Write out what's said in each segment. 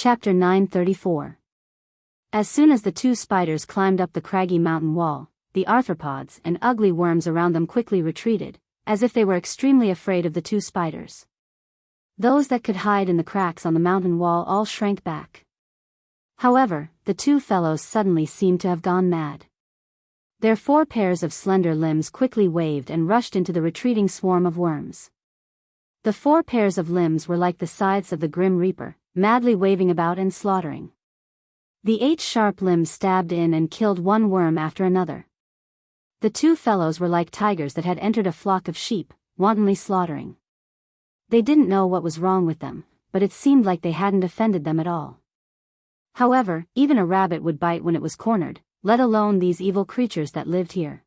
Chapter 934. As soon as the two spiders climbed up the craggy mountain wall, the arthropods and ugly worms around them quickly retreated, as if they were extremely afraid of the two spiders. Those that could hide in the cracks on the mountain wall all shrank back. However, the two fellows suddenly seemed to have gone mad. Their 4 pairs of slender limbs quickly waved and rushed into the retreating swarm of worms. The 4 pairs of limbs were like the scythes of the Grim Reaper, madly waving about and slaughtering. The 8 sharp limbs stabbed in and killed one worm after another. The two fellows were like tigers that had entered a flock of sheep, wantonly slaughtering. They didn't know what was wrong with them, but it seemed like they hadn't offended them at all. However, even a rabbit would bite when it was cornered, let alone these evil creatures that lived here.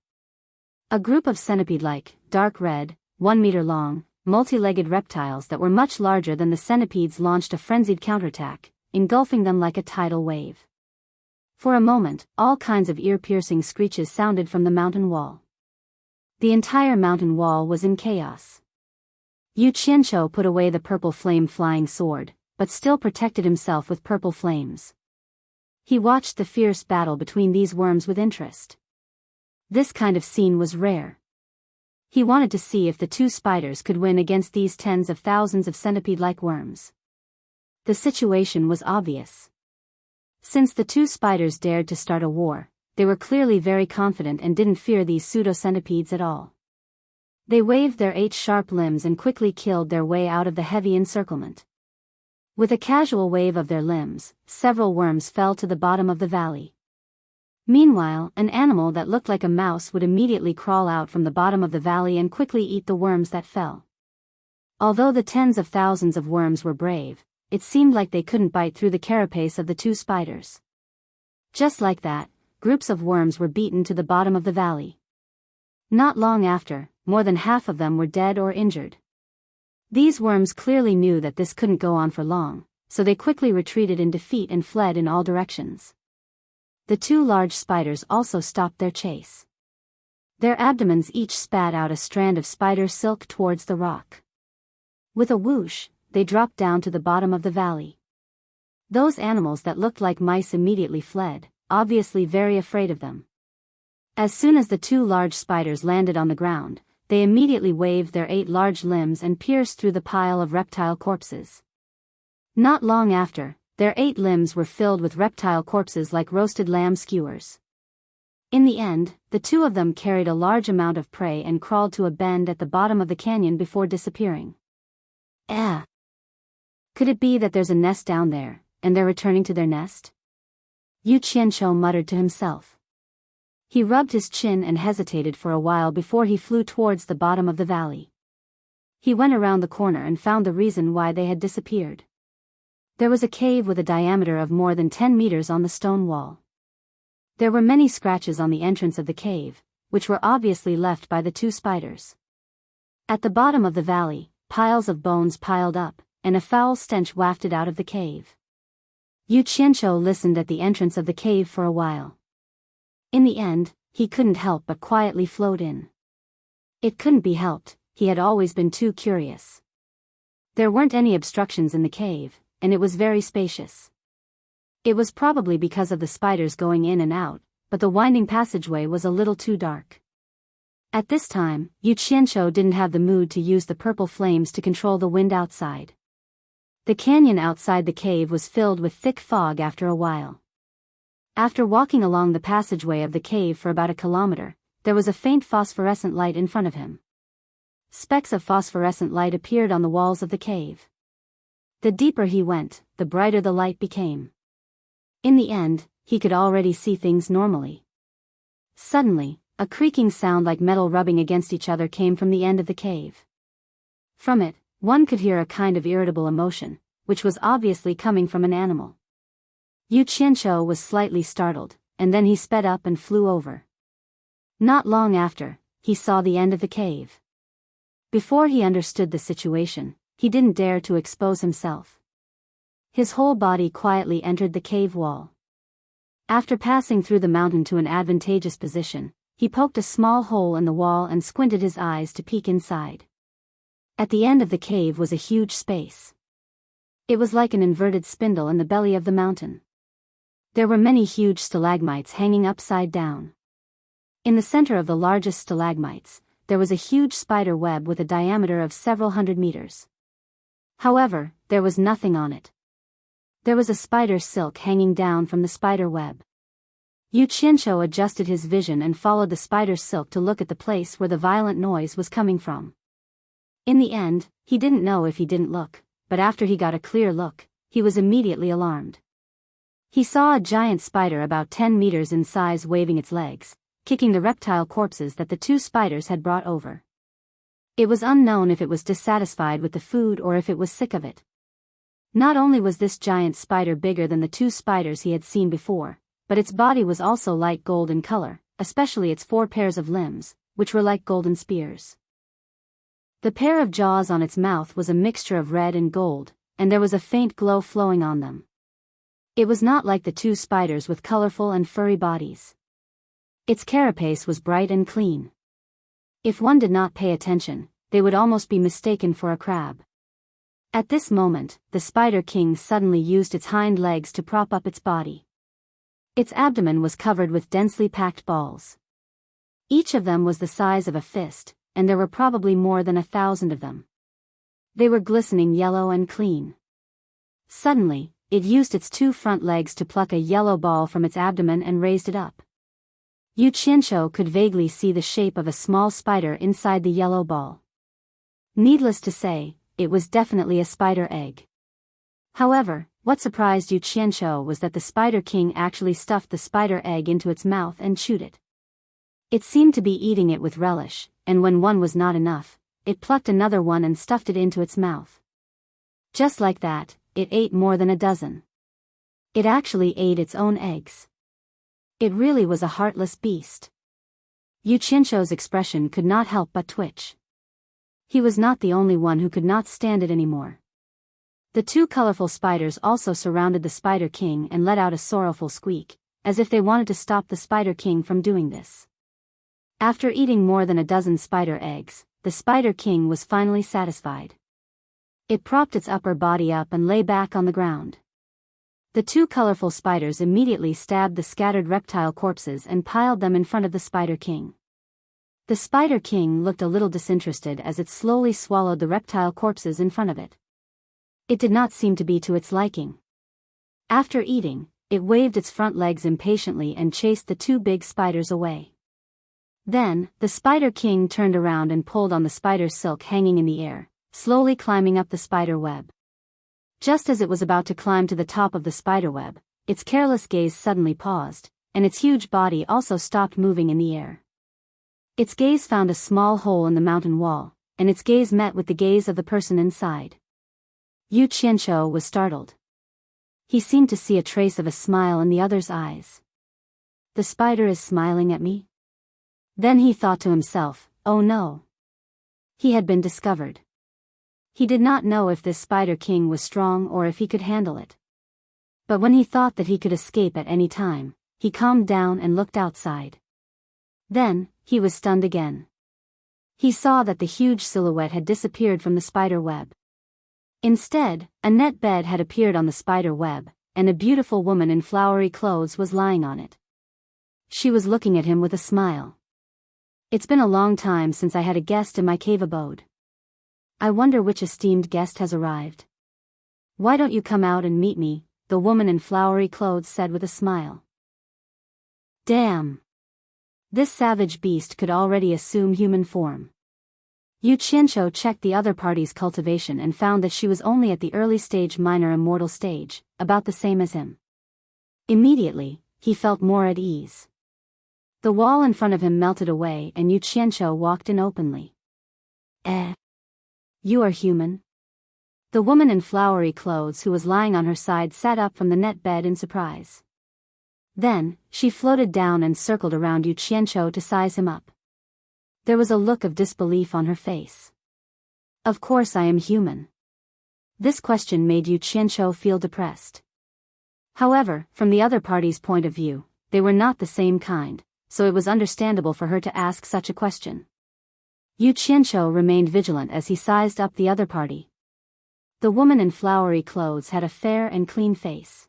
A group of centipede-like, dark red, 1 meter long, multi-legged reptiles that were much larger than the centipedes launched a frenzied counterattack, engulfing them like a tidal wave. For a moment, all kinds of ear-piercing screeches sounded from the mountain wall. The entire mountain wall was in chaos. Yu Qianqiu put away the purple flame-flying sword, but still protected himself with purple flames. He watched the fierce battle between these worms with interest. This kind of scene was rare. He wanted to see if the two spiders could win against these tens of thousands of centipede-like worms. The situation was obvious. Since the two spiders dared to start a war, they were clearly very confident and didn't fear these pseudo-centipedes at all. They waved their 8 sharp limbs and quickly killed their way out of the heavy encirclement. With a casual wave of their limbs, several worms fell to the bottom of the valley. Meanwhile, an animal that looked like a mouse would immediately crawl out from the bottom of the valley and quickly eat the worms that fell. Although the tens of thousands of worms were brave, it seemed like they couldn't bite through the carapace of the two spiders. Just like that, groups of worms were beaten to the bottom of the valley. Not long after, more than half of them were dead or injured. These worms clearly knew that this couldn't go on for long, so they quickly retreated in defeat and fled in all directions. The 2 large spiders also stopped their chase. Their abdomens each spat out a strand of spider silk towards the rock. With a whoosh, they dropped down to the bottom of the valley. Those animals that looked like mice immediately fled, obviously very afraid of them. As soon as the 2 large spiders landed on the ground, they immediately waved their 8 large limbs and pierced through the pile of reptile corpses. Not long after, their 8 limbs were filled with reptile corpses like roasted lamb skewers. In the end, the 2 of them carried a large amount of prey and crawled to a bend at the bottom of the canyon before disappearing. Could it be that there's a nest down there, and they're returning to their nest? Yu Qianqiu muttered to himself. He rubbed his chin and hesitated for a while before he flew towards the bottom of the valley. He went around the corner and found the reason why they had disappeared. There was a cave with a diameter of more than 10 meters on the stone wall. There were many scratches on the entrance of the cave, which were obviously left by the 2 spiders. At the bottom of the valley, piles of bones piled up, and a foul stench wafted out of the cave. Yu Qianqiu listened at the entrance of the cave for a while. In the end, he couldn't help but quietly float in. It couldn't be helped, he had always been too curious. There weren't any obstructions in the cave, and it was very spacious. It was probably because of the spiders going in and out, but the winding passageway was a little too dark. At this time, Yu Qianqiu didn't have the mood to use the purple flames to control the wind outside. The canyon outside the cave was filled with thick fog after a while. After walking along the passageway of the cave for about a kilometer, there was a faint phosphorescent light in front of him. Specks of phosphorescent light appeared on the walls of the cave. The deeper he went, the brighter the light became. In the end, he could already see things normally. Suddenly, a creaking sound like metal rubbing against each other came from the end of the cave. From it, one could hear a kind of irritable emotion, which was obviously coming from an animal. Yu Qianqiu was slightly startled, and then he sped up and flew over. Not long after, he saw the end of the cave. Before he understood the situation, he didn't dare to expose himself. His whole body quietly entered the cave wall. After passing through the mountain to an advantageous position, he poked a small hole in the wall and squinted his eyes to peek inside. At the end of the cave was a huge space. It was like an inverted spindle in the belly of the mountain. There were many huge stalagmites hanging upside down. In the center of the largest stalagmites, there was a huge spider web with a diameter of several hundred meters. However, there was nothing on it. There was a spider silk hanging down from the spider web. Yu Qianqiu adjusted his vision and followed the spider silk to look at the place where the violent noise was coming from. In the end, he didn't know if he didn't look, but after he got a clear look, he was immediately alarmed. He saw a giant spider about 10 meters in size waving its legs, kicking the reptile corpses that the two spiders had brought over. It was unknown if it was dissatisfied with the food or if it was sick of it. Not only was this giant spider bigger than the two spiders he had seen before, but its body was also light gold in color, especially its 4 pairs of limbs, which were like golden spears. The pair of jaws on its mouth was a mixture of red and gold, and there was a faint glow flowing on them. It was not like the two spiders with colorful and furry bodies. Its carapace was bright and clean. If one did not pay attention, they would almost be mistaken for a crab. At this moment, the Spider King suddenly used its hind legs to prop up its body. Its abdomen was covered with densely packed balls. Each of them was the size of a fist, and there were probably more than 1,000 of them. They were glistening yellow and clean. Suddenly, it used its 2 front legs to pluck a yellow ball from its abdomen and raised it up. Yu Qianqiu could vaguely see the shape of a small spider inside the yellow ball. Needless to say, it was definitely a spider egg. However, what surprised Yu Qianqiu was that the Spider King actually stuffed the spider egg into its mouth and chewed it. It seemed to be eating it with relish, and when one was not enough, it plucked another one and stuffed it into its mouth. Just like that, it ate more than a dozen. It actually ate its own eggs. It really was a heartless beast. Yu Qianqiu's expression could not help but twitch. He was not the only one who could not stand it anymore. The 2 colorful spiders also surrounded the Spider King and let out a sorrowful squeak, as if they wanted to stop the Spider King from doing this. After eating more than a dozen spider eggs, the Spider King was finally satisfied. It propped its upper body up and lay back on the ground. The 2 colorful spiders immediately stabbed the scattered reptile corpses and piled them in front of the Spider King. The Spider King looked a little disinterested as it slowly swallowed the reptile corpses in front of it. It did not seem to be to its liking. After eating, it waved its front legs impatiently and chased the 2 big spiders away. Then, the Spider King turned around and pulled on the spider's silk hanging in the air, slowly climbing up the spider web. Just as it was about to climb to the top of the spider web, its careless gaze suddenly paused, and its huge body also stopped moving in the air. Its gaze found a small hole in the mountain wall, and its gaze met with the gaze of the person inside. Yu Qianqiu was startled. He seemed to see a trace of a smile in the other's eyes. The spider is smiling at me? Then he thought to himself, oh no. He had been discovered. He did not know if this Spider King was strong or if he could handle it. But when he thought that he could escape at any time, he calmed down and looked outside. Then, he was stunned again. He saw that the huge silhouette had disappeared from the spider web. Instead, a net bed had appeared on the spider web, and a beautiful woman in flowery clothes was lying on it. She was looking at him with a smile. It's been a long time since I had a guest in my cave abode. I wonder which esteemed guest has arrived. Why don't you come out and meet me, the woman in flowery clothes said with a smile. Damn! This savage beast could already assume human form. Yu Qianqiu checked the other party's cultivation and found that she was only at the early stage minor immortal stage, about the same as him. Immediately, he felt more at ease. The wall in front of him melted away and Yu Qianqiu walked in openly. You are human? The woman in flowery clothes who was lying on her side sat up from the net bed in surprise. Then, she floated down and circled around Yu Qianqiu to size him up. There was a look of disbelief on her face. Of course I am human. This question made Yu Qianqiu feel depressed. However, from the other party's point of view, they were not the same kind, so it was understandable for her to ask such a question. Yu Qianqiu remained vigilant as he sized up the other party. The woman in flowery clothes had a fair and clean face.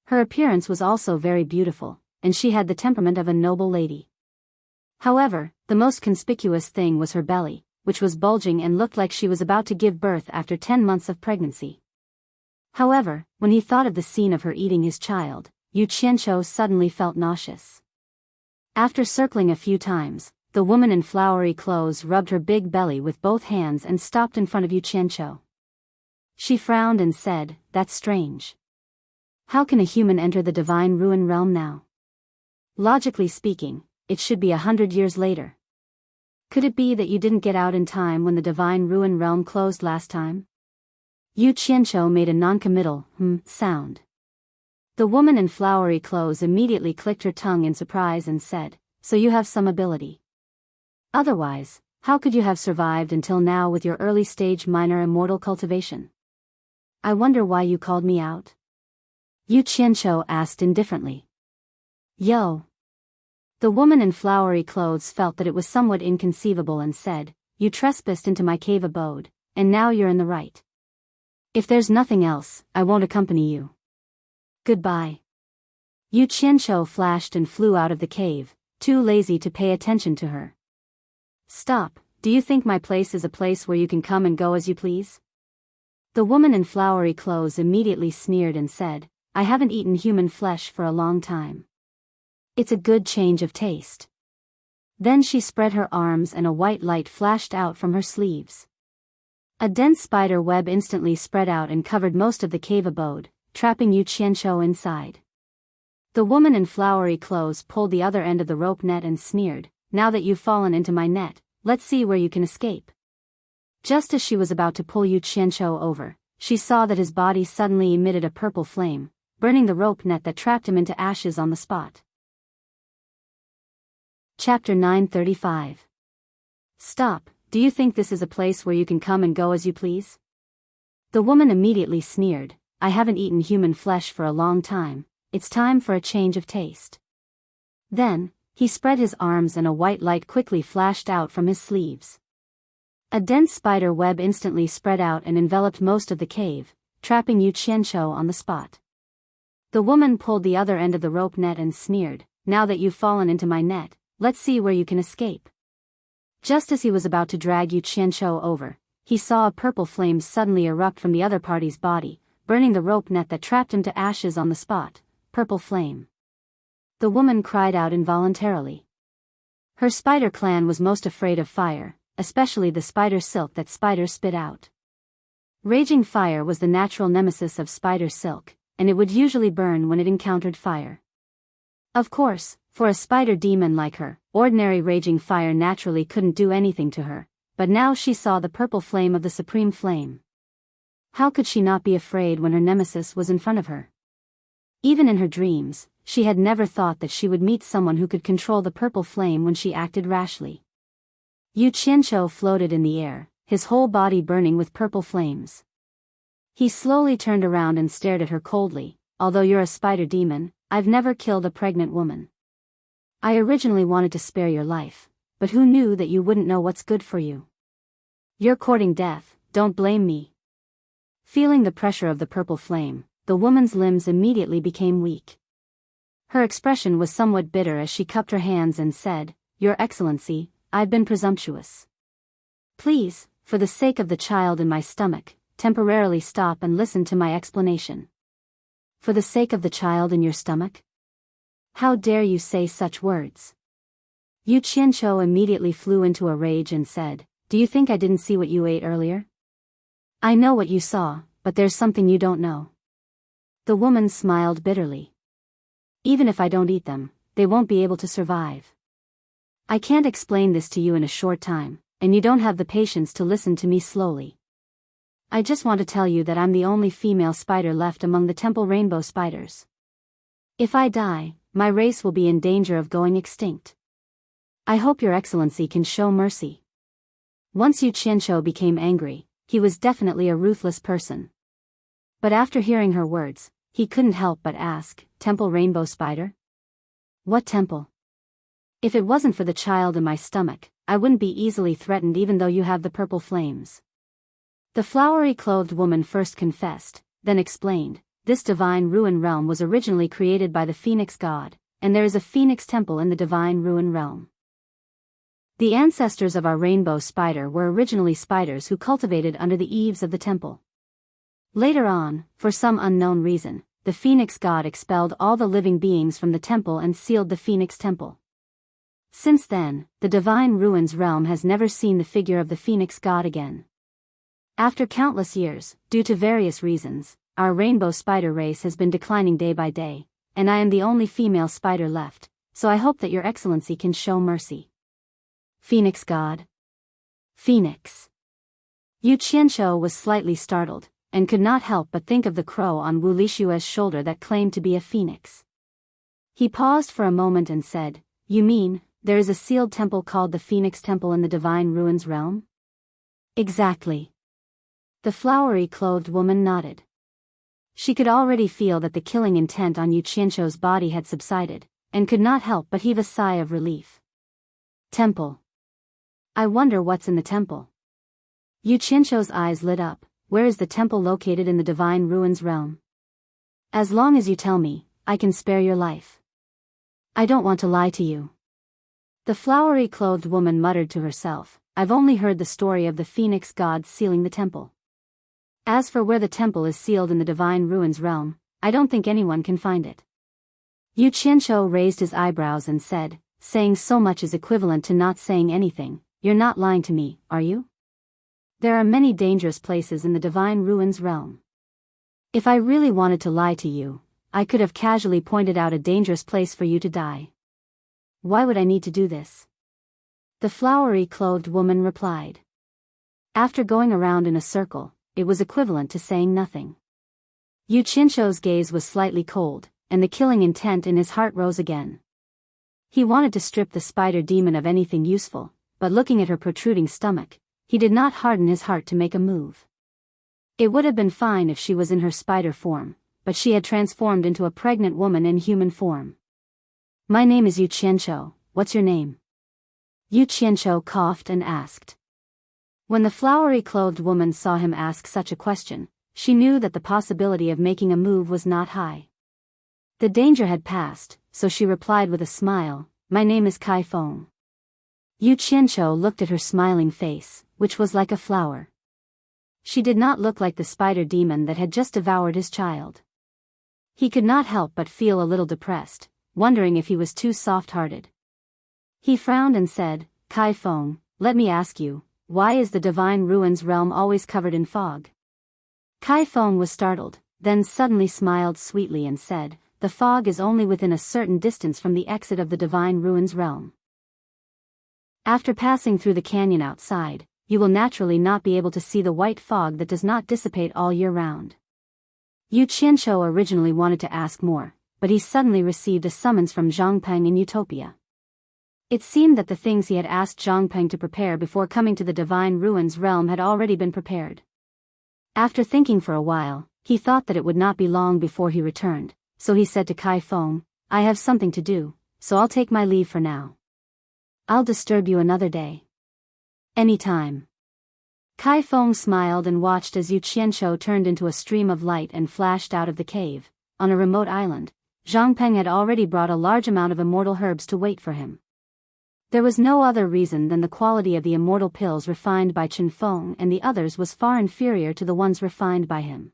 Her appearance was also very beautiful, and she had the temperament of a noble lady. However, the most conspicuous thing was her belly, which was bulging and looked like she was about to give birth after 10 months of pregnancy. However, when he thought of the scene of her eating his child, Yu Qianqiu suddenly felt nauseous. After circling a few times, the woman in flowery clothes rubbed her big belly with both hands and stopped in front of Yu Qianqiu. She frowned and said, "That's strange. How can a human enter the divine ruin realm now? Logically speaking, it should be 100 years later. Could it be that you didn't get out in time when the divine ruin realm closed last time?" Yu Qianqiu made a non-committal sound. The woman in flowery clothes immediately clicked her tongue in surprise and said, "So you have some ability. Otherwise, how could you have survived until now with your early-stage minor immortal cultivation? I wonder why you called me out?" Yu Qianqiu asked indifferently. "Yo." The woman in flowery clothes felt that it was somewhat inconceivable and said, "You trespassed into my cave abode, and now you're in the right. If there's nothing else, I won't accompany you. Goodbye." Yu Qianqiu flashed and flew out of the cave, too lazy to pay attention to her. "Stop, do you think my place is a place where you can come and go as you please?" The woman in flowery clothes immediately sneered and said, "I haven't eaten human flesh for a long time. It's a good change of taste." Then she spread her arms and a white light flashed out from her sleeves. A dense spider web instantly spread out and covered most of the cave abode, trapping Yu Qianqiu inside. The woman in flowery clothes pulled the other end of the rope net and sneered, "Now that you've fallen into my net, let's see where you can escape." Just as she was about to pull Yu Qianqiu over, she saw that his body suddenly emitted a purple flame, burning the rope net that trapped him into ashes on the spot. Chapter 935. "Stop, do you think this is a place where you can come and go as you please?" The woman immediately sneered, "I haven't eaten human flesh for a long time, it's time for a change of taste." Then, he spread his arms and a white light quickly flashed out from his sleeves. A dense spider web instantly spread out and enveloped most of the cave, trapping Yu Qianqiu on the spot. The woman pulled the other end of the rope net and sneered, "Now that you've fallen into my net, let's see where you can escape." Just as he was about to drag Yu Qianqiu over, he saw a purple flame suddenly erupt from the other party's body, burning the rope net that trapped him to ashes on the spot. Purple flame. The woman cried out involuntarily. Her spider clan was most afraid of fire, especially the spider silk that spiders spit out. Raging fire was the natural nemesis of spider silk, and it would usually burn when it encountered fire. Of course, for a spider demon like her, ordinary raging fire naturally couldn't do anything to her, but now she saw the purple flame of the supreme flame. How could she not be afraid when her nemesis was in front of her? Even in her dreams, she had never thought that she would meet someone who could control the purple flame when she acted rashly. Yu Qianqiu floated in the air, his whole body burning with purple flames. He slowly turned around and stared at her coldly. "Although you're a spider demon, I've never killed a pregnant woman. I originally wanted to spare your life, but who knew that you wouldn't know what's good for you? You're courting death, don't blame me." Feeling the pressure of the purple flame, the woman's limbs immediately became weak. Her expression was somewhat bitter as she cupped her hands and said, "Your Excellency, I've been presumptuous. Please, for the sake of the child in my stomach, temporarily stop and listen to my explanation." "For the sake of the child in your stomach? How dare you say such words?" Yu Qianqiu immediately flew into a rage and said, "Do you think I didn't see what you ate earlier? I know what you saw, but there's something you don't know." The woman smiled bitterly. "Even if I don't eat them, they won't be able to survive. I can't explain this to you in a short time, and you don't have the patience to listen to me slowly. I just want to tell you that I'm the only female spider left among the temple rainbow spiders. If I die, my race will be in danger of going extinct. I hope your Excellency can show mercy." Once Yu Qianqiu became angry, he was definitely a ruthless person. But after hearing her words, he couldn't help but ask, "Temple rainbow spider? What temple? If it wasn't for the child in my stomach, I wouldn't be easily threatened even though you have the purple flames." The flowery-clothed woman first confessed, then explained, this divine ruin realm was originally created by the phoenix god, and there is a phoenix temple in the divine ruin realm. The ancestors of our rainbow spider were originally spiders who cultivated under the eaves of the temple. Later on, for some unknown reason, the phoenix god expelled all the living beings from the temple and sealed the phoenix temple. Since then, the divine ruins realm has never seen the figure of the phoenix god again. After countless years, due to various reasons, our rainbow spider race has been declining day by day, and I am the only female spider left, so I hope that your excellency can show mercy. Phoenix god. Phoenix. Yu Qianshou was slightly startled, and could not help but think of the crow on Wu Lishue's shoulder that claimed to be a phoenix. He paused for a moment and said, "You mean, there is a sealed temple called the Phoenix Temple in the Divine Ruins realm?" "Exactly." The flowery-clothed woman nodded. She could already feel that the killing intent on Yu Qianshou's body had subsided, and could not help but heave a sigh of relief. Temple. I wonder what's in the temple. Yu Qianshou's eyes lit up. Where is the temple located in the Divine Ruins realm? As long as you tell me, I can spare your life. I don't want to lie to you. The flowery-clothed woman muttered to herself, I've only heard the story of the phoenix god sealing the temple. As for where the temple is sealed in the Divine Ruins realm, I don't think anyone can find it. Yu Qianshou raised his eyebrows and said, saying so much is equivalent to not saying anything. You're not lying to me, are you? There are many dangerous places in the Divine Ruins realm. If I really wanted to lie to you, I could have casually pointed out a dangerous place for you to die. Why would I need to do this? The flowery-clothed woman replied. After going around in a circle, it was equivalent to saying nothing. Yu Qianshou's gaze was slightly cold, and the killing intent in his heart rose again. He wanted to strip the spider demon of anything useful, but looking at her protruding stomach, he did not harden his heart to make a move. It would have been fine if she was in her spider form, but she had transformed into a pregnant woman in human form. My name is Yu Qianshou, what's your name? Yu Qianshou coughed and asked. When the flowery-clothed woman saw him ask such a question, she knew that the possibility of making a move was not high. The danger had passed, so she replied with a smile, My name is Kai Feng. Yu Qianshou looked at her smiling face, which was like a flower. She did not look like the spider demon that had just devoured his child. He could not help but feel a little depressed, wondering if he was too soft-hearted. He frowned and said, Kai Feng, let me ask you, why is the Divine Ruins realm always covered in fog? Kai Feng was startled, then suddenly smiled sweetly and said, The fog is only within a certain distance from the exit of the Divine Ruins realm. After passing through the canyon outside, you will naturally not be able to see the white fog that does not dissipate all year round. Yu Qianshou originally wanted to ask more, but he suddenly received a summons from Zhangpeng in Utopia. It seemed that the things he had asked Zhangpeng to prepare before coming to the Divine Ruins realm had already been prepared. After thinking for a while, he thought that it would not be long before he returned, so he said to Kai Feng, I have something to do, so I'll take my leave for now. I'll disturb you another day. Anytime. Kai Feng smiled and watched as Yu Qianshou turned into a stream of light and flashed out of the cave. On a remote island, Zhangpeng had already brought a large amount of immortal herbs to wait for him. There was no other reason than the quality of the immortal pills refined by Chen Feng and the others was far inferior to the ones refined by him.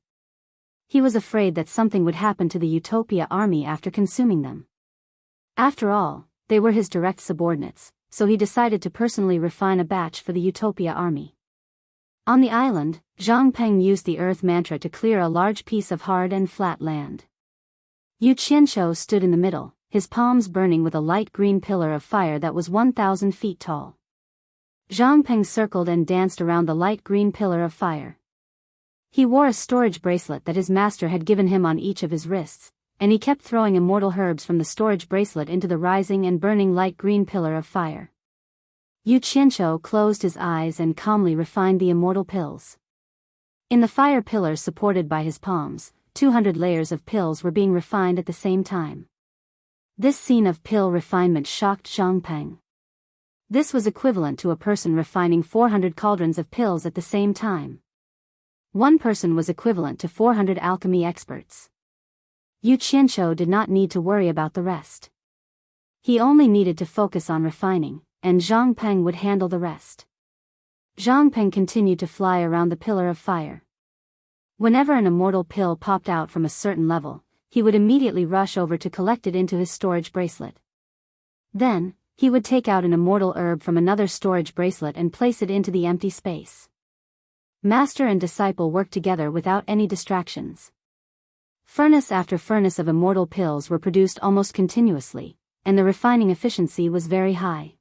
He was afraid that something would happen to the Utopia army after consuming them. After all, they were his direct subordinates, so he decided to personally refine a batch for the Utopia army. On the island, Zhangpeng used the earth mantra to clear a large piece of hard and flat land. Yu Qianshou stood in the middle, his palms burning with a light green pillar of fire that was 1,000 feet tall. Zhangpeng circled and danced around the light green pillar of fire. He wore a storage bracelet that his master had given him on each of his wrists, and he kept throwing immortal herbs from the storage bracelet into the rising and burning light green pillar of fire. Yu Qianshou closed his eyes and calmly refined the immortal pills. In the fire pillar supported by his palms, 200 layers of pills were being refined at the same time. This scene of pill refinement shocked Zhangpeng. This was equivalent to a person refining 400 cauldrons of pills at the same time. One person was equivalent to 400 alchemy experts. Yu Qianqiu did not need to worry about the rest. He only needed to focus on refining, and Zhang Peng would handle the rest. Zhang Peng continued to fly around the pillar of fire. Whenever an immortal pill popped out from a certain level, he would immediately rush over to collect it into his storage bracelet. Then, he would take out an immortal herb from another storage bracelet and place it into the empty space. Master and disciple worked together without any distractions. Furnace after furnace of immortal pills were produced almost continuously, and the refining efficiency was very high.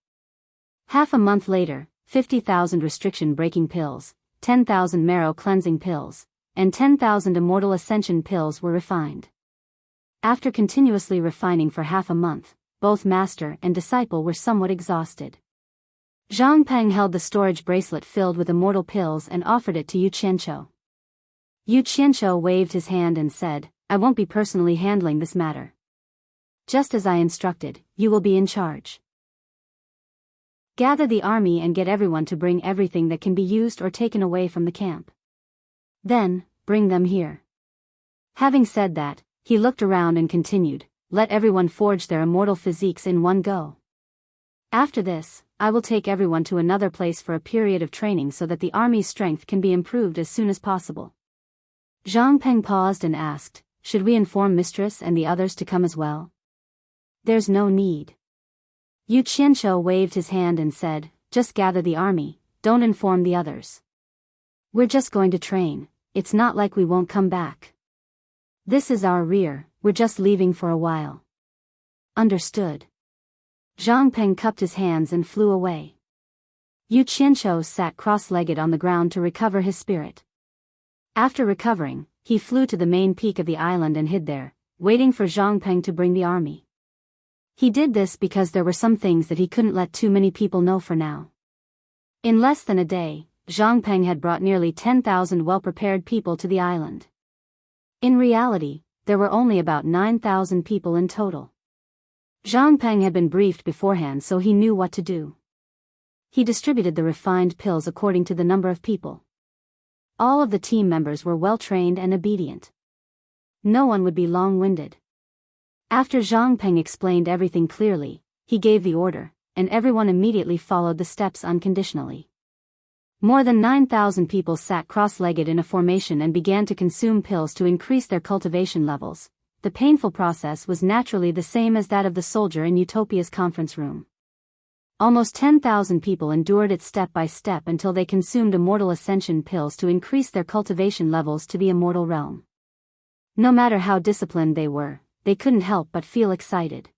Half a month later, 50,000 restriction-breaking pills, 10,000 marrow-cleansing pills, and 10,000 immortal ascension pills were refined. After continuously refining for half a month, both master and disciple were somewhat exhausted. Zhang Peng held the storage bracelet filled with immortal pills and offered it to Yu Qianqiu. Yu Qianqiu waved his hand and said, "I won't be personally handling this matter. Just as I instructed, you will be in charge. Gather the army and get everyone to bring everything that can be used or taken away from the camp. Then, bring them here." Having said that, he looked around and continued, "Let everyone forge their immortal physiques in one go. After this, I will take everyone to another place for a period of training so that the army's strength can be improved as soon as possible." Zhang Peng paused and asked, "Should we inform Mistress and the others to come as well?" "There's no need." Yu Qianqiu waved his hand and said, "Just gather the army, don't inform the others. We're just going to train, it's not like we won't come back. This is our rear, we're just leaving for a while." "Understood." Zhang Peng cupped his hands and flew away. Yu Qianqiu sat cross-legged on the ground to recover his spirit. After recovering, he flew to the main peak of the island and hid there, waiting for Zhang Peng to bring the army. He did this because there were some things that he couldn't let too many people know for now. In less than a day, Zhang Peng had brought nearly 10,000 well-prepared people to the island. In reality, there were only about 9,000 people in total. Zhang Peng had been briefed beforehand so he knew what to do. He distributed the refined pills according to the number of people. All of the team members were well-trained and obedient. No one would be long-winded. After Zhang Peng explained everything clearly, he gave the order, and everyone immediately followed the steps unconditionally. More than 9,000 people sat cross-legged in a formation and began to consume pills to increase their cultivation levels. The painful process was naturally the same as that of the soldier in Utopia's conference room. Almost 10,000 people endured it step by step until they consumed immortal ascension pills to increase their cultivation levels to the immortal realm. No matter how disciplined they were, they couldn't help but feel excited.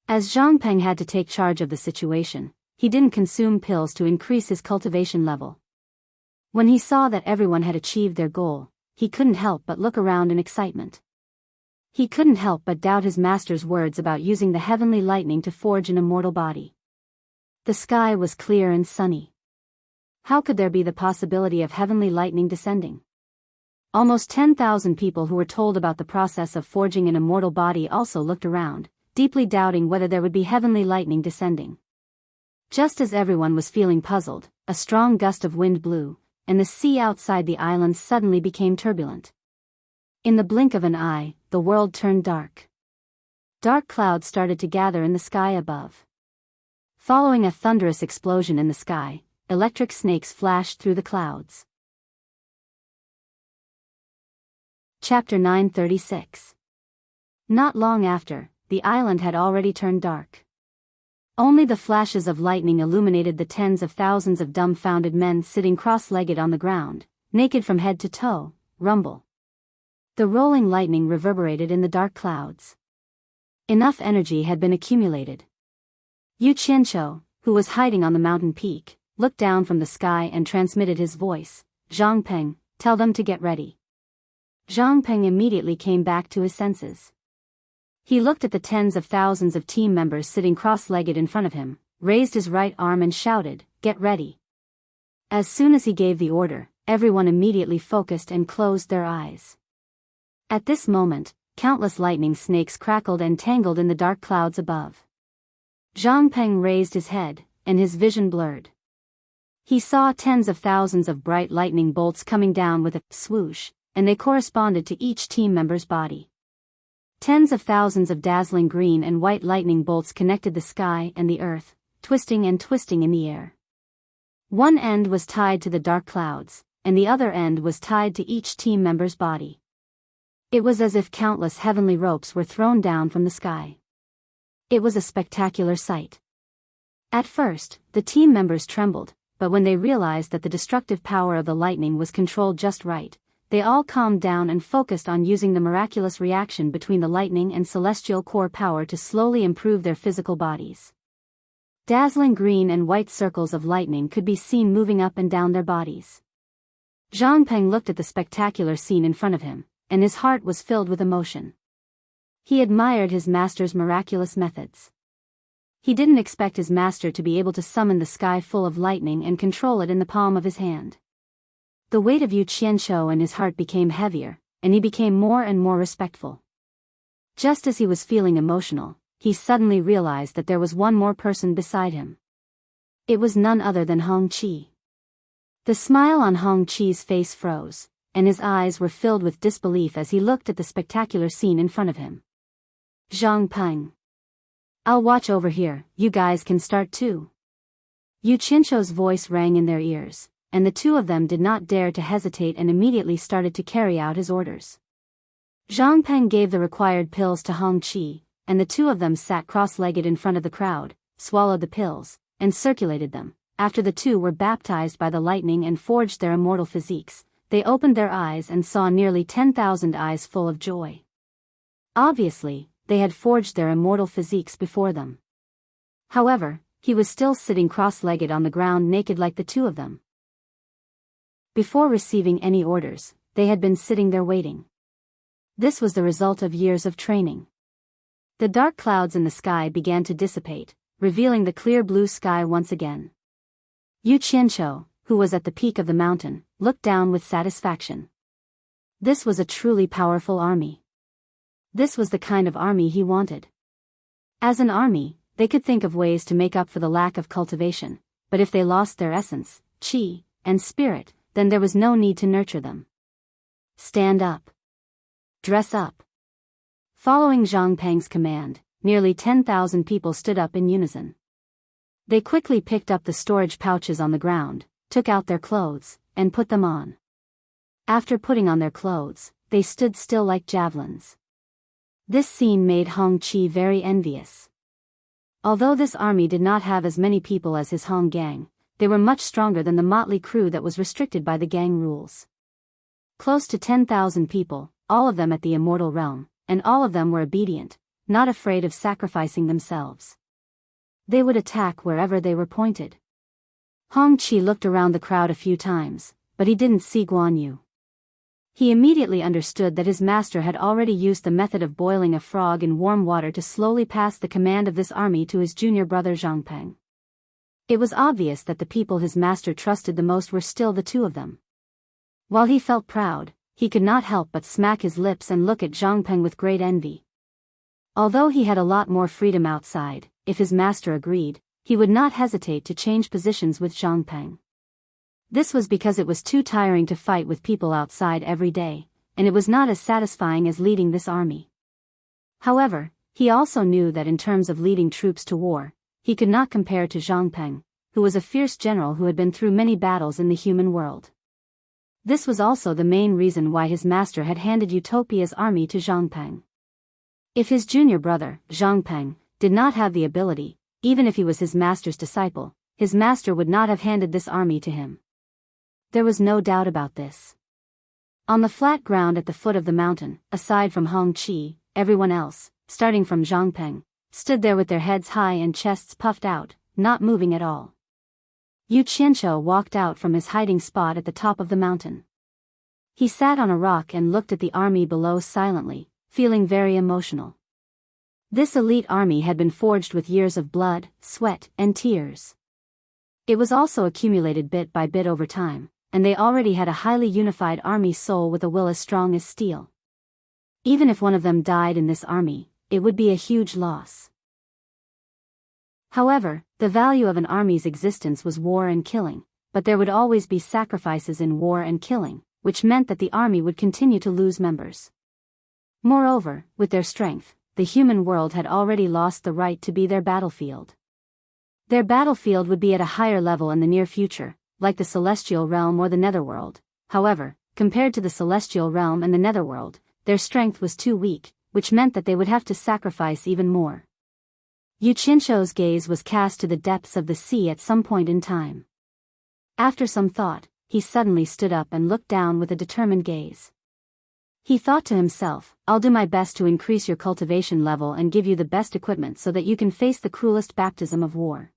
As Zhang Peng had to take charge of the situation, he didn't consume pills to increase his cultivation level. When he saw that everyone had achieved their goal, he couldn't help but look around in excitement. He couldn't help but doubt his master's words about using the heavenly lightning to forge an immortal body. The sky was clear and sunny. How could there be the possibility of heavenly lightning descending? Almost 10,000 people who were told about the process of forging an immortal body also looked around, deeply doubting whether there would be heavenly lightning descending. Just as everyone was feeling puzzled, a strong gust of wind blew, and the sea outside the island suddenly became turbulent. In the blink of an eye, the world turned dark. Dark clouds started to gather in the sky above. Following a thunderous explosion in the sky, electric snakes flashed through the clouds. Chapter 936. Not long after, the island had already turned dark. Only the flashes of lightning illuminated the tens of thousands of dumbfounded men sitting cross-legged on the ground, naked from head to toe. Rumble. The rolling lightning reverberated in the dark clouds. Enough energy had been accumulated. Yu Qianqiu, who was hiding on the mountain peak, looked down from the sky and transmitted his voice, "Zhang Peng, tell them to get ready." Zhang Peng immediately came back to his senses. He looked at the tens of thousands of team members sitting cross-legged in front of him, raised his right arm and shouted, "Get ready." As soon as he gave the order, everyone immediately focused and closed their eyes. At this moment, countless lightning snakes crackled and tangled in the dark clouds above. Zhang Peng raised his head, and his vision blurred. He saw tens of thousands of bright lightning bolts coming down with a swoosh, and they corresponded to each team member's body. Tens of thousands of dazzling green and white lightning bolts connected the sky and the earth, twisting and twisting in the air. One end was tied to the dark clouds, and the other end was tied to each team member's body. It was as if countless heavenly ropes were thrown down from the sky. It was a spectacular sight. At first, the team members trembled, but when they realized that the destructive power of the lightning was controlled just right, they all calmed down and focused on using the miraculous reaction between the lightning and celestial core power to slowly improve their physical bodies. Dazzling green and white circles of lightning could be seen moving up and down their bodies. Zhang Peng looked at the spectacular scene in front of him, and his heart was filled with emotion. He admired his master's miraculous methods. He didn't expect his master to be able to summon the sky full of lightning and control it in the palm of his hand. The weight of Yu Qianzhou and his heart became heavier, and he became more and more respectful. Just as he was feeling emotional, he suddenly realized that there was one more person beside him. It was none other than Hong Qi. The smile on Hong Qi's face froze, and his eyes were filled with disbelief as he looked at the spectacular scene in front of him. Zhang Peng. I'll watch over here, you guys can start too. Yu Qianzhou's voice rang in their ears, and the two of them did not dare to hesitate and immediately started to carry out his orders. Zhang Peng gave the required pills to Hong Qi, and the two of them sat cross-legged in front of the crowd, swallowed the pills, and circulated them. After the two were baptized by the lightning and forged their immortal physiques, they opened their eyes and saw nearly 10,000 eyes full of joy. Obviously, they had forged their immortal physiques before them. However, he was still sitting cross-legged on the ground naked like the two of them. Before receiving any orders, they had been sitting there waiting. This was the result of years of training. The dark clouds in the sky began to dissipate, revealing the clear blue sky once again. Yu Qianzhou, who was at the peak of the mountain, looked down with satisfaction. This was a truly powerful army. This was the kind of army he wanted. As an army, they could think of ways to make up for the lack of cultivation, but if they lost their essence, qi, and spirit, then there was no need to nurture them. Stand up. Dress up. Following Zhang Peng's command, nearly 10,000 people stood up in unison. They quickly picked up the storage pouches on the ground, took out their clothes, and put them on. After putting on their clothes, they stood still like javelins. This scene made Hong Qi very envious. Although this army did not have as many people as his Hong gang, they were much stronger than the motley crew that was restricted by the gang rules. Close to 10,000 people, all of them at the immortal realm, and all of them were obedient, not afraid of sacrificing themselves. They would attack wherever they were pointed. Hong Qi looked around the crowd a few times, but he didn't see Guan Yu. He immediately understood that his master had already used the method of boiling a frog in warm water to slowly pass the command of this army to his junior brother Zhang Peng. It was obvious that the people his master trusted the most were still the two of them. While he felt proud, he could not help but smack his lips and look at Zhang Peng with great envy. Although he had a lot more freedom outside, if his master agreed, he would not hesitate to change positions with Zhang Peng. This was because it was too tiring to fight with people outside every day, and it was not as satisfying as leading this army. However, he also knew that in terms of leading troops to war, he could not compare to Zhang Peng, who was a fierce general who had been through many battles in the human world. This was also the main reason why his master had handed Utopia's army to Zhang Peng. If his junior brother, Zhang Peng, did not have the ability, even if he was his master's disciple, his master would not have handed this army to him. There was no doubt about this. On the flat ground at the foot of the mountain, aside from Hong Qi, everyone else, starting from Zhang Peng, stood there with their heads high and chests puffed out, not moving at all. Yu Qianzhou walked out from his hiding spot at the top of the mountain. He sat on a rock and looked at the army below silently, feeling very emotional. This elite army had been forged with years of blood, sweat, and tears. It was also accumulated bit by bit over time, and they already had a highly unified army soul with a will as strong as steel. Even if one of them died in this army, it would be a huge loss. However, the value of an army's existence was war and killing, but there would always be sacrifices in war and killing, which meant that the army would continue to lose members. Moreover, with their strength, the human world had already lost the right to be their battlefield. Their battlefield would be at a higher level in the near future, like the celestial realm or the netherworld. However, compared to the celestial realm and the netherworld, their strength was too weak, which meant that they would have to sacrifice even more. Yu Qianshou's gaze was cast to the depths of the sea at some point in time. After some thought, he suddenly stood up and looked down with a determined gaze. He thought to himself, I'll do my best to increase your cultivation level and give you the best equipment so that you can face the cruelest baptism of war.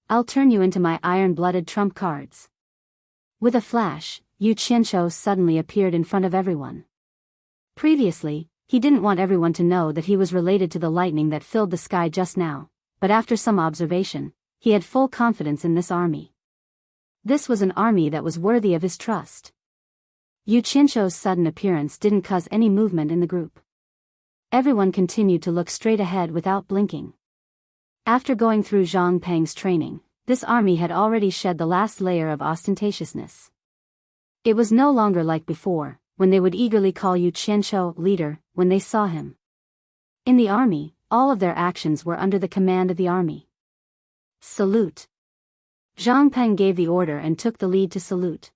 I'll turn you into my iron-blooded trump cards. With a flash, Yu Qianshou suddenly appeared in front of everyone. Previously, he didn't want everyone to know that he was related to the lightning that filled the sky just now, but after some observation, he had full confidence in this army. This was an army that was worthy of his trust. Yu Qianshou's sudden appearance didn't cause any movement in the group. Everyone continued to look straight ahead without blinking. After going through Zhang Peng's training, this army had already shed the last layer of ostentatiousness. It was no longer like before, when they would eagerly call Yu Qianshou leader when they saw him. In the army, all of their actions were under the command of the army. Salute. Zhang Peng gave the order and took the lead to salute.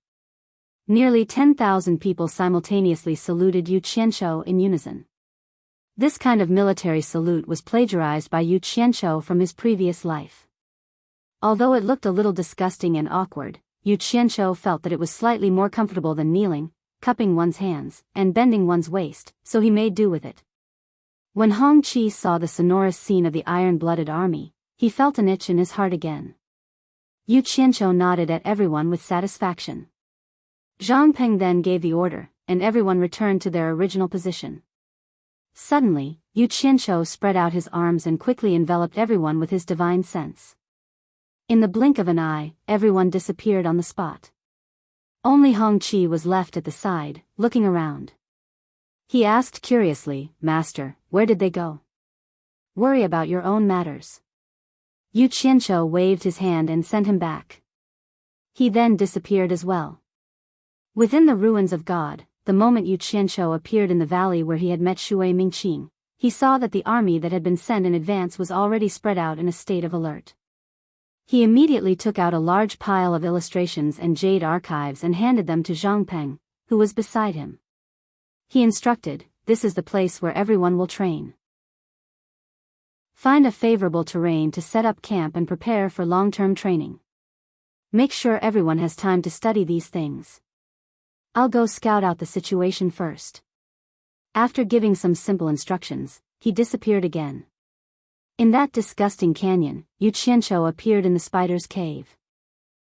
Nearly 10,000 people simultaneously saluted Yu Qianshou in unison. This kind of military salute was plagiarized by Yu Qianshou from his previous life. Although it looked a little disgusting and awkward, Yu Qianshou felt that it was slightly more comfortable than kneeling, cupping one's hands, and bending one's waist, so he made do with it. When Hong Qi saw the sonorous scene of the iron-blooded army, he felt an itch in his heart again. Yu Qianshou nodded at everyone with satisfaction. Zhang Peng then gave the order, and everyone returned to their original position. Suddenly, Yu Qianshou spread out his arms and quickly enveloped everyone with his divine sense. In the blink of an eye, everyone disappeared on the spot. Only Hong Qi was left at the side, looking around. He asked curiously, Master, where did they go? Worry about your own matters. Yu Qianshou waved his hand and sent him back. He then disappeared as well. Within the ruins of God, the moment Yu Qianshou appeared in the valley where he had met Shui Mingqing, he saw that the army that had been sent in advance was already spread out in a state of alert. He immediately took out a large pile of illustrations and jade archives and handed them to Zhang Peng, who was beside him. He instructed, this is the place where everyone will train. Find a favorable terrain to set up camp and prepare for long-term training. Make sure everyone has time to study these things. I'll go scout out the situation first. After giving some simple instructions, he disappeared again. In that disgusting canyon, Yu Qianshou appeared in the spider's cave.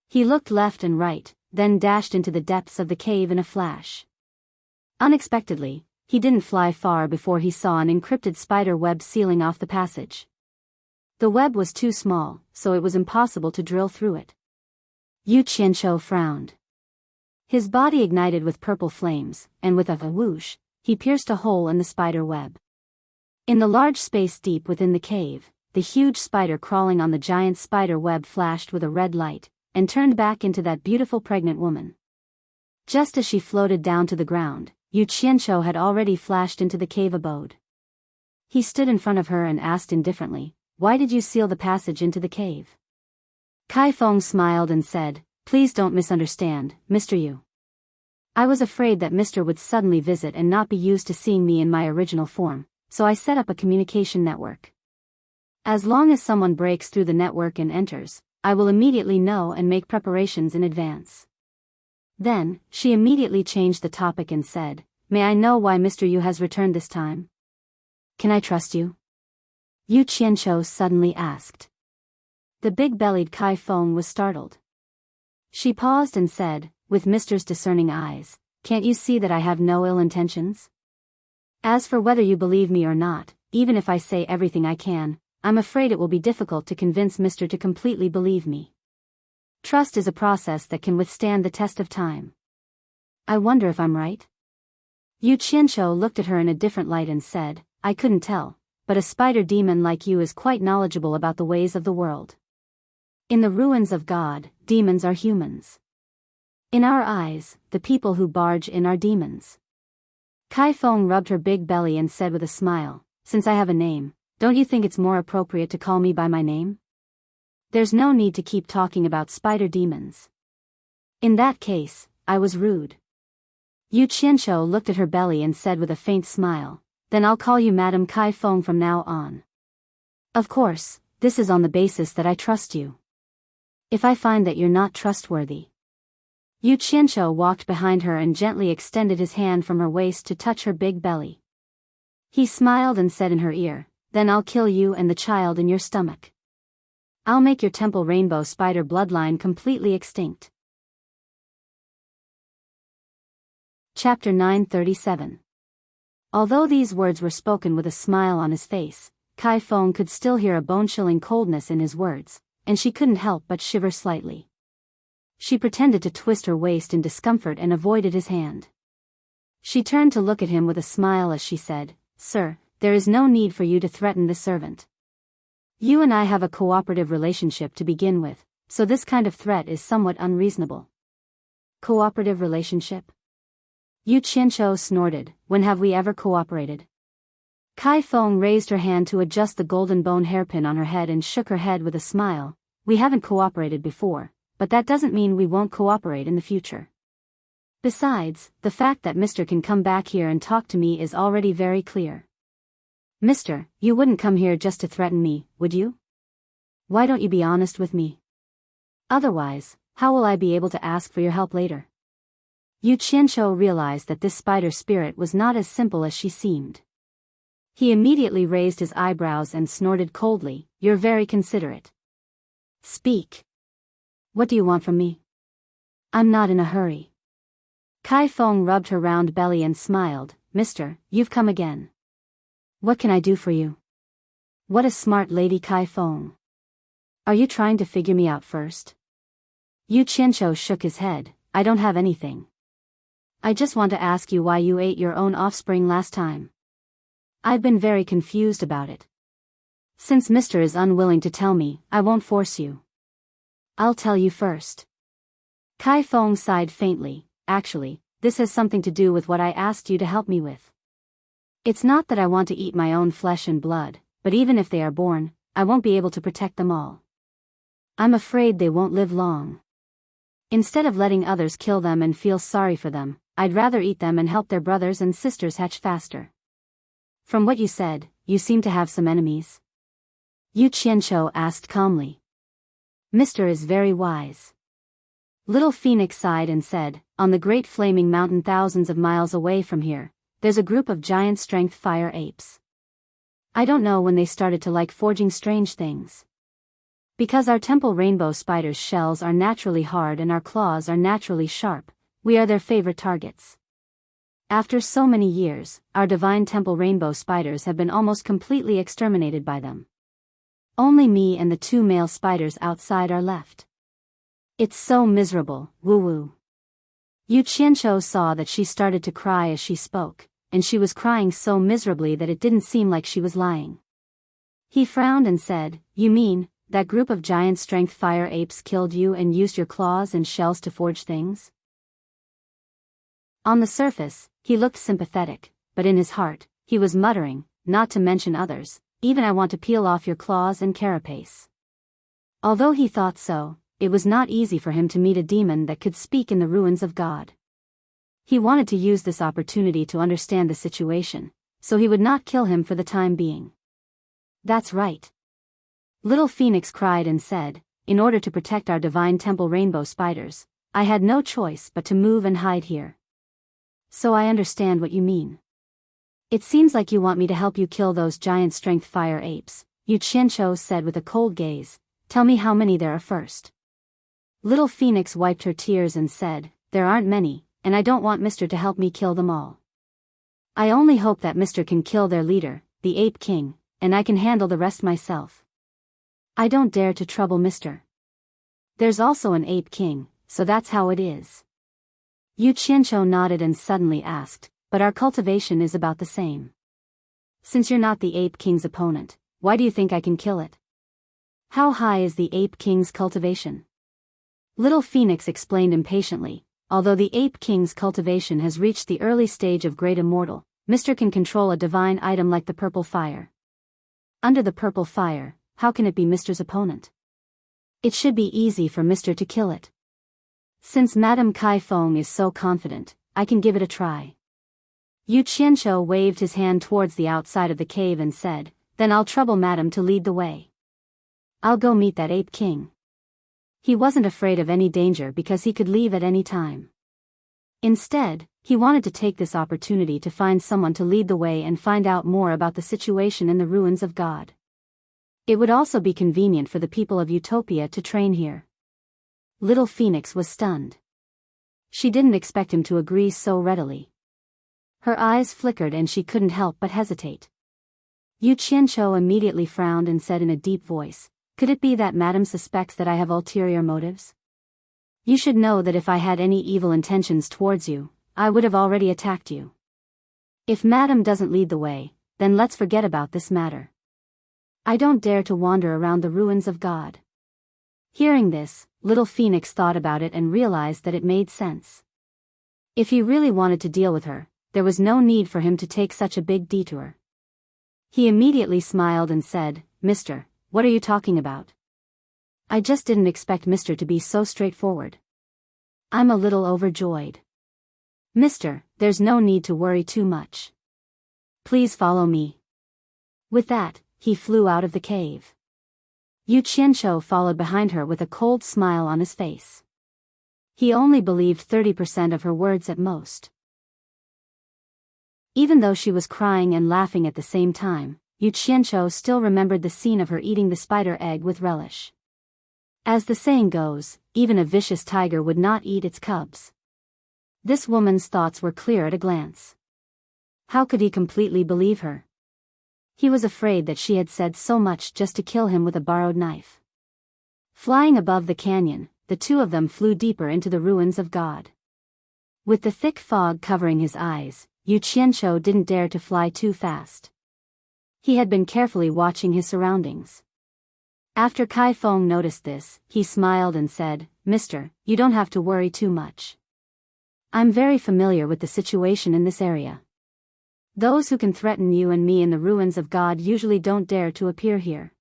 He looked left and right, then dashed into the depths of the cave in a flash. Unexpectedly, he didn't fly far before he saw an encrypted spider web sealing off the passage. The web was too small, so it was impossible to drill through it. Yu Qianshou frowned. His body ignited with purple flames, and with a whoosh, he pierced a hole in the spider web. In the large space deep within the cave, the huge spider crawling on the giant spider web flashed with a red light, and turned back into that beautiful pregnant woman. Just as she floated down to the ground, Yu Qianshou had already flashed into the cave abode. He stood in front of her and asked indifferently, Why did you seal the passage into the cave? Kai Feng smiled and said, Please don't misunderstand, Mr. Yu. I was afraid that Mr. would suddenly visit and not be used to seeing me in my original form, so I set up a communication network. As long as someone breaks through the network and enters, I will immediately know and make preparations in advance. Then, she immediately changed the topic and said, May I know why Mr. Yu has returned this time? Can I trust you? Yu Qianshou suddenly asked. The big-bellied Kai Feng was startled. She paused and said, with Mr.'s discerning eyes, Can't you see that I have no ill intentions? As for whether you believe me or not, even if I say everything I can, I'm afraid it will be difficult to convince Mr. to completely believe me. Trust is a process that can withstand the test of time. I wonder if I'm right? Yu Qianshou looked at her in a different light and said, I couldn't tell, but a spider demon like you is quite knowledgeable about the ways of the world. In the ruins of God, demons are humans. In our eyes, the people who barge in are demons. Kai Feng rubbed her big belly and said with a smile, since I have a name, don't you think it's more appropriate to call me by my name? There's no need to keep talking about spider demons. In that case, I was rude. Yu Qianqiu looked at her belly and said with a faint smile, then I'll call you Madam Kai Feng from now on. Of course, this is on the basis that I trust you. If I find that you're not trustworthy. Yu Qianqiu walked behind her and gently extended his hand from her waist to touch her big belly. He smiled and said in her ear, then I'll kill you and the child in your stomach. I'll make your temple rainbow spider bloodline completely extinct. Chapter 937. Although these words were spoken with a smile on his face, Kai Feng could still hear a bone-chilling coldness in his words, and she couldn't help but shiver slightly. She pretended to twist her waist in discomfort and avoided his hand. She turned to look at him with a smile as she said, Sir, there is no need for you to threaten this servant. You and I have a cooperative relationship to begin with, so this kind of threat is somewhat unreasonable. Cooperative relationship? Yu Qianqiu snorted, when have we ever cooperated? Kai Feng raised her hand to adjust the golden bone hairpin on her head and shook her head with a smile. We haven't cooperated before, but that doesn't mean we won't cooperate in the future. Besides, the fact that Mr. can come back here and talk to me is already very clear. Mister, you wouldn't come here just to threaten me, would you? Why don't you be honest with me? Otherwise, how will I be able to ask for your help later? Yu Qianqiu realized that this spider spirit was not as simple as she seemed. He immediately raised his eyebrows and snorted coldly, You're very considerate. Speak. What do you want from me? I'm not in a hurry. Kai Feng rubbed her round belly and smiled, Mister, you've come again. What can I do for you? What a smart lady Kai Feng. Are you trying to figure me out first? Yu Qianqiu shook his head, I don't have anything. I just want to ask you why you ate your own offspring last time. I've been very confused about it. Since Mr. is unwilling to tell me, I won't force you. I'll tell you first. Kai Feng sighed faintly, actually, this has something to do with what I asked you to help me with. It's not that I want to eat my own flesh and blood, but even if they are born, I won't be able to protect them all. I'm afraid they won't live long. Instead of letting others kill them and feel sorry for them, I'd rather eat them and help their brothers and sisters hatch faster. From what you said, you seem to have some enemies. Yu Qianqiu asked calmly. Mr. is very wise. Little Phoenix sighed and said, on the great flaming mountain thousands of miles away from here, there's a group of giant strength fire apes. I don't know when they started to like forging strange things. Because our temple rainbow spider's shells are naturally hard and our claws are naturally sharp, we are their favorite targets. After so many years, our divine temple rainbow spiders have been almost completely exterminated by them. Only me and the 2 male spiders outside are left. It's so miserable, woo-woo. Yu Qianqiu saw that she started to cry as she spoke, and she was crying so miserably that it didn't seem like she was lying. He frowned and said, You mean, that group of giant strength fire apes killed you and used your claws and shells to forge things? On the surface, he looked sympathetic, but in his heart, he was muttering, not to mention others, even I want to peel off your claws and carapace. Although he thought so, it was not easy for him to meet a demon that could speak in the ruins of God. He wanted to use this opportunity to understand the situation, so he would not kill him for the time being. That's right. Little Phoenix cried and said, in order to protect our divine temple rainbow spiders, I had no choice but to move and hide here. So I understand what you mean. It seems like you want me to help you kill those giant strength fire apes, Yu Qianqiu said with a cold gaze. Tell me how many there are first. Little Phoenix wiped her tears and said, There aren't many, and I don't want Mr. to help me kill them all. I only hope that Mr. can kill their leader, the Ape King, and I can handle the rest myself. I don't dare to trouble Mr. There's also an Ape King, so that's how it is. Yu Qianqiu nodded and suddenly asked, But our cultivation is about the same. Since you're not the Ape King's opponent, why do you think I can kill it? How high is the Ape King's cultivation? Little Phoenix explained impatiently. Although the Ape King's cultivation has reached the early stage of Great Immortal, Mr. can control a divine item like the purple fire. Under the purple fire, how can it be Mr.'s opponent? It should be easy for Mr. to kill it. Since Madame Kai Feng is so confident, I can give it a try. Yu Qianqiu waved his hand towards the outside of the cave and said, then I'll trouble Madame to lead the way. I'll go meet that Ape King. He wasn't afraid of any danger because he could leave at any time. Instead, he wanted to take this opportunity to find someone to lead the way and find out more about the situation in the ruins of God. It would also be convenient for the people of Utopia to train here. Little Phoenix was stunned. She didn't expect him to agree so readily. Her eyes flickered and she couldn't help but hesitate. Yu Qianqiu immediately frowned and said in a deep voice, could it be that Madame suspects that I have ulterior motives? You should know that if I had any evil intentions towards you, I would have already attacked you. If Madame doesn't lead the way, then let's forget about this matter. I don't dare to wander around the ruins of God. Hearing this, Little Phoenix thought about it and realized that it made sense. If he really wanted to deal with her, there was no need for him to take such a big detour. He immediately smiled and said, Mister, what are you talking about? I just didn't expect Mister to be so straightforward. I'm a little overjoyed. Mister, there's no need to worry too much. Please follow me. With that, he flew out of the cave. Yu Qianqiu followed behind her with a cold smile on his face. He only believed 30% of her words at most. Even though she was crying and laughing at the same time, Yu Qianqiu still remembered the scene of her eating the spider egg with relish. As the saying goes, even a vicious tiger would not eat its cubs. This woman's thoughts were clear at a glance. How could he completely believe her? He was afraid that she had said so much just to kill him with a borrowed knife. Flying above the canyon, the two of them flew deeper into the ruins of God. With the thick fog covering his eyes, Yu Qianqiu didn't dare to fly too fast. He had been carefully watching his surroundings. After Kai Feng noticed this, he smiled and said, Mister, you don't have to worry too much. I'm very familiar with the situation in this area. Those who can threaten you and me in the ruins of God usually don't dare to appear here.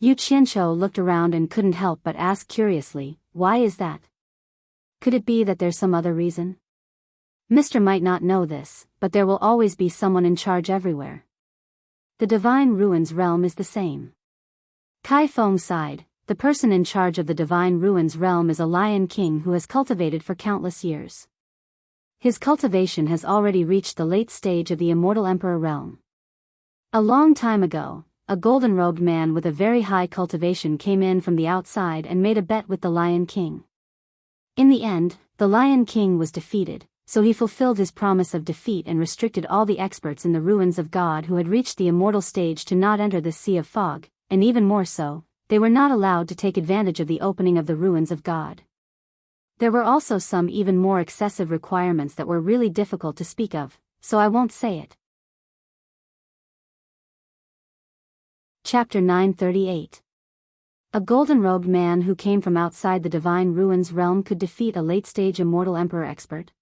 Yu Qianqiu looked around and couldn't help but ask curiously, why is that? Could it be that there's some other reason? Mister might not know this, but there will always be someone in charge everywhere. The Divine Ruins realm is the same. Kai Feng sighed. The person in charge of the Divine Ruins realm is a Lion King who has cultivated for countless years. His cultivation has already reached the late stage of the Immortal Emperor realm. A long time ago, a golden-robed man with a very high cultivation came in from the outside and made a bet with the Lion King. In the end, the Lion King was defeated, so he fulfilled his promise of defeat and restricted all the experts in the ruins of God who had reached the immortal stage to not enter the Sea of Fog, and even more so, they were not allowed to take advantage of the opening of the ruins of God. There were also some even more excessive requirements that were really difficult to speak of, so I won't say it. Chapter 938. A golden-robed man who came from outside the Divine Ruins realm could defeat a late-stage immortal emperor expert?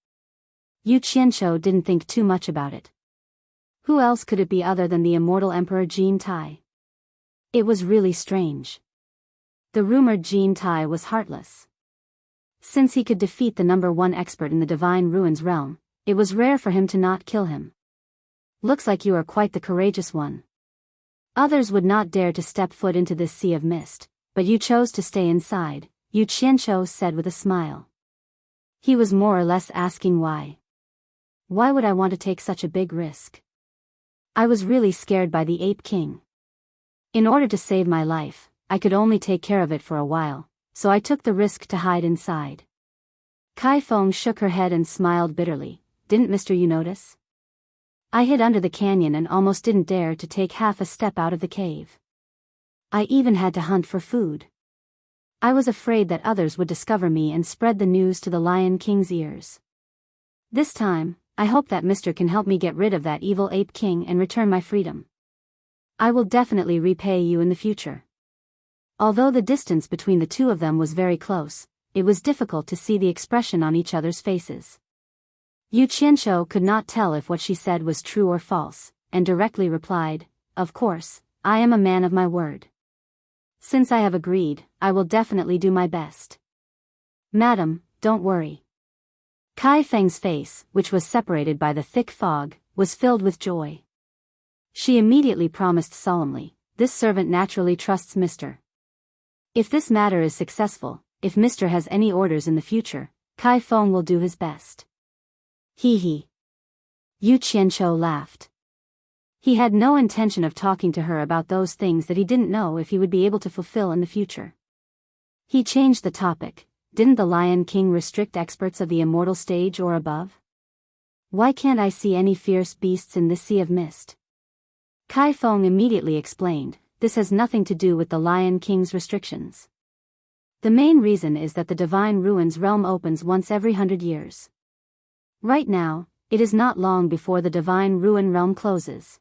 Yu Qianqiu didn't think too much about it. Who else could it be other than the immortal emperor Jin Tai? It was really strange. The rumored Jin Tai was heartless. Since he could defeat the #1 expert in the Divine Ruins realm, it was rare for him to not kill him. Looks like you are quite the courageous one. Others would not dare to step foot into this sea of mist, but you chose to stay inside, Yu Qianqiu said with a smile. He was more or less asking why. Why would I want to take such a big risk? I was really scared by the Ape King. In order to save my life, I could only take care of it for a while, so I took the risk to hide inside. Kai Feng shook her head and smiled bitterly. Didn't Mr. You notice? I hid under the canyon and almost didn't dare to take half a step out of the cave. I even had to hunt for food. I was afraid that others would discover me and spread the news to the Lion King's ears. This time, I hope that Mr. can help me get rid of that evil Ape King and return my freedom. I will definitely repay you in the future. Although the distance between the two of them was very close, it was difficult to see the expression on each other's faces. Yu Qianqiu could not tell if what she said was true or false, and directly replied, "Of course, I am a man of my word. Since I have agreed, I will definitely do my best. Madam, don't worry." Kai Feng's face, which was separated by the thick fog, was filled with joy. She immediately promised solemnly, "This servant naturally trusts Mr. If this matter is successful, if Mr. has any orders in the future, Kai Feng will do his best." He. Yu Qianqiu laughed. He had no intention of talking to her about those things that he didn't know if he would be able to fulfill in the future. He changed the topic. Didn't the Lion King restrict experts of the immortal stage or above? Why can't I see any fierce beasts in this sea of mist? Kai Feng immediately explained, this has nothing to do with the Lion King's restrictions. The main reason is that the Divine Ruins realm opens once every 100 years. Right now, it is not long before the Divine Ruin realm closes.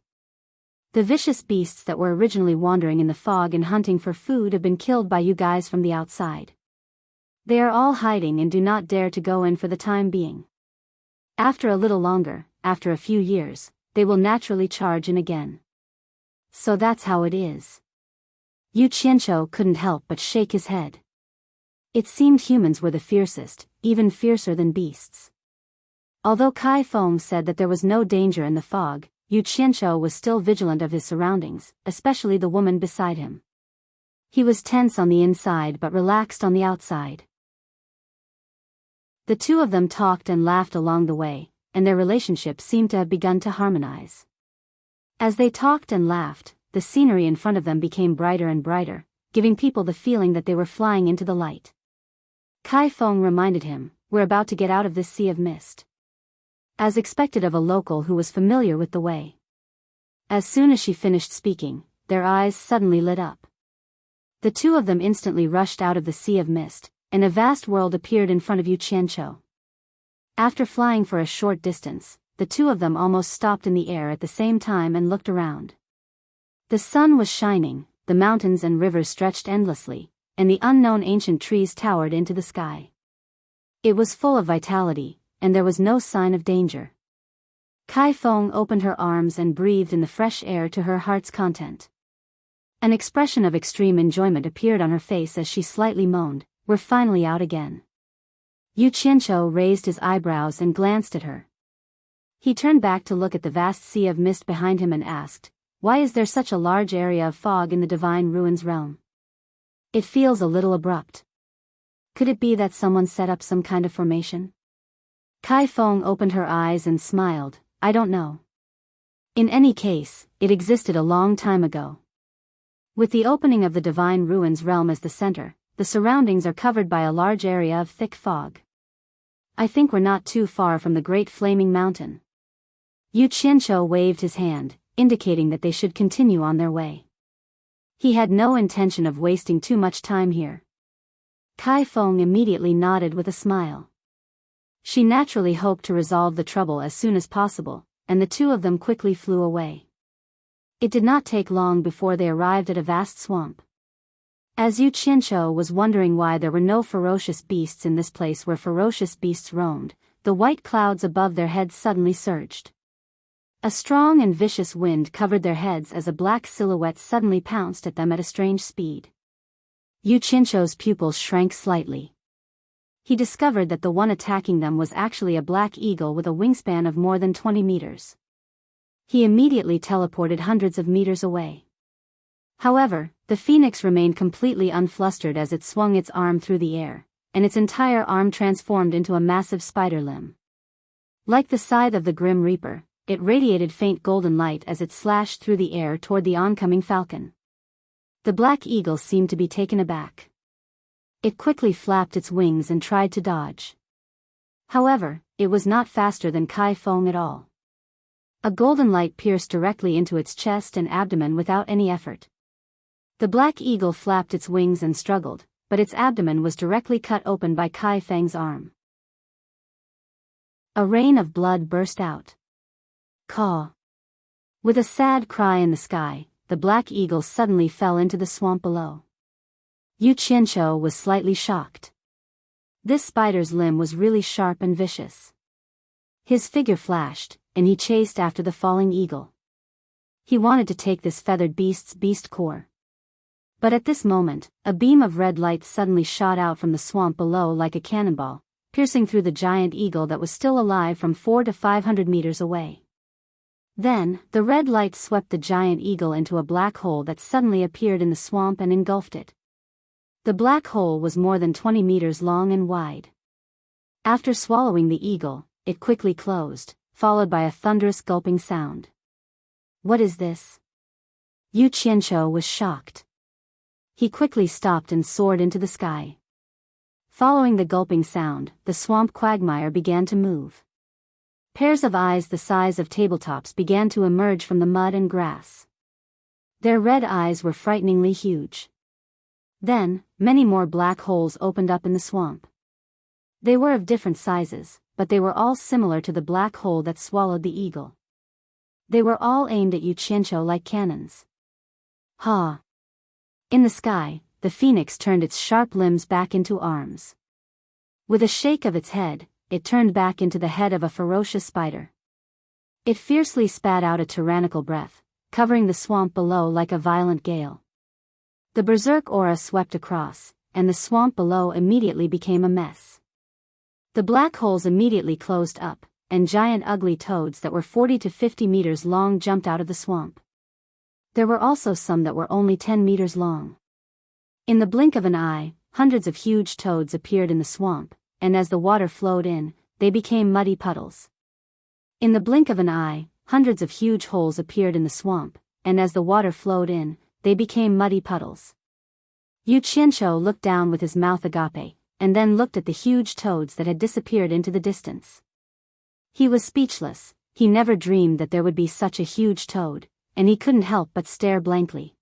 The vicious beasts that were originally wandering in the fog and hunting for food have been killed by you guys from the outside. They are all hiding and do not dare to go in for the time being. After a little longer, after a few years, they will naturally charge in again. So that's how it is. Yu Qianqiu couldn't help but shake his head. It seemed humans were the fiercest, even fiercer than beasts. Although Kai Feng said that there was no danger in the fog, Yu Qianqiu was still vigilant of his surroundings, especially the woman beside him. He was tense on the inside but relaxed on the outside. The two of them talked and laughed along the way, and their relationship seemed to have begun to harmonize. As they talked and laughed, the scenery in front of them became brighter and brighter, giving people the feeling that they were flying into the light. Kai Feng reminded him, "We're about to get out of this sea of mist." As expected of a local who was familiar with the way. As soon as she finished speaking, their eyes suddenly lit up. The two of them instantly rushed out of the sea of mist, and a vast world appeared in front of Yu Qianqiu. After flying for a short distance, the two of them almost stopped in the air at the same time and looked around. The sun was shining, the mountains and rivers stretched endlessly, and the unknown ancient trees towered into the sky. It was full of vitality, and there was no sign of danger. Kai Feng opened her arms and breathed in the fresh air to her heart's content. An expression of extreme enjoyment appeared on her face as she slightly moaned, "We're finally out again." Yu Qianqiu raised his eyebrows and glanced at her. He turned back to look at the vast sea of mist behind him and asked, "Why is there such a large area of fog in the Divine Ruins realm? It feels a little abrupt. Could it be that someone set up some kind of formation?" Kai Feng opened her eyes and smiled, "I don't know. In any case, it existed a long time ago. With the opening of the Divine Ruins realm as the center, the surroundings are covered by a large area of thick fog. I think we're not too far from the Great Flaming Mountain." Yu Qianqiu waved his hand, indicating that they should continue on their way. He had no intention of wasting too much time here. Kai Feng immediately nodded with a smile. She naturally hoped to resolve the trouble as soon as possible, and the two of them quickly flew away. It did not take long before they arrived at a vast swamp. As Yu Qianqiu was wondering why there were no ferocious beasts in this place where ferocious beasts roamed, the white clouds above their heads suddenly surged. A strong and vicious wind covered their heads as a black silhouette suddenly pounced at them at a strange speed. Yu Qianqiu's pupils shrank slightly. He discovered that the one attacking them was actually a black eagle with a wingspan of more than 20 meters. He immediately teleported hundreds of meters away. However, the phoenix remained completely unflustered as it swung its arm through the air, and its entire arm transformed into a massive spider limb. Like the scythe of the Grim Reaper, it radiated faint golden light as it slashed through the air toward the oncoming falcon. The black eagle seemed to be taken aback. It quickly flapped its wings and tried to dodge. However, it was not faster than Kai Feng at all. A golden light pierced directly into its chest and abdomen without any effort. The black eagle flapped its wings and struggled, but its abdomen was directly cut open by Kai Feng's arm. A rain of blood burst out. Caw! With a sad cry in the sky, the black eagle suddenly fell into the swamp below. Yu Qianqiu was slightly shocked. This spider's limb was really sharp and vicious. His figure flashed, and he chased after the falling eagle. He wanted to take this feathered beast's beast core. But at this moment, a beam of red light suddenly shot out from the swamp below like a cannonball, piercing through the giant eagle that was still alive from 400 to 500 meters away. Then, the red light swept the giant eagle into a black hole that suddenly appeared in the swamp and engulfed it. The black hole was more than 20 meters long and wide. After swallowing the eagle, it quickly closed, followed by a thunderous gulping sound. What is this? Yu Qianqiu was shocked. He quickly stopped and soared into the sky. Following the gulping sound, the swamp quagmire began to move. Pairs of eyes the size of tabletops began to emerge from the mud and grass. Their red eyes were frighteningly huge. Then, many more black holes opened up in the swamp. They were of different sizes, but they were all similar to the black hole that swallowed the eagle. They were all aimed at Yu Qianqiu like cannons. Ha! In the sky, the phoenix turned its sharp limbs back into arms. With a shake of its head, it turned back into the head of a ferocious spider. It fiercely spat out a tyrannical breath, covering the swamp below like a violent gale. The berserk aura swept across, and the swamp below immediately became a mess. The black holes immediately closed up, and giant ugly toads that were 40 to 50 meters long jumped out of the swamp. There were also some that were only 10 meters long. In the blink of an eye, hundreds of huge toads appeared in the swamp, and as the water flowed in, they became muddy puddles. In the blink of an eye, hundreds of huge holes appeared in the swamp, and as the water flowed in, they became muddy puddles. Yu Qianqiu looked down with his mouth agape, and then looked at the huge toads that had disappeared into the distance. He was speechless. He never dreamed that there would be such a huge toad, and he couldn't help but stare blankly.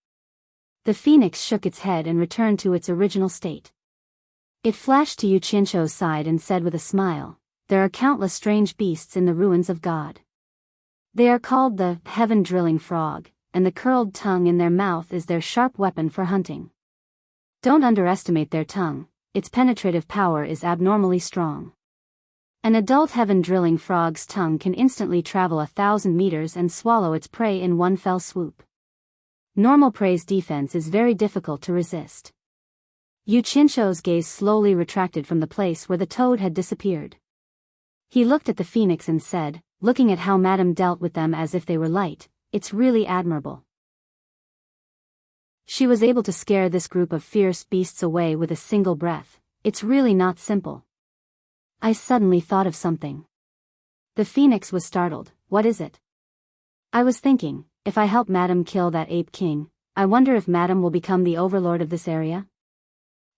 The phoenix shook its head and returned to its original state. It flashed to Yu Qianqiu's side and said with a smile, "There are countless strange beasts in the ruins of God. They are called the heaven-drilling frog, and the curled tongue in their mouth is their sharp weapon for hunting. Don't underestimate their tongue, its penetrative power is abnormally strong. An adult heaven-drilling frog's tongue can instantly travel 1,000 meters and swallow its prey in one fell swoop. Normal prey's defense is very difficult to resist." Yu Qianqiu's gaze slowly retracted from the place where the toad had disappeared. He looked at the phoenix and said, looking at how Madame dealt with them as if they were light, "It's really admirable. She was able to scare this group of fierce beasts away with a single breath. It's really not simple." I suddenly thought of something. The phoenix was startled. "What is it?" "I was thinking, if I help Madame kill that ape king, I wonder if Madame will become the overlord of this area?"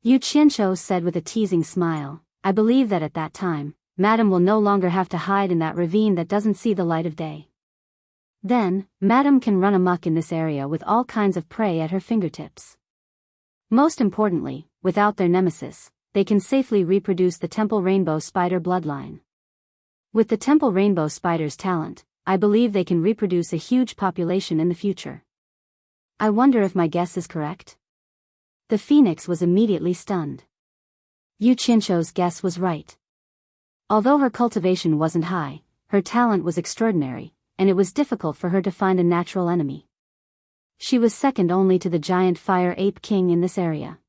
Yu Qianqiu said with a teasing smile, "I believe that at that time, Madame will no longer have to hide in that ravine that doesn't see the light of day. Then, Madame can run amok in this area with all kinds of prey at her fingertips. Most importantly, without their nemesis, they can safely reproduce the temple rainbow spider bloodline. With the temple rainbow spider's talent, I believe they can reproduce a huge population in the future. I wonder if my guess is correct?" The phoenix was immediately stunned. Yu Qianqiu's guess was right. Although her cultivation wasn't high, her talent was extraordinary, and it was difficult for her to find a natural enemy. She was second only to the giant fire ape king in this area.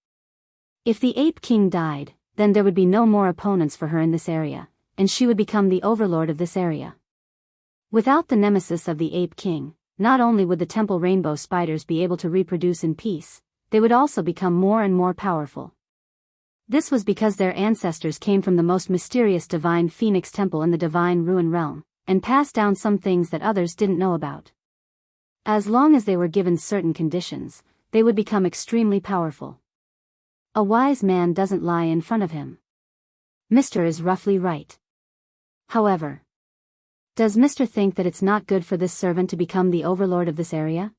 If the ape king died, then there would be no more opponents for her in this area, and she would become the overlord of this area. Without the nemesis of the ape king, not only would the temple rainbow spiders be able to reproduce in peace, they would also become more and more powerful. This was because their ancestors came from the most mysterious divine phoenix temple in the divine ruin realm, and passed down some things that others didn't know about. As long as they were given certain conditions, they would become extremely powerful. A wise man doesn't lie in front of him. Mr. is roughly right. However, does Mr. think that it's not good for this servant to become the overlord of this area?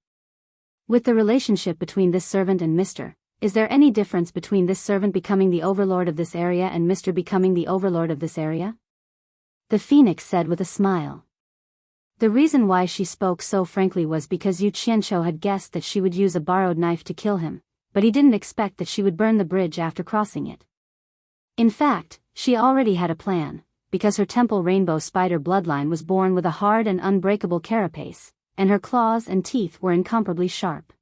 With the relationship between this servant and Mr., is there any difference between this servant becoming the overlord of this area and Mr. becoming the overlord of this area? The phoenix said with a smile. The reason why she spoke so frankly was because Yu Qianqiu had guessed that she would use a borrowed knife to kill him, but he didn't expect that she would burn the bridge after crossing it. In fact, she already had a plan, because her temple rainbow spider bloodline was born with a hard and unbreakable carapace, and her claws and teeth were incomparably sharp.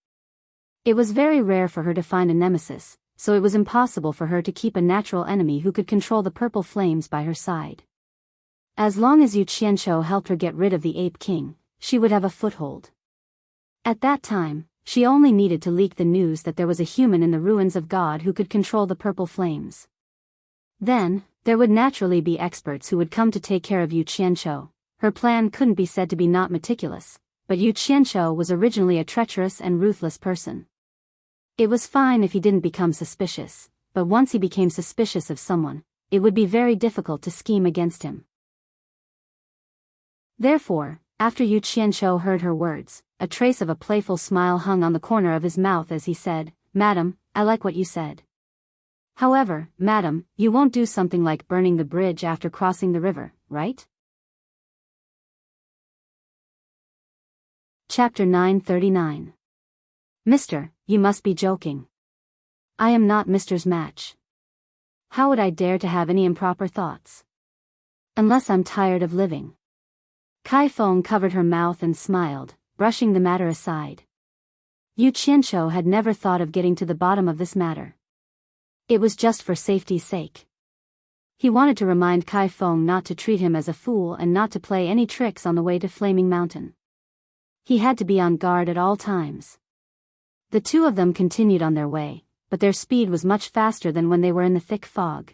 It was very rare for her to find a nemesis, so it was impossible for her to keep a natural enemy who could control the purple flames by her side. As long as Yu Qianqiu helped her get rid of the Ape King, she would have a foothold. At that time, she only needed to leak the news that there was a human in the ruins of God who could control the purple flames. Then, there would naturally be experts who would come to take care of Yu Qianqiu. Her plan couldn't be said to be not meticulous, but Yu Qianqiu was originally a treacherous and ruthless person. It was fine if he didn't become suspicious, but once he became suspicious of someone, it would be very difficult to scheme against him. Therefore, after Yu Qianqiu heard her words, a trace of a playful smile hung on the corner of his mouth as he said, "Madam, I like what you said. However, madam, you won't do something like burning the bridge after crossing the river, right?" Chapter 939. Mister, you must be joking. I am not Mister's match. How would I dare to have any improper thoughts? Unless I'm tired of living. Kai Feng covered her mouth and smiled, brushing the matter aside. Yu Qianqiu had never thought of getting to the bottom of this matter. It was just for safety's sake. He wanted to remind Kai Feng not to treat him as a fool and not to play any tricks on the way to Flaming Mountain. He had to be on guard at all times. The two of them continued on their way, but their speed was much faster than when they were in the thick fog.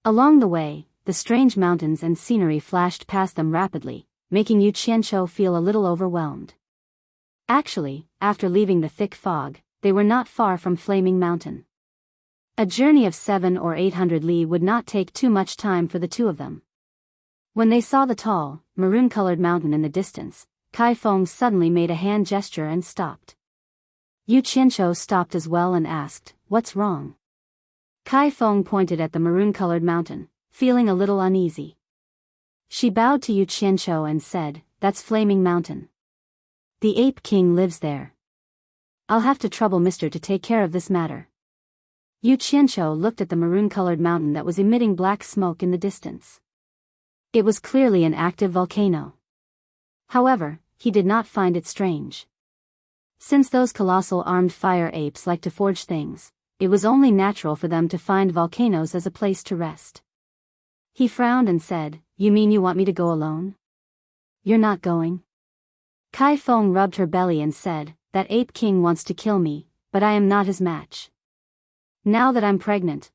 Along the way, the strange mountains and scenery flashed past them rapidly, making Yu Qianqiu feel a little overwhelmed. Actually, after leaving the thick fog, they were not far from Flaming Mountain. A journey of 700 or 800 li would not take too much time for the two of them. When they saw the tall, maroon-colored mountain in the distance, Kai Feng suddenly made a hand gesture and stopped. Yu Qianqiu stopped as well and asked, "What's wrong?" Kai Feng pointed at the maroon-colored mountain, feeling a little uneasy. She bowed to Yu Qianqiu and said, "That's Flaming Mountain. The Ape King lives there. I'll have to trouble Mister to take care of this matter." Yu Qianqiu looked at the maroon-colored mountain that was emitting black smoke in the distance. It was clearly an active volcano. However, he did not find it strange. Since those colossal armed fire apes like to forge things, it was only natural for them to find volcanoes as a place to rest. He frowned and said, "You mean you want me to go alone? You're not going?" Kai Feng rubbed her belly and said, "That Ape King wants to kill me, but I am not his match. Now that I'm pregnant,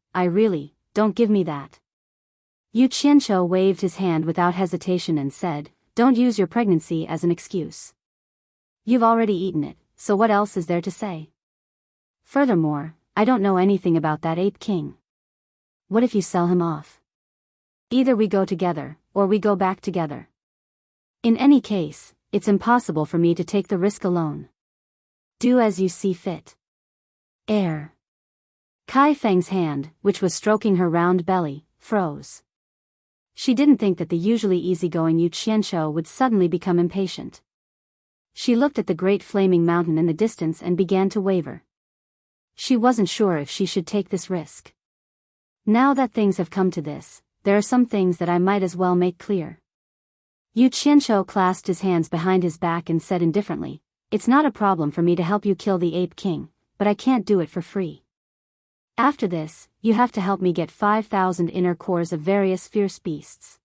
don't give me that." Yu Qianqiu waved his hand without hesitation and said, "Don't use your pregnancy as an excuse. You've already eaten it, so what else is there to say? Furthermore, I don't know anything about that Ape King. What if you sell him off? Either we go together, or we go back together. In any case, it's impossible for me to take the risk alone. Do as you see fit." Kai Feng's hand, which was stroking her round belly, froze. She didn't think that the usually easygoing Yu Qianqiu would suddenly become impatient. She looked at the great flaming mountain in the distance and began to waver. She wasn't sure if she should take this risk. Now that things have come to this, there are some things that I might as well make clear. Yu Qianqiu clasped his hands behind his back and said indifferently, "It's not a problem for me to help you kill the Ape King, but I can't do it for free. After this, you have to help me get 5,000 inner cores of various fierce beasts.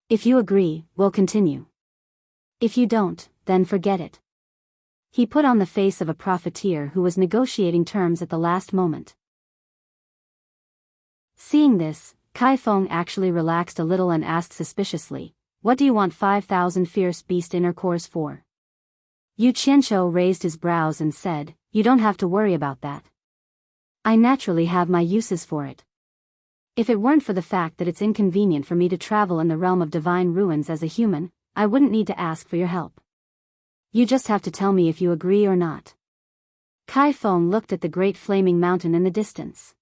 If you agree, we'll continue. If you don't, then forget it." He put on the face of a profiteer who was negotiating terms at the last moment. Seeing this, Kai Feng actually relaxed a little and asked suspiciously, "What do you want 5,000 fierce beast inner cores for?" Yu Qianqiu raised his brows and said, "You don't have to worry about that. I naturally have my uses for it. If it weren't for the fact that it's inconvenient for me to travel in the realm of divine ruins as a human, I wouldn't need to ask for your help. You just have to tell me if you agree or not." Kai Feng looked at the great flaming mountain in the distance.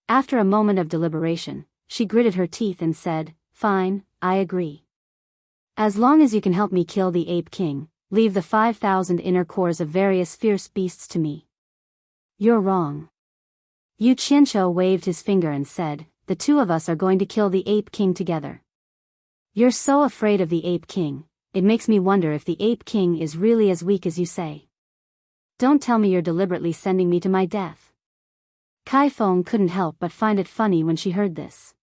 After a moment of deliberation, she gritted her teeth and said, "Fine, I agree. As long as you can help me kill the Ape King, leave the 5,000 inner cores of various fierce beasts to me." You're wrong. Yu Qianqiu waved his finger and said, the two of us are going to kill the Ape King together. You're so afraid of the Ape King, it makes me wonder if the Ape King is really as weak as you say. Don't tell me you're deliberately sending me to my death. Kai Feng couldn't help but find it funny when she heard this.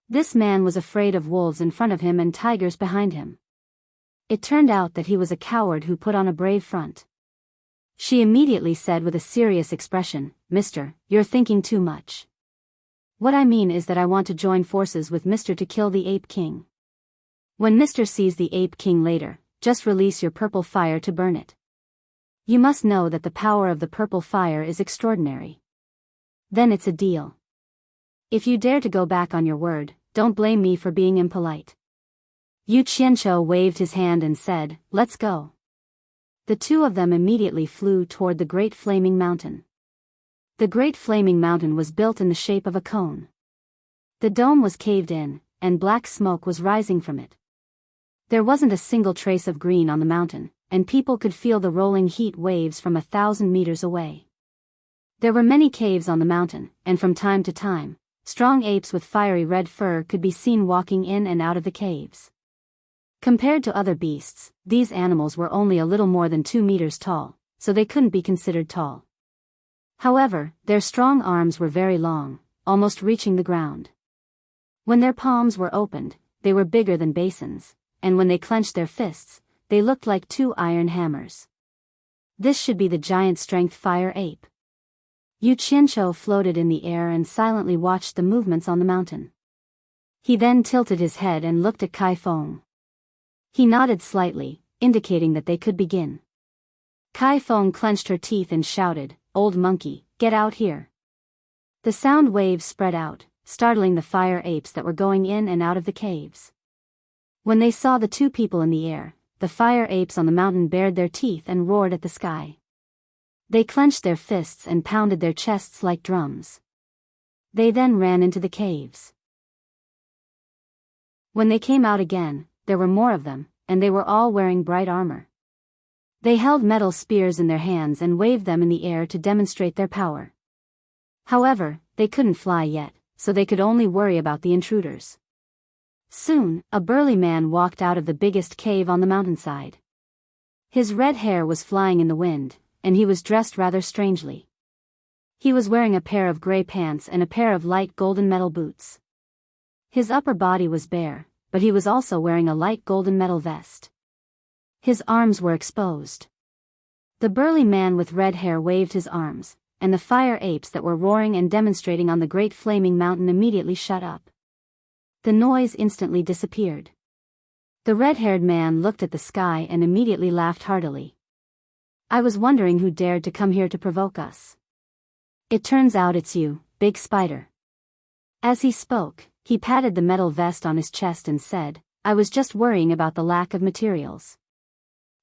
This man was afraid of wolves in front of him and tigers behind him. It turned out that he was a coward who put on a brave front. She immediately said with a serious expression, Mister, you're thinking too much. What I mean is that I want to join forces with Mister to kill the Ape King. When Mister sees the Ape King later, just release your purple fire to burn it. You must know that the power of the purple fire is extraordinary. Then it's a deal. If you dare to go back on your word, don't blame me for being impolite. Yu Qianqiu waved his hand and said, let's go. The two of them immediately flew toward the Great Flaming Mountain. The Great Flaming Mountain was built in the shape of a cone. The dome was caved in, and black smoke was rising from it. There wasn't a single trace of green on the mountain, and people could feel the rolling heat waves from 1,000 meters away. There were many caves on the mountain, and from time to time, strong apes with fiery red fur could be seen walking in and out of the caves. Compared to other beasts, these animals were only a little more than 2 meters tall, so they couldn't be considered tall. However, their strong arms were very long, almost reaching the ground. When their palms were opened, they were bigger than basins, and when they clenched their fists, they looked like 2 iron hammers. This should be the giant strength fire ape. Yu Qianqiu floated in the air and silently watched the movements on the mountain. He then tilted his head and looked at Kai Feng. He nodded slightly, indicating that they could begin. Kai Feng clenched her teeth and shouted, Old monkey, get out here. The sound waves spread out, startling the fire apes that were going in and out of the caves. When they saw the two people in the air, the fire apes on the mountain bared their teeth and roared at the sky. They clenched their fists and pounded their chests like drums. They then ran into the caves. When they came out again, there were more of them, and they were all wearing bright armor. They held metal spears in their hands and waved them in the air to demonstrate their power. However, they couldn't fly yet, so they could only worry about the intruders. Soon, a burly man walked out of the biggest cave on the mountainside. His red hair was flying in the wind, and he was dressed rather strangely. He was wearing a pair of gray pants and a pair of light golden metal boots. His upper body was bare, but he was also wearing a light golden metal vest. His arms were exposed. The burly man with red hair waved his arms, and the fire apes that were roaring and demonstrating on the Great Flaming Mountain immediately shut up. The noise instantly disappeared. The red-haired man looked at the sky and immediately laughed heartily. I was wondering who dared to come here to provoke us. It turns out it's you, Big Spider. As he spoke, he patted the metal vest on his chest and said, I was just worrying about the lack of materials.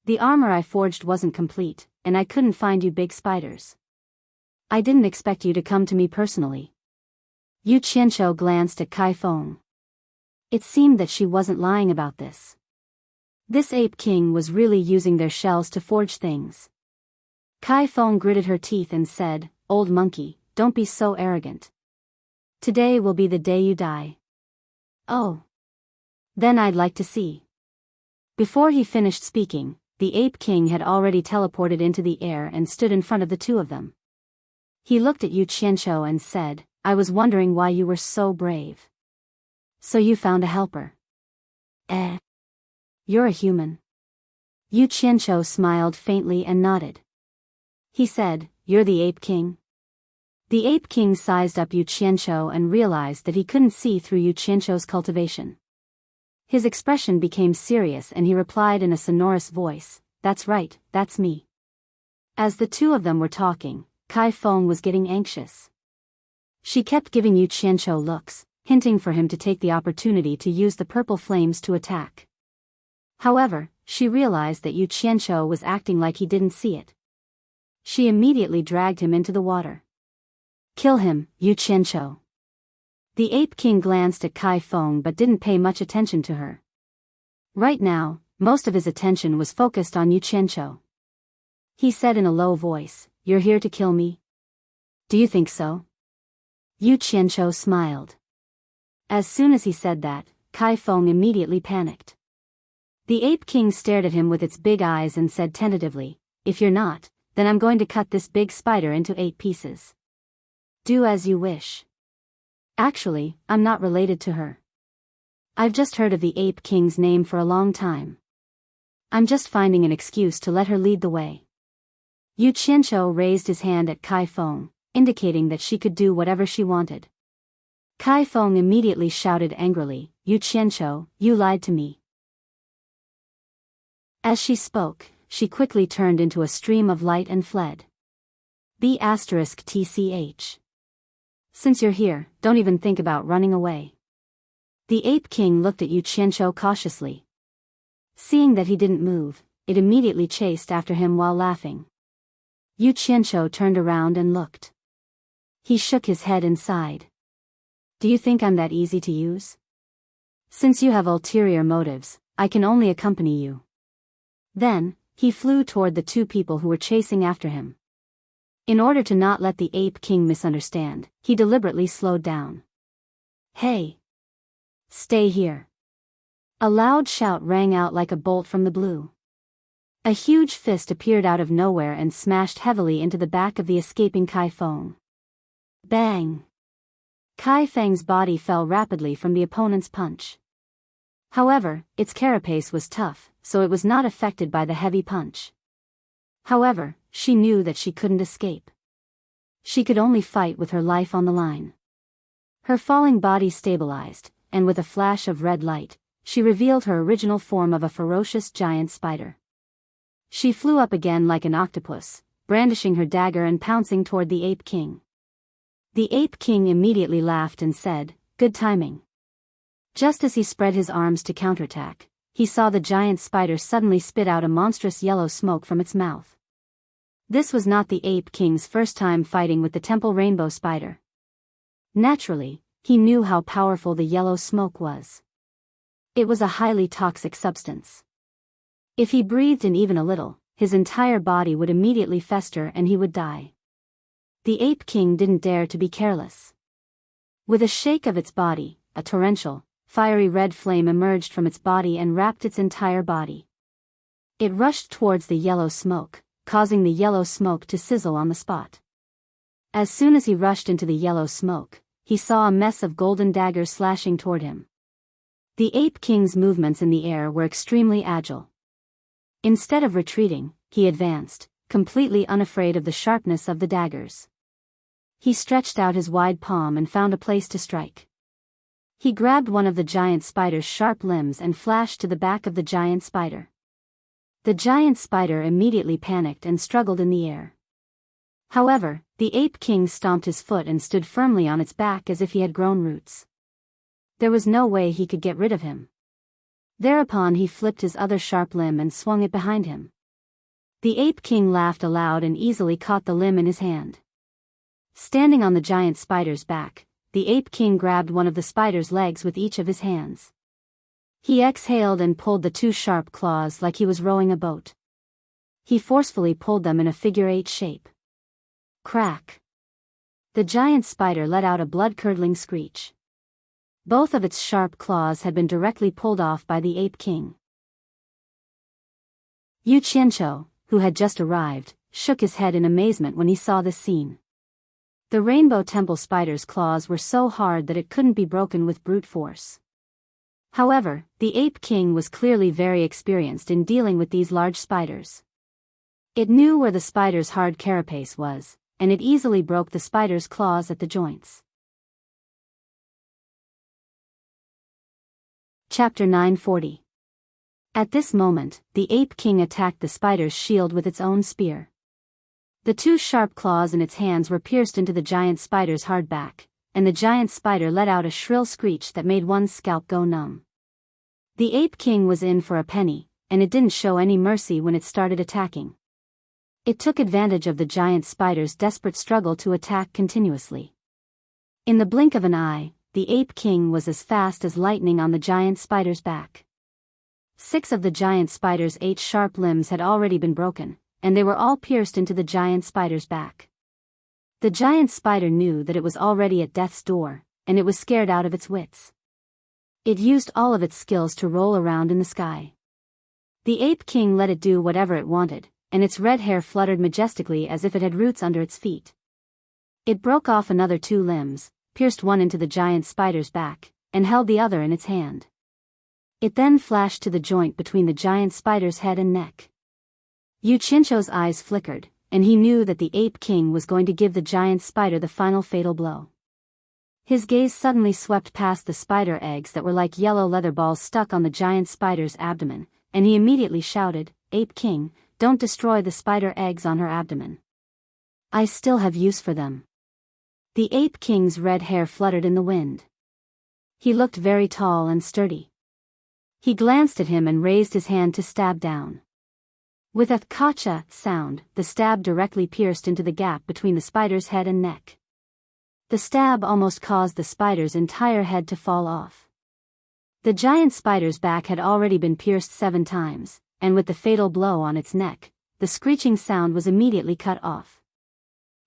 The armor I forged wasn't complete, and I couldn't find you big spiders. I didn't expect you to come to me personally. Yu Qianqiu glanced at Kai Feng. It seemed that she wasn't lying about this. This Ape King was really using their shells to forge things. Kai Feng gritted her teeth and said, Old monkey, don't be so arrogant. Today will be the day you die. Oh. Then I'd like to see. Before he finished speaking, the Ape King had already teleported into the air and stood in front of the two of them. He looked at Yu Qianqiu and said, I was wondering why you were so brave. So you found a helper. You're a human. Yu Qianqiu smiled faintly and nodded. He said, You're the Ape King? The Ape King sized up Yu Qianqiu and realized that he couldn't see through Yu Qianqiu's cultivation. His expression became serious and he replied in a sonorous voice, That's right, that's me. As the two of them were talking, Kai Feng was getting anxious. She kept giving Yu Qianqiu looks, hinting for him to take the opportunity to use the purple flames to attack. However, she realized that Yu Qianqiu was acting like he didn't see it. She immediately dragged him into the water. Kill him, Yu Qianqiu. The Ape King glanced at Kai Feng but didn't pay much attention to her. Right now, most of his attention was focused on Yu Qianqiu. He said in a low voice, You're here to kill me? Do you think so? Yu Qianqiu smiled. As soon as he said that, Kai Feng immediately panicked. The Ape King stared at him with its big eyes and said tentatively, "If you're not, then I'm going to cut this big spider into 8 pieces. Do as you wish." Actually, I'm not related to her. I've just heard of the Ape King's name for a long time. I'm just finding an excuse to let her lead the way. Yu Qianqiu raised his hand at Kai Feng, indicating that she could do whatever she wanted. Kai Feng immediately shouted angrily, "Yu Qianqiu, you lied to me." As she spoke, she quickly turned into a stream of light and fled. B*TCH. Since you're here, don't even think about running away. The Ape King looked at Yu Qianqiu cautiously. Seeing that he didn't move, it immediately chased after him while laughing. Yu Qianqiu turned around and looked. He shook his head and sighed. Do you think I'm that easy to use? Since you have ulterior motives, I can only accompany you. Then, he flew toward the 2 people who were chasing after him. In order to not let the Ape King misunderstand, he deliberately slowed down. Hey! Stay here! A loud shout rang out like a bolt from the blue. A huge fist appeared out of nowhere and smashed heavily into the back of the escaping Kai Feng. Bang! Kai Feng's body fell rapidly from the opponent's punch. However, its carapace was tough, so it was not affected by the heavy punch. However, she knew that she couldn't escape. She could only fight with her life on the line. Her falling body stabilized, and with a flash of red light, she revealed her original form of a ferocious giant spider. She flew up again like an octopus, brandishing her dagger and pouncing toward the Ape King. The Ape King immediately laughed and said, "Good timing." Just as he spread his arms to counterattack, he saw the giant spider suddenly spit out a monstrous yellow smoke from its mouth. This was not the Ape King's first time fighting with the temple rainbow spider. Naturally, he knew how powerful the yellow smoke was. It was a highly toxic substance. If he breathed in even a little, his entire body would immediately fester and he would die. The Ape King didn't dare to be careless. With a shake of its body, a torrential, fiery red flame emerged from its body and wrapped its entire body. It rushed towards the yellow smoke, causing the yellow smoke to sizzle on the spot. As soon as he rushed into the yellow smoke, he saw a mess of golden daggers slashing toward him. The Ape King's movements in the air were extremely agile. Instead of retreating, he advanced, completely unafraid of the sharpness of the daggers. He stretched out his wide palm and found a place to strike. He grabbed one of the giant spider's sharp limbs and flashed to the back of the giant spider. The giant spider immediately panicked and struggled in the air. However, the Ape King stomped his foot and stood firmly on its back as if he had grown roots. There was no way he could get rid of him. Thereupon he flipped his other sharp limb and swung it behind him. The Ape King laughed aloud and easily caught the limb in his hand. Standing on the giant spider's back, the Ape King grabbed one of the spider's legs with each of his hands. He exhaled and pulled the 2 sharp claws like he was rowing a boat. He forcefully pulled them in a figure-8 shape. Crack! The giant spider let out a blood-curdling screech. Both of its sharp claws had been directly pulled off by the Ape King. Yu Qianqiu, who had just arrived, shook his head in amazement when he saw this scene. The rainbow temple spider's claws were so hard that it couldn't be broken with brute force. However, the Ape King was clearly very experienced in dealing with these large spiders. It knew where the spider's hard carapace was, and it easily broke the spider's claws at the joints. Chapter 940. At this moment, the Ape King attacked the spider's shield with its own spear. The 2 sharp claws in its hands were pierced into the giant spider's hard back, and the giant spider let out a shrill screech that made one's scalp go numb. The Ape King was in for a penny, and it didn't show any mercy when it started attacking. It took advantage of the giant spider's desperate struggle to attack continuously. In the blink of an eye, the Ape King was as fast as lightning on the giant spider's back. 6 of the giant spider's 8 sharp limbs had already been broken, and they were all pierced into the giant spider's back. The giant spider knew that it was already at death's door, and it was scared out of its wits. It used all of its skills to roll around in the sky. The Ape King let it do whatever it wanted, and its red hair fluttered majestically as if it had roots under its feet. It broke off another 2 limbs, pierced one into the giant spider's back, and held the other in its hand. It then flashed to the joint between the giant spider's head and neck. Yu Qianzhou's eyes flickered, and he knew that the Ape King was going to give the giant spider the final fatal blow. His gaze suddenly swept past the spider eggs that were like yellow leather balls stuck on the giant spider's abdomen, and he immediately shouted, "Ape King, don't destroy the spider eggs on her abdomen. I still have use for them." The Ape King's red hair fluttered in the wind. He looked very tall and sturdy. He glanced at him and raised his hand to stab down. With a "kacha" sound, the stab directly pierced into the gap between the spider's head and neck. The stab almost caused the spider's entire head to fall off. The giant spider's back had already been pierced 7 times, and with the fatal blow on its neck, the screeching sound was immediately cut off.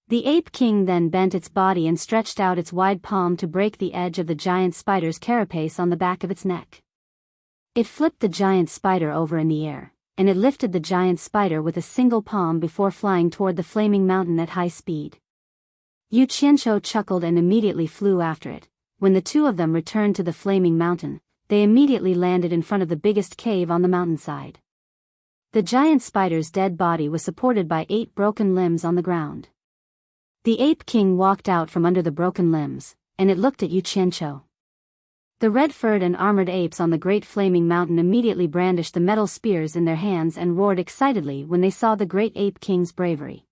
The Ape King then bent its body and stretched out its wide palm to break the edge of the giant spider's carapace on the back of its neck. It flipped the giant spider over in the air, and it lifted the giant spider with a single palm before flying toward the flaming mountain at high speed. Yu Qianzhou chuckled and immediately flew after it. When the 2 of them returned to the flaming mountain, they immediately landed in front of the biggest cave on the mountainside. The giant spider's dead body was supported by 8 broken limbs on the ground. The Ape King walked out from under the broken limbs, and it looked at Yu Qianzhou. The red-furred and armored apes on the great flaming mountain immediately brandished the metal spears in their hands and roared excitedly when they saw the great Ape King's bravery.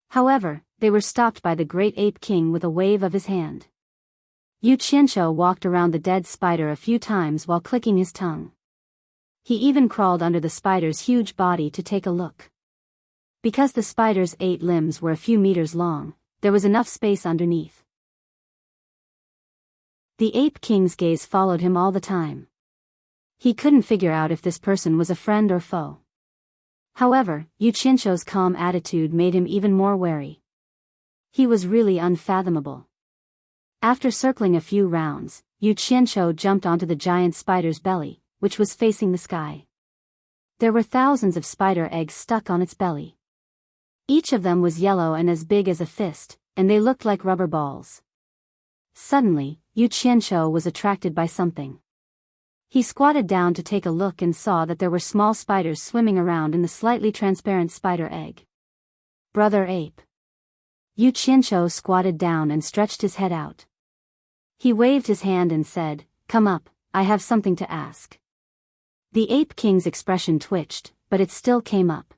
However, they were stopped by the great Ape King with a wave of his hand. Yu Qianzhou walked around the dead spider a few times while clicking his tongue. He even crawled under the spider's huge body to take a look. Because the spider's 8 limbs were a few meters long, there was enough space underneath. The Ape King's gaze followed him all the time. He couldn't figure out if this person was a friend or foe. However, Yu Qianzhou's calm attitude made him even more wary. He was really unfathomable. After circling a few rounds, Yu Qianzhou jumped onto the giant spider's belly, which was facing the sky. There were thousands of spider eggs stuck on its belly. Each of them was yellow and as big as a fist, and they looked like rubber balls. Suddenly, Yu Qianzhou was attracted by something. He squatted down to take a look and saw that there were small spiders swimming around in the slightly transparent spider egg. "Brother Ape." Yu Qianzhou squatted down and stretched his head out. He waved his hand and said, "Come up, I have something to ask." The Ape King's expression twitched, but it still came up.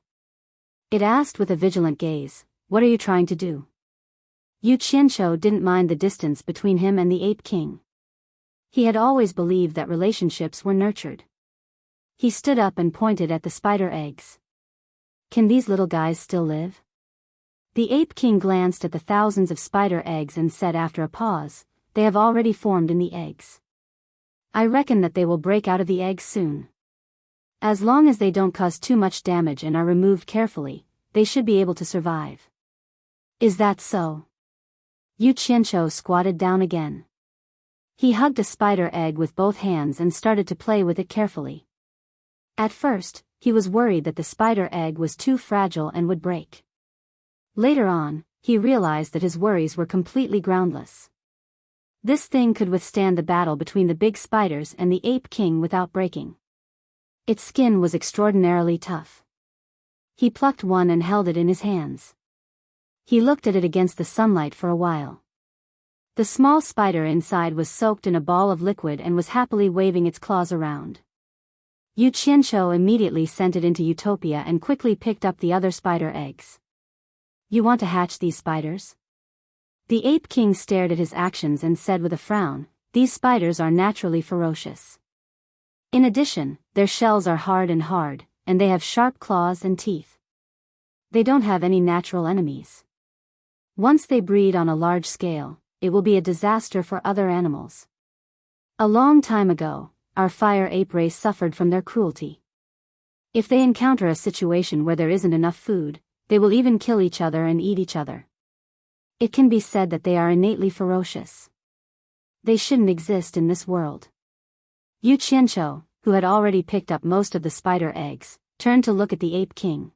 It asked with a vigilant gaze, "What are you trying to do?" Yu Qianzhou didn't mind the distance between him and the Ape King. He had always believed that relationships were nurtured. He stood up and pointed at the spider eggs. "Can these little guys still live?" The Ape King glanced at the thousands of spider eggs and said after a pause, "They have already formed in the eggs. I reckon that they will break out of the eggs soon. As long as they don't cause too much damage and are removed carefully, they should be able to survive." "Is that so?" Yu Qianzhou squatted down again. He hugged a spider egg with both hands and started to play with it carefully. At first, he was worried that the spider egg was too fragile and would break. Later on, he realized that his worries were completely groundless. This thing could withstand the battle between the big spiders and the Ape King without breaking. Its skin was extraordinarily tough. He plucked one and held it in his hands. He looked at it against the sunlight for a while. The small spider inside was soaked in a ball of liquid and was happily waving its claws around. Yu Qianzhou immediately sent it into Utopia and quickly picked up the other spider eggs. "You want to hatch these spiders?" The Ape King stared at his actions and said with a frown, "These spiders are naturally ferocious. In addition, their shells are hard, and they have sharp claws and teeth. They don't have any natural enemies. Once they breed on a large scale, it will be a disaster for other animals. A long time ago, our fire ape race suffered from their cruelty. If they encounter a situation where there isn't enough food, they will even kill each other and eat each other. It can be said that they are innately ferocious. They shouldn't exist in this world. Yu Qianqiu, who had already picked up most of the spider eggs, turned to look at the Ape King.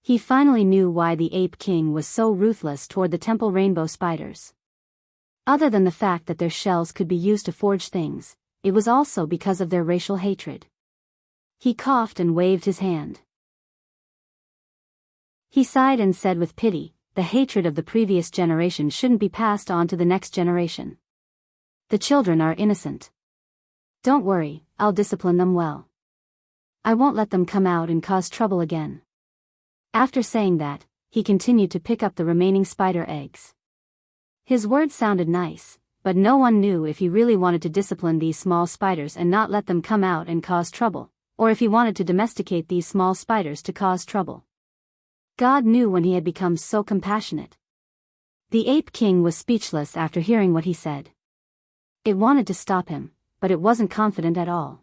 He finally knew why the Ape King was so ruthless toward the temple rainbow spiders. Other than the fact that their shells could be used to forge things, it was also because of their racial hatred. He coughed and waved his hand. He sighed and said with pity, "The hatred of the previous generation shouldn't be passed on to the next generation. The children are innocent. Don't worry, I'll discipline them well. I won't let them come out and cause trouble again." After saying that, he continued to pick up the remaining spider eggs. His words sounded nice, but no one knew if he really wanted to discipline these small spiders and not let them come out and cause trouble, or if he wanted to domesticate these small spiders to cause trouble. God knew when he had become so compassionate. The Ape King was speechless after hearing what he said. It wanted to stop him, but it wasn't confident at all.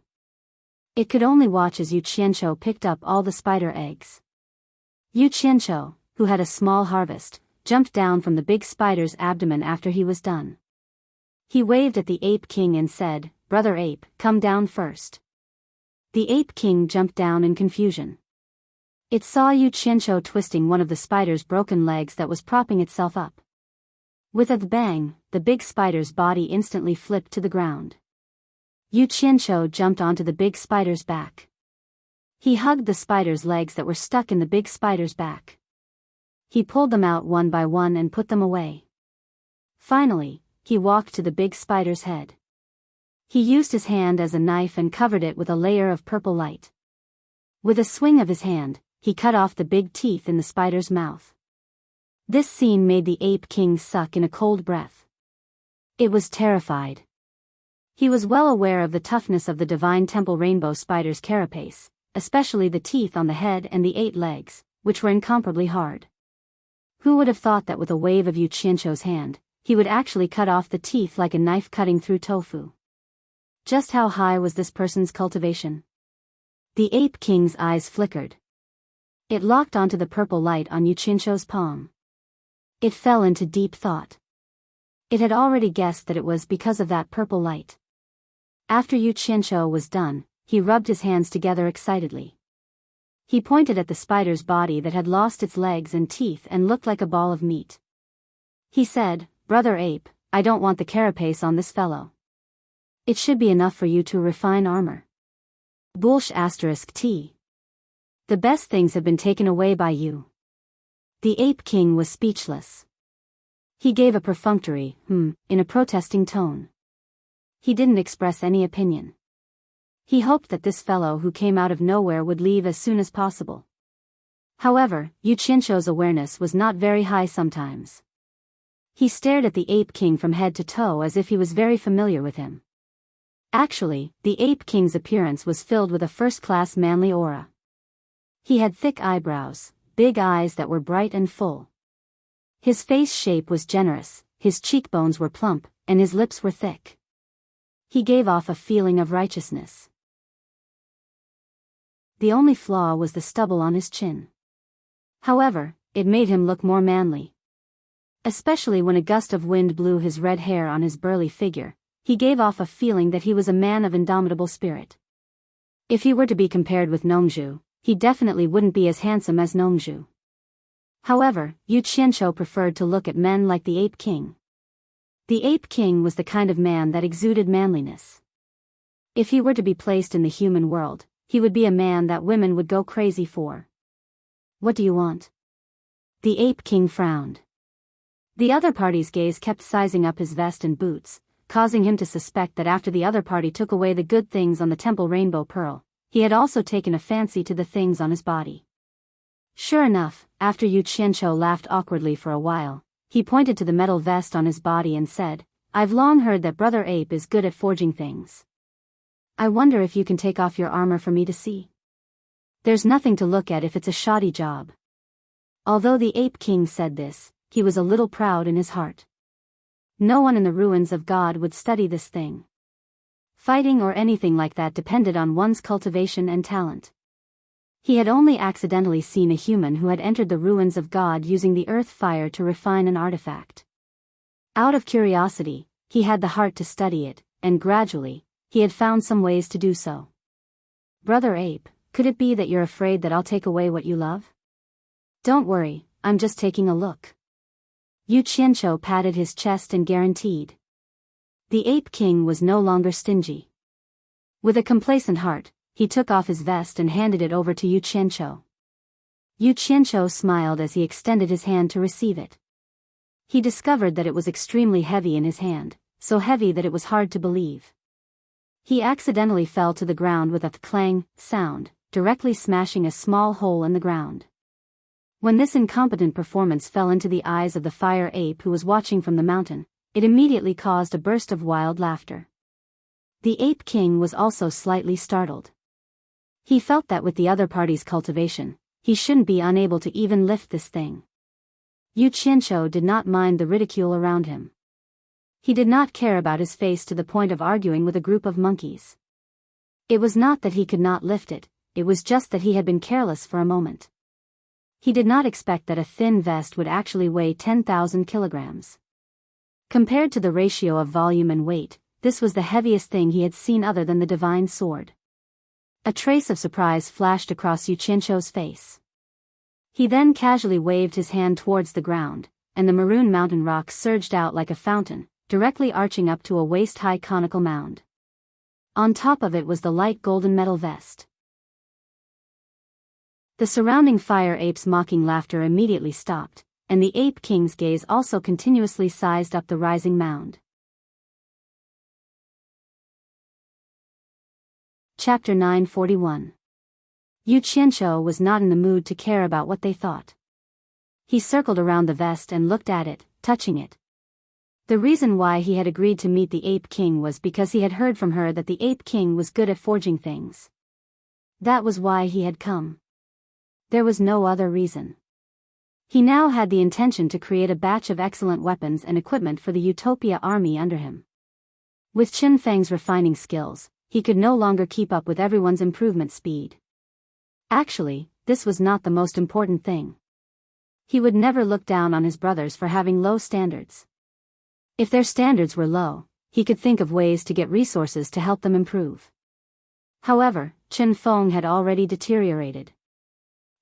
It could only watch as Yu Qianqiu picked up all the spider eggs. Yu Qianqiu, who had a small harvest, jumped down from the big spider's abdomen after he was done. He waved at the Ape King and said, "Brother Ape, come down first." The Ape King jumped down in confusion. It saw Yu Qianqiu twisting one of the spider's broken legs that was propping itself up. With a bang, the big spider's body instantly flipped to the ground. Yu Qianqiu jumped onto the big spider's back. He hugged the spider's legs that were stuck in the big spider's back. He pulled them out one by one and put them away. Finally, he walked to the big spider's head. He used his hand as a knife and covered it with a layer of purple light. With a swing of his hand, he cut off the big teeth in the spider's mouth. This scene made the Ape King suck in a cold breath. It was terrified. He was well aware of the toughness of the divine temple rainbow spider's carapace, especially the teeth on the head and the 8 legs, which were incomparably hard. Who would have thought that with a wave of Yu Qianqiu's hand, he would actually cut off the teeth like a knife cutting through tofu? Just how high was this person's cultivation? The Ape King's eyes flickered. It locked onto the purple light on Yu Qianqiu's palm. It fell into deep thought. It had already guessed that it was because of that purple light. After Yu Qianqiu was done, he rubbed his hands together excitedly. He pointed at the spider's body that had lost its legs and teeth and looked like a ball of meat. He said, "Brother Ape, I don't want the carapace on this fellow. It should be enough for you to refine armor. Bullsh *T. The best things have been taken away by you." The Ape King was speechless. He gave a perfunctory, in a protesting tone. He didn't express any opinion. He hoped that this fellow who came out of nowhere would leave as soon as possible. However, Yu Qianqiu's awareness was not very high sometimes. He stared at the Ape King from head to toe as if he was very familiar with him. Actually, the Ape King's appearance was filled with a first-class manly aura. He had thick eyebrows, big eyes that were bright and full. His face shape was generous, his cheekbones were plump, and his lips were thick. He gave off a feeling of righteousness. The only flaw was the stubble on his chin. However, it made him look more manly. Especially when a gust of wind blew his red hair on his burly figure, he gave off a feeling that he was a man of indomitable spirit. If he were to be compared with Nongzhu, he definitely wouldn't be as handsome as Nongzhu. However, Yu Qianqiu preferred to look at men like the Ape King. The Ape King was the kind of man that exuded manliness. If he were to be placed in the human world, he would be a man that women would go crazy for. "What do you want?" The Ape King frowned. The other party's gaze kept sizing up his vest and boots, causing him to suspect that after the other party took away the good things on the temple rainbow pearl, he had also taken a fancy to the things on his body. Sure enough, after Yu Qianqiu laughed awkwardly for a while, he pointed to the metal vest on his body and said, "I've long heard that Brother Ape is good at forging things. I wonder if you can take off your armor for me to see. There's nothing to look at if it's a shoddy job." Although the Ape King said this, he was a little proud in his heart. No one in the ruins of God would study this thing. Fighting or anything like that depended on one's cultivation and talent. He had only accidentally seen a human who had entered the ruins of God using the earth fire to refine an artifact. Out of curiosity, he had the heart to study it, and gradually, he had found some ways to do so. Brother Ape, could it be that you're afraid that I'll take away what you love? Don't worry, I'm just taking a look. Yu Qianqiu patted his chest and guaranteed. The Ape King was no longer stingy. With a complacent heart, he took off his vest and handed it over to Yu Qianqiu. Yu Qianqiu smiled as he extended his hand to receive it. He discovered that it was extremely heavy in his hand, so heavy that it was hard to believe. He accidentally fell to the ground with a clang sound, directly smashing a small hole in the ground. When this incompetent performance fell into the eyes of the fire ape who was watching from the mountain, it immediately caused a burst of wild laughter. The Ape King was also slightly startled. He felt that with the other party's cultivation, he shouldn't be unable to even lift this thing. Yu Qianqiu did not mind the ridicule around him. He did not care about his face to the point of arguing with a group of monkeys. It was not that he could not lift it, it was just that he had been careless for a moment. He did not expect that a thin vest would actually weigh 10,000 kilograms. Compared to the ratio of volume and weight, this was the heaviest thing he had seen other than the divine sword. A trace of surprise flashed across Yu Qianqiu's face. He then casually waved his hand towards the ground, and the maroon mountain rock surged out like a fountain, directly arching up to a waist-high conical mound. On top of it was the light golden metal vest. The surrounding fire apes' mocking laughter immediately stopped, and the Ape King's gaze also continuously sized up the rising mound. Chapter 941. Yu Qianqiu was not in the mood to care about what they thought. He circled around the vest and looked at it, touching it. The reason why he had agreed to meet the Ape King was because he had heard from her that the Ape King was good at forging things. That was why he had come. There was no other reason. He now had the intention to create a batch of excellent weapons and equipment for the Utopia army under him. With Qin Feng's refining skills, he could no longer keep up with everyone's improvement speed. Actually, this was not the most important thing. He would never look down on his brothers for having low standards. If their standards were low, he could think of ways to get resources to help them improve. However, Qin Feng had already deteriorated.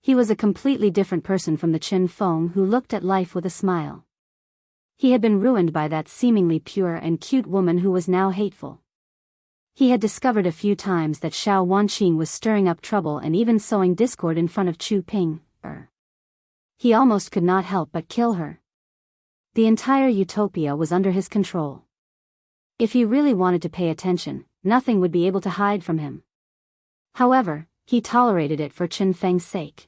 He was a completely different person from the Qin Feng who looked at life with a smile. He had been ruined by that seemingly pure and cute woman who was now hateful. He had discovered a few times that Xiao Wanqing was stirring up trouble and even sowing discord in front of Chu Ping. He almost could not help but kill her. The entire Utopia was under his control. If he really wanted to pay attention, nothing would be able to hide from him. However, he tolerated it for Qin Feng's sake.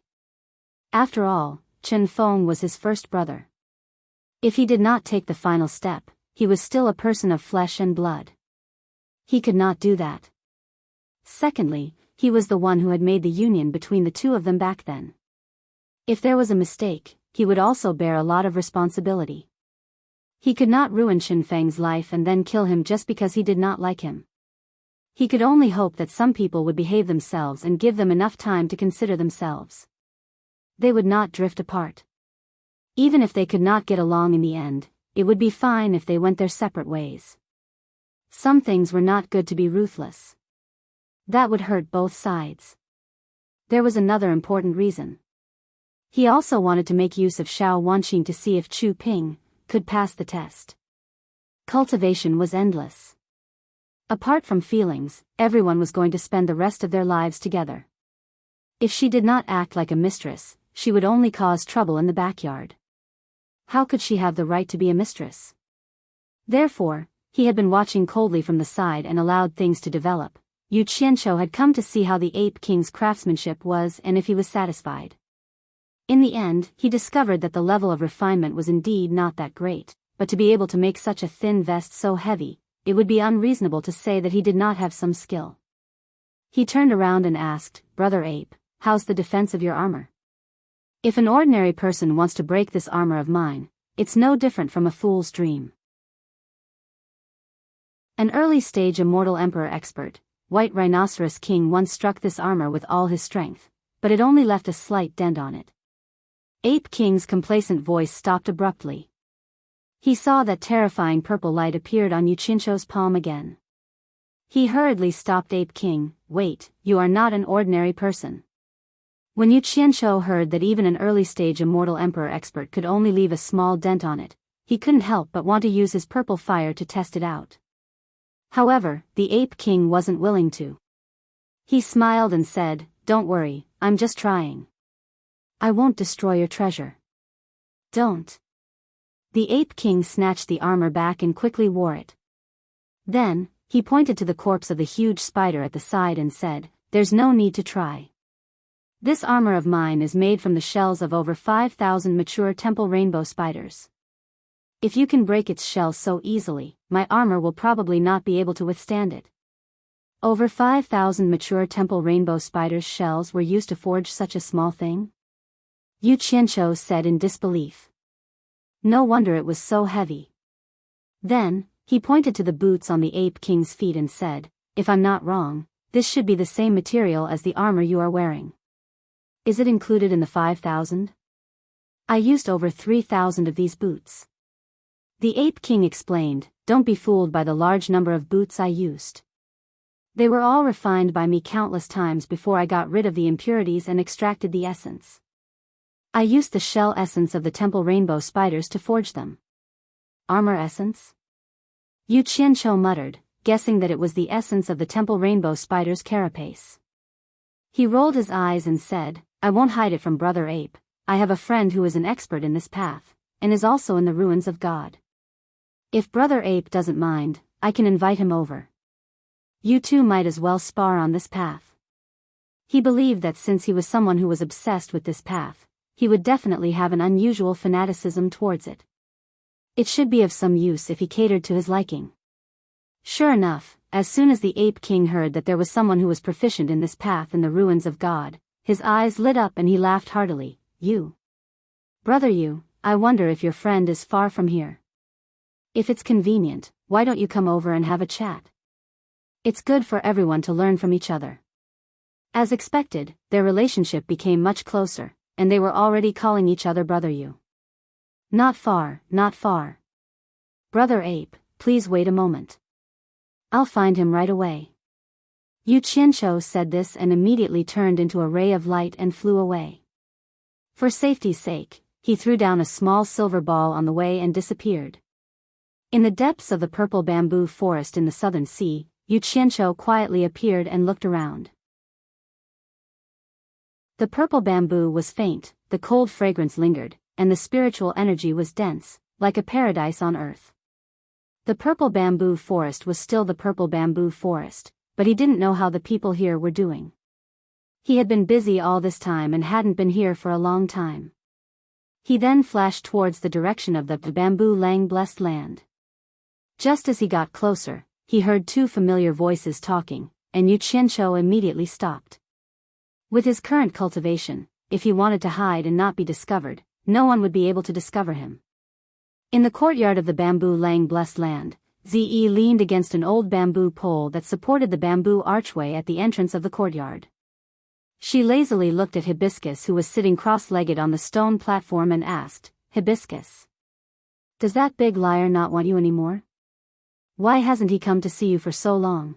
After all, Qin Feng was his first brother. If he did not take the final step, he was still a person of flesh and blood. He could not do that. Secondly, he was the one who had made the union between the two of them back then. If there was a mistake, he would also bear a lot of responsibility. He could not ruin Qin Feng's life and then kill him just because he did not like him. He could only hope that some people would behave themselves and give them enough time to consider themselves. They would not drift apart. Even if they could not get along in the end, it would be fine if they went their separate ways. Some things were not good to be ruthless. That would hurt both sides. There was another important reason. He also wanted to make use of Xiao Wanqing to see if Chu Ping could pass the test. Cultivation was endless. Apart from feelings, everyone was going to spend the rest of their lives together. If she did not act like a mistress, she would only cause trouble in the backyard. How could she have the right to be a mistress? Therefore, he had been watching coldly from the side and allowed things to develop. Yu Qianqiu had come to see how the Ape King's craftsmanship was and if he was satisfied. In the end, he discovered that the level of refinement was indeed not that great, but to be able to make such a thin vest so heavy, it would be unreasonable to say that he did not have some skill. He turned around and asked, "Brother Ape, how's the defense of your armor? If an ordinary person wants to break this armor of mine, it's no different from a fool's dream." An early-stage immortal emperor expert, White Rhinoceros King once struck this armor with all his strength, but it only left a slight dent on it. Ape King's complacent voice stopped abruptly. He saw that terrifying purple light appeared on Yuchinsho's palm again. He hurriedly stopped Ape King. Wait, you are not an ordinary person. When Yuchinsho heard that even an early-stage immortal emperor expert could only leave a small dent on it, he couldn't help but want to use his purple fire to test it out. However, the Ape King wasn't willing to. He smiled and said, "Don't worry, I'm just trying. I won't destroy your treasure. Don't." The Ape King snatched the armor back and quickly wore it. Then, he pointed to the corpse of the huge spider at the side and said, "There's no need to try. This armor of mine is made from the shells of over 5,000 mature temple rainbow spiders. If you can break its shell so easily, my armor will probably not be able to withstand it." Over 5,000 mature temple rainbow spiders' shells were used to forge such a small thing? Yuchinsho said in disbelief. No wonder it was so heavy. Then, he pointed to the boots on the Ape King's feet and said, "If I'm not wrong, this should be the same material as the armor you are wearing. Is it included in the 5,000? I used over 3,000 of these boots." The Ape King explained, "Don't be fooled by the large number of boots I used. They were all refined by me countless times before I got rid of the impurities and extracted the essence. I used the shell essence of the temple rainbow spiders to forge them." Armor essence? Yuchinsho muttered, guessing that it was the essence of the temple rainbow spider's carapace. He rolled his eyes and said, "I won't hide it from Brother Ape. I have a friend who is an expert in this path, and is also in the ruins of God. If Brother Ape doesn't mind, I can invite him over. You two might as well spar on this path." He believed that since he was someone who was obsessed with this path, he would definitely have an unusual fanaticism towards it. It should be of some use if he catered to his liking. Sure enough, as soon as the Ape King heard that there was someone who was proficient in this path in the ruins of God, his eyes lit up and he laughed heartily. "You? Brother you, I wonder if your friend is far from here. If it's convenient, why don't you come over and have a chat? It's good for everyone to learn from each other." As expected, their relationship became much closer, and they were already calling each other Brother you. "Not far, not far. Brother Ape, please wait a moment. I'll find him right away." Yuchinsho said this and immediately turned into a ray of light and flew away. For safety's sake, he threw down a small silver ball on the way and disappeared. In the depths of the purple bamboo forest in the southern sea, Yuchinsho quietly appeared and looked around. The purple bamboo was faint, the cold fragrance lingered, and the spiritual energy was dense, like a paradise on earth. The purple bamboo forest was still the purple bamboo forest, but he didn't know how the people here were doing. He had been busy all this time and hadn't been here for a long time. He then flashed towards the direction of the bamboo lang blessed land. Just as he got closer, he heard two familiar voices talking, and Yuchinsho immediately stopped. With his current cultivation, if he wanted to hide and not be discovered, no one would be able to discover him. In the courtyard of the bamboo lang blessed land, Ze leaned against an old bamboo pole that supported the bamboo archway at the entrance of the courtyard. She lazily looked at Hibiscus, who was sitting cross-legged on the stone platform, and asked, "Hibiscus, does that big liar not want you anymore? Why hasn't he come to see you for so long?"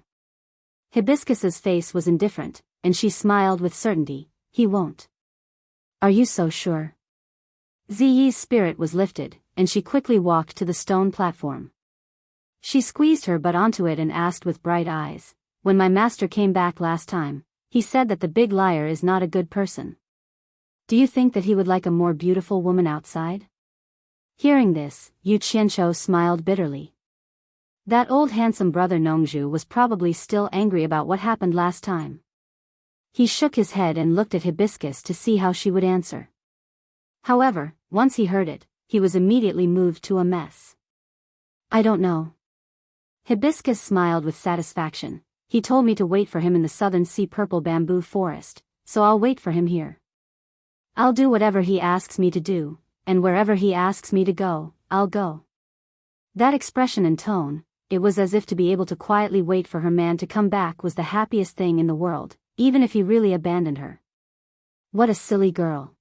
Hibiscus's face was indifferent, and she smiled with certainty. "He won't." "Are you so sure?" Ze's spirit was lifted, and she quickly walked to the stone platform. She squeezed her butt onto it and asked with bright eyes, "When my master came back last time, he said that the big liar is not a good person. Do you think that he would like a more beautiful woman outside?" Hearing this, Yuchinsho smiled bitterly. That old handsome brother Nongju was probably still angry about what happened last time. He shook his head and looked at Hibiscus to see how she would answer. However, once he heard it, he was immediately moved to a mess. "I don't know." Hibiscus smiled with satisfaction. "He told me to wait for him in the southern sea purple bamboo forest, so I'll wait for him here. I'll do whatever he asks me to do, and wherever he asks me to go, I'll go." That expression and tone, it was as if to be able to quietly wait for her man to come back was the happiest thing in the world, even if he really abandoned her. What a silly girl.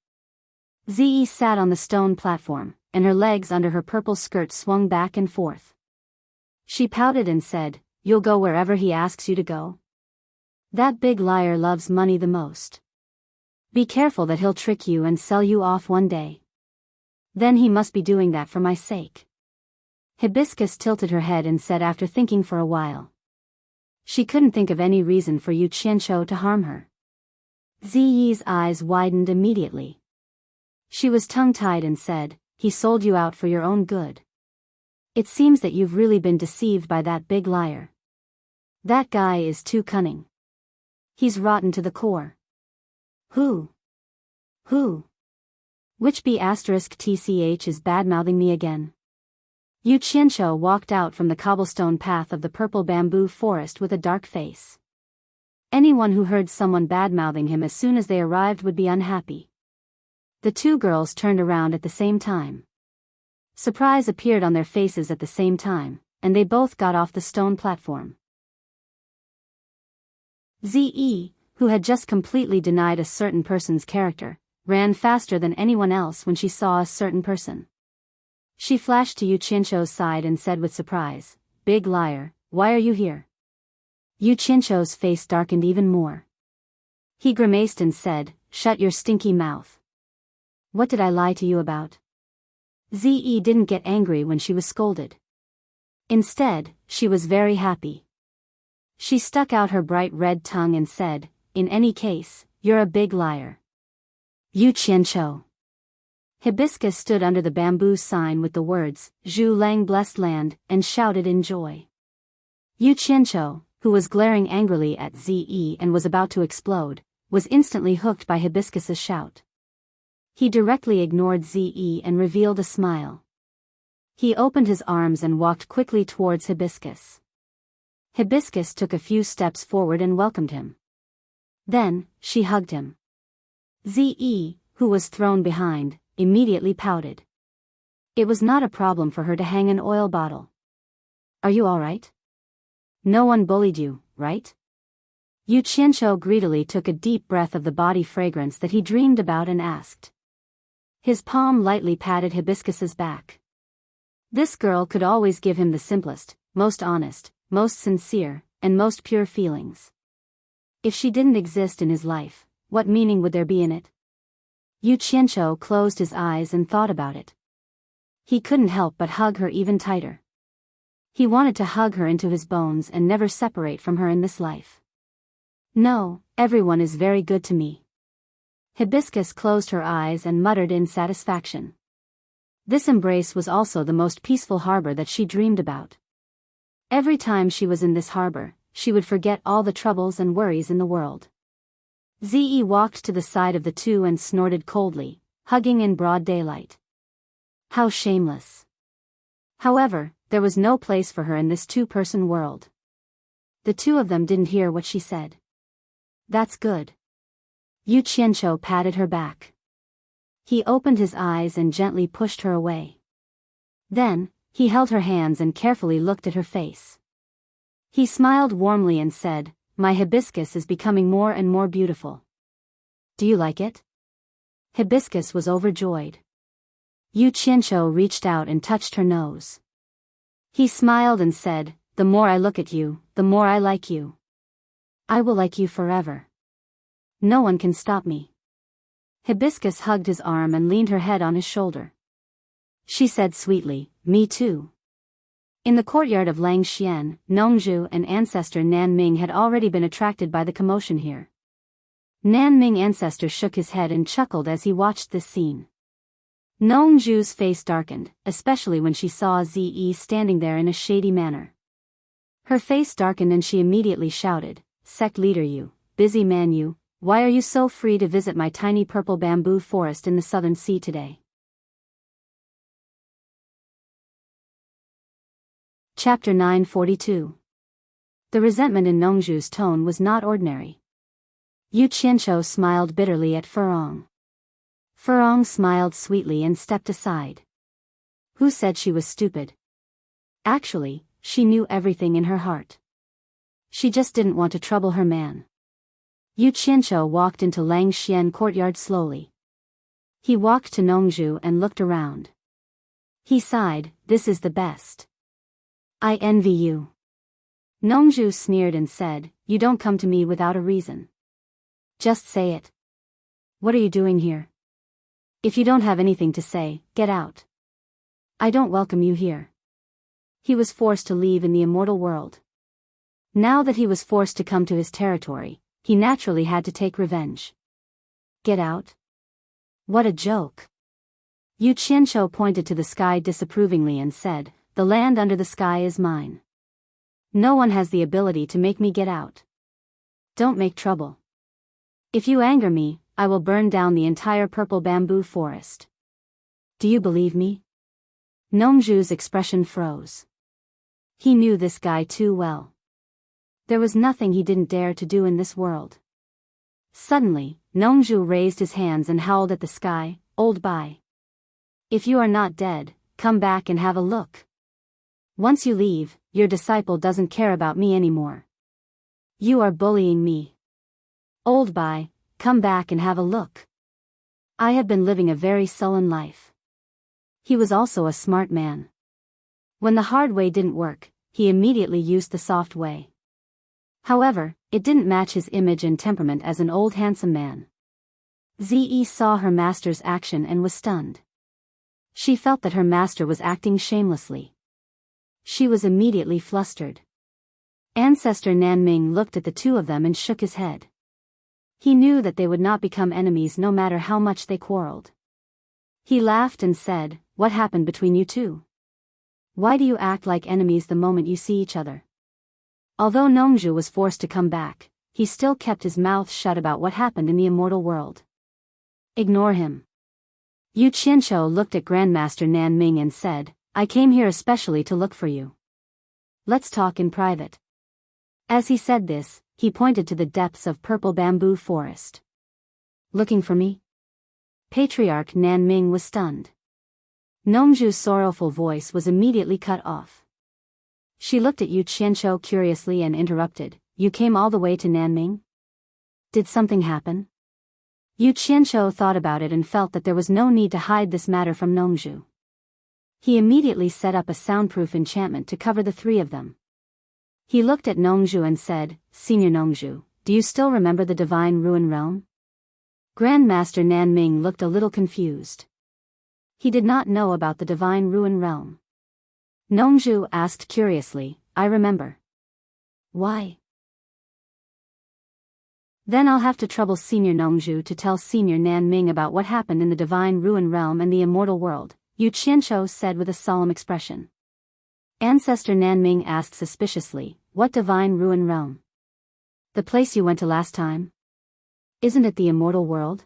Ze sat on the stone platform, and her legs under her purple skirt swung back and forth. She pouted and said, "You'll go wherever he asks you to go? That big liar loves money the most. Be careful that he'll trick you and sell you off one day. Then he must be doing that for my sake." Hibiscus tilted her head and said after thinking for a while. She couldn't think of any reason for Yu Qianqiu to harm her. Ziyi's eyes widened immediately. She was tongue-tied and said, "He sold you out for your own good. It seems that you've really been deceived by that big liar. That guy is too cunning. He's rotten to the core." Who? Which B*TCH is bad-mouthing me again? Yu Qianqiu walked out from the cobblestone path of the purple bamboo forest with a dark face. Anyone who heard someone bad-mouthing him as soon as they arrived would be unhappy. The two girls turned around at the same time. Surprise appeared on their faces at the same time, and they both got off the stone platform. Ze, who had just completely denied a certain person's character, ran faster than anyone else when she saw a certain person. She flashed to Yu Qianqiu's side and said with surprise, "Big liar, why are you here?" Yu Qianqiu's face darkened even more. He grimaced and said, "Shut your stinky mouth. What did I lie to you about?" Ze didn't get angry when she was scolded. Instead, she was very happy. She stuck out her bright red tongue and said, "In any case, you're a big liar." Yu Qianqiu. Hibiscus stood under the bamboo sign with the words, "Zhu Lang Blessed Land," and shouted in joy. Yu Qianqiu, who was glaring angrily at Ze and was about to explode, was instantly hooked by Hibiscus's shout. He directly ignored Ze and revealed a smile. He opened his arms and walked quickly towards Hibiscus. Hibiscus took a few steps forward and welcomed him. Then, she hugged him. Ze, who was thrown behind, immediately pouted. It was not a problem for her to hang an oil bottle. "Are you all right? No one bullied you, right?" Yu Qianqiu greedily took a deep breath of the body fragrance that he dreamed about and asked. His palm lightly patted Hibiscus's back. This girl could always give him the simplest, most honest, most sincere, and most pure feelings. If she didn't exist in his life, what meaning would there be in it? Yu Qianqiu closed his eyes and thought about it. He couldn't help but hug her even tighter. He wanted to hug her into his bones and never separate from her in this life. "No, everyone is very good to me." Hibiscus closed her eyes and muttered in satisfaction. This embrace was also the most peaceful harbor that she dreamed about. Every time she was in this harbor, she would forget all the troubles and worries in the world. Ze walked to the side of the two and snorted coldly, hugging in broad daylight. How shameless. However, there was no place for her in this two-person world. The two of them didn't hear what she said. "That's good." Yu Qianqiu patted her back. He opened his eyes and gently pushed her away. Then, he held her hands and carefully looked at her face. He smiled warmly and said, "My hibiscus is becoming more and more beautiful. Do you like it?" Hibiscus was overjoyed. Yu Qianqiu reached out and touched her nose. He smiled and said, "The more I look at you, the more I like you. I will like you forever. No one can stop me." Hibiscus hugged his arm and leaned her head on his shoulder. She said sweetly, "Me too." In the courtyard of Langxian, Nongzhu and ancestor Nanming had already been attracted by the commotion here. Nanming ancestor shook his head and chuckled as he watched this scene. Nongzhu's face darkened, especially when she saw Ze standing there in a shady manner. Her face darkened and she immediately shouted, "Sect leader you, busy man you, why are you so free to visit my tiny purple bamboo forest in the southern sea today?" Chapter 942. The resentment in Nongzhu's tone was not ordinary. Yu Qianqiu smiled bitterly at Furong. Furong smiled sweetly and stepped aside. Who said she was stupid? Actually, she knew everything in her heart. She just didn't want to trouble her man. Yu Qianqiu walked into Lang Xian courtyard slowly. He walked to Nongzhu and looked around. He sighed, "This is the best. I envy you." Nongzhu sneered and said, "You don't come to me without a reason. Just say it. What are you doing here? If you don't have anything to say, get out. I don't welcome you here." He was forced to leave in the immortal world. Now that he was forced to come to his territory, he naturally had to take revenge. Get out? What a joke. Yu Qianqiu pointed to the sky disapprovingly and said, "The land under the sky is mine. No one has the ability to make me get out. Don't make trouble. If you anger me, I will burn down the entire purple bamboo forest." Do you believe me? Nongzhu's expression froze. He knew this guy too well. There was nothing he didn't dare to do in this world. Suddenly, Nongzhu raised his hands and howled at the sky, "Old Bai. If you are not dead, come back and have a look. Once you leave, your disciple doesn't care about me anymore. You are bullying me. Old Bai, come back and have a look. I have been living a very sullen life." He was also a smart man. When the hard way didn't work, he immediately used the soft way. However, it didn't match his image and temperament as an old handsome man. Zi saw her master's action and was stunned. She felt that her master was acting shamelessly. She was immediately flustered. Ancestor Nanming looked at the two of them and shook his head. He knew that they would not become enemies no matter how much they quarreled. He laughed and said, "What happened between you two? Why do you act like enemies the moment you see each other?" Although Nongzhu was forced to come back, he still kept his mouth shut about what happened in the immortal world. Ignore him. Yu Qianqiu looked at Grandmaster Nanming and said, "I came here especially to look for you. Let's talk in private." As he said this, he pointed to the depths of purple bamboo forest. "Looking for me?" Patriarch Nanming was stunned. Nongzhu's sorrowful voice was immediately cut off. She looked at Yu Qianqiu curiously and interrupted, "You came all the way to Nanming? Did something happen?" Yu Qianqiu thought about it and felt that there was no need to hide this matter from Nongzhu. He immediately set up a soundproof enchantment to cover the three of them. He looked at Nongzhu and said, "Senior Nongzhu, do you still remember the Divine Ruin Realm?" Grandmaster Nanming looked a little confused. He did not know about the Divine Ruin Realm. Nongzhu asked curiously, "I remember. Why?" "Then I'll have to trouble Senior Nongzhu to tell Senior Nanming about what happened in the Divine Ruin Realm and the immortal world," Yu Qianqiu said with a solemn expression. Ancestor Nanming asked suspiciously, "What Divine Ruin Realm? The place you went to last time? Isn't it the immortal world?"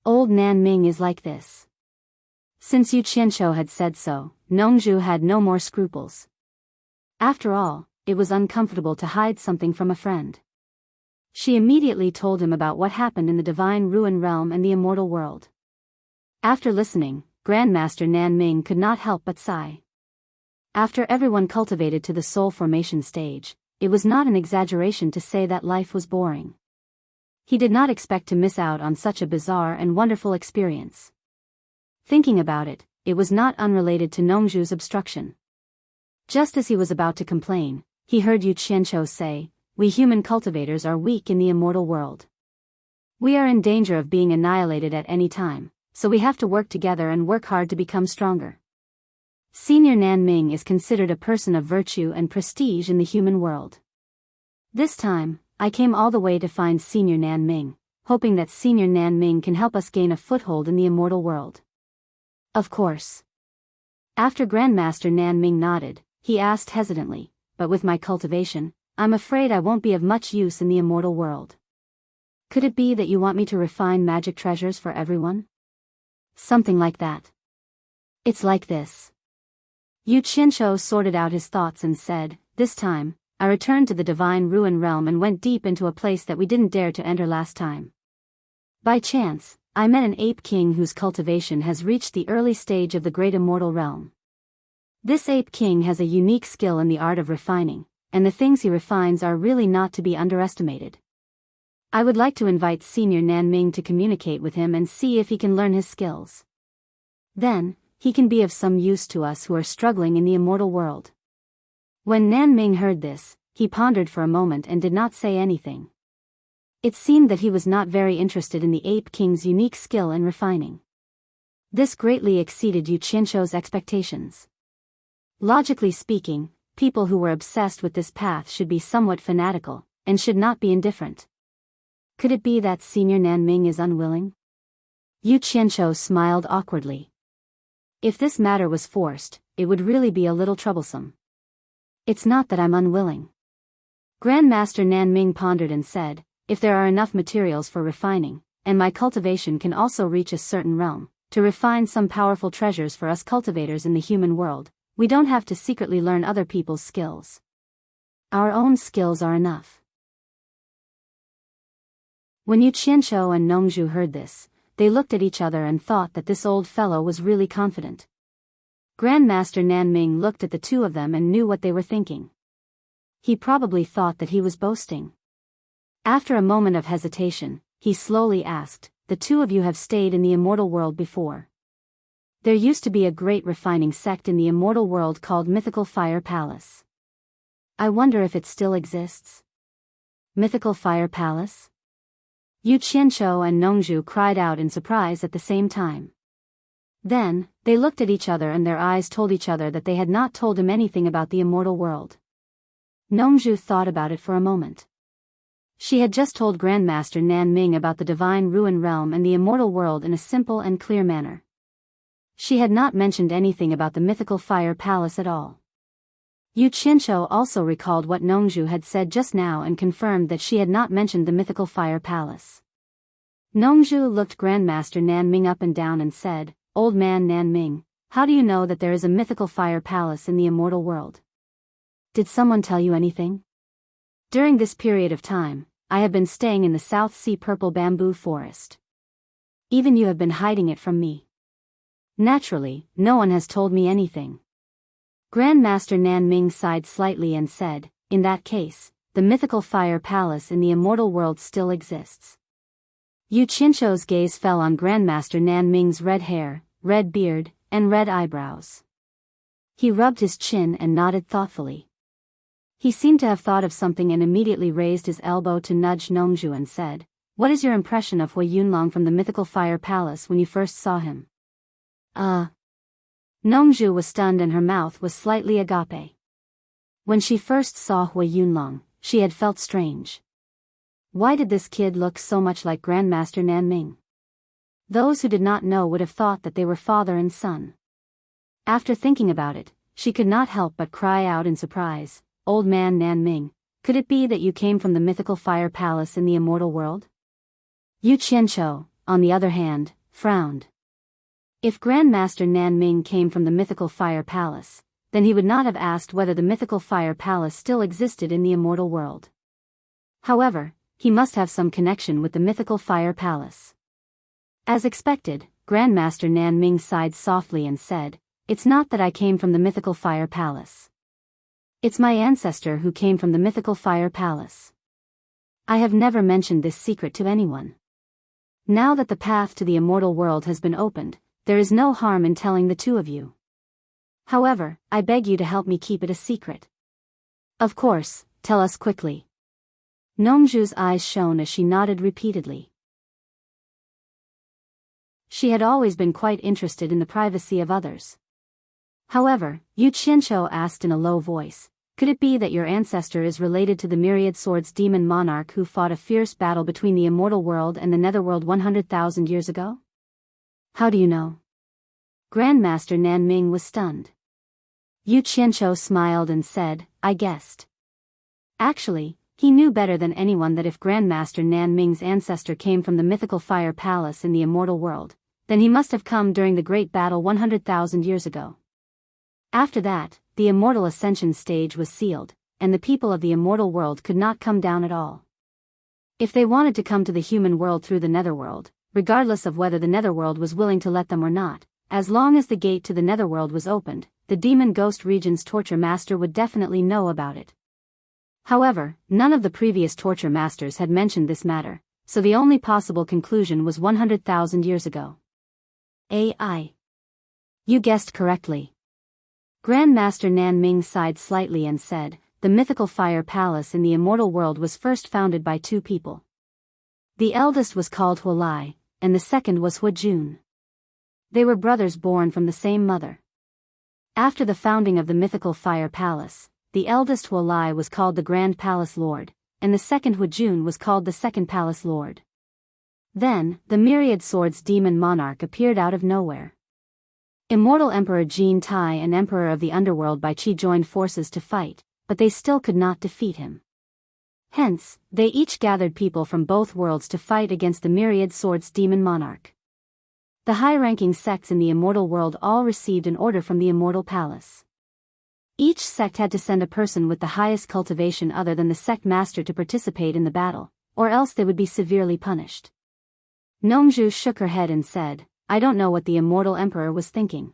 Old Nanming is like this. Since Yu Qianqiu had said so, Nongzhu had no more scruples. After all, it was uncomfortable to hide something from a friend. She immediately told him about what happened in the Divine Ruin Realm and the immortal world. After listening, Grandmaster Nanming could not help but sigh. After everyone cultivated to the soul formation stage, it was not an exaggeration to say that life was boring. He did not expect to miss out on such a bizarre and wonderful experience. Thinking about it, it was not unrelated to Nongzhu's obstruction. Just as he was about to complain, he heard Yu Qianqiu say, "We human cultivators are weak in the immortal world. We are in danger of being annihilated at any time, so we have to work together and work hard to become stronger. Senior Nanming is considered a person of virtue and prestige in the human world. This time, I came all the way to find Senior Nanming, hoping that Senior Nanming can help us gain a foothold in the immortal world." "Of course." After Grandmaster Nanming nodded, he asked hesitantly, "But with my cultivation, I'm afraid I won't be of much use in the immortal world. Could it be that you want me to refine magic treasures for everyone?" "Something like that. It's like this." Yu Qianqiu sorted out his thoughts and said, "This time, I returned to the Divine Ruin Realm and went deep into a place that we didn't dare to enter last time. By chance, I met an ape king whose cultivation has reached the early stage of the great immortal realm. This ape king has a unique skill in the art of refining, and the things he refines are really not to be underestimated. I would like to invite Senior Nan Ming to communicate with him and see if he can learn his skills. Then, he can be of some use to us who are struggling in the immortal world." When Nan Ming heard this, he pondered for a moment and did not say anything. It seemed that he was not very interested in the Ape King's unique skill in refining. This greatly exceeded Yu Qianshou's expectations. Logically speaking, people who were obsessed with this path should be somewhat fanatical, and should not be indifferent. Could it be that Senior Nan Ming is unwilling? Yu Qianshou smiled awkwardly. If this matter was forced, it would really be a little troublesome. It's not that I'm unwilling. Grandmaster Nan Ming pondered and said, if there are enough materials for refining, and my cultivation can also reach a certain realm, to refine some powerful treasures for us cultivators in the human world, we don't have to secretly learn other people's skills. Our own skills are enough. When Yu Qianshou and Nongzhu heard this, they looked at each other and thought that this old fellow was really confident. Grandmaster Nan Ming looked at the two of them and knew what they were thinking. He probably thought that he was boasting. After a moment of hesitation, he slowly asked, "The two of you have stayed in the immortal world before?" There used to be a great refining sect in the immortal world called Mythical Fire Palace. I wonder if it still exists. Mythical Fire Palace? Yu Qianshou and Nongzhu cried out in surprise at the same time. Then, they looked at each other and their eyes told each other that they had not told him anything about the immortal world. Nongzhu thought about it for a moment. She had just told Grandmaster Nan Ming about the divine ruin realm and the immortal world in a simple and clear manner. She had not mentioned anything about the Mythical Fire Palace at all. Yu Qianshou also recalled what Nongzhu had said just now and confirmed that she had not mentioned the Mythical Fire Palace. Nongzhu looked Grandmaster Nan Ming up and down and said, "Old man Nan Ming, how do you know that there is a Mythical Fire Palace in the immortal world? Did someone tell you anything? During this period of time, I have been staying in the South Sea Purple Bamboo Forest. Even you have been hiding it from me. Naturally, no one has told me anything." Grandmaster Nan Ming sighed slightly and said, "In that case, the Mythical Fire Palace in the immortal world still exists." Yu Qianshou's gaze fell on Grandmaster Nan Ming's red hair, red beard, and red eyebrows. He rubbed his chin and nodded thoughtfully. He seemed to have thought of something and immediately raised his elbow to nudge Nongzhu and said, "What is your impression of Hui Yunlong from the Mythical Fire Palace when you first saw him?" Nongzhu was stunned and her mouth was slightly agape. When she first saw Hui Yunlong, she had felt strange. Why did this kid look so much like Grandmaster Nan Ming? Those who did not know would have thought that they were father and son. After thinking about it, she could not help but cry out in surprise, "Old man Nan Ming, could it be that you came from the Mythical Fire Palace in the immortal world?" Yu Qianshou, on the other hand, frowned. If Grandmaster Nan Ming came from the Mythical Fire Palace, then he would not have asked whether the Mythical Fire Palace still existed in the immortal world. However, he must have some connection with the Mythical Fire Palace. As expected, Grandmaster Nan Ming sighed softly and said, "It's not that I came from the Mythical Fire Palace. It's my ancestor who came from the Mythical Fire Palace. I have never mentioned this secret to anyone. Now that the path to the immortal world has been opened, there is no harm in telling the two of you. However, I beg you to help me keep it a secret." "Of course, tell us quickly." Nongzhu's eyes shone as she nodded repeatedly. She had always been quite interested in the privacy of others. However, Yu Qianshou asked in a low voice, "Could it be that your ancestor is related to the Myriad Swords demon monarch who fought a fierce battle between the immortal world and the netherworld 100,000 years ago?" "How do you know?" Grandmaster Nan Ming was stunned. Yu Qianshou smiled and said, "I guessed." Actually, he knew better than anyone that if Grandmaster Nan Ming's ancestor came from the Mythical Fire Palace in the immortal world, then he must have come during the great battle 100,000 years ago. After that, the immortal ascension stage was sealed, and the people of the immortal world could not come down at all. If they wanted to come to the human world through the netherworld, regardless of whether the netherworld was willing to let them or not, as long as the gate to the netherworld was opened, the demon ghost region's torture master would definitely know about it. However, none of the previous torture masters had mentioned this matter, so the only possible conclusion was 100,000 years ago. AI. You guessed correctly. Grandmaster Nan Ming sighed slightly and said, the mythical fire palace in the immortal world was first founded by two people. The eldest was called Hua Lai, and the second was Hua Jun. They were brothers born from the same mother. After the founding of the mythical fire palace, the eldest Hua Lai was called the Grand Palace Lord, and the second Hua Jun was called the Second Palace Lord. Then, the Myriad Swords demon monarch appeared out of nowhere. Immortal Emperor Jin Tai and Emperor of the Underworld Bai Qi joined forces to fight, but they still could not defeat him. Hence, they each gathered people from both worlds to fight against the Myriad Swords demon monarch. The high-ranking sects in the immortal world all received an order from the immortal palace. Each sect had to send a person with the highest cultivation other than the sect master to participate in the battle, or else they would be severely punished. Nongzhu shook her head and said, I don't know what the immortal emperor was thinking.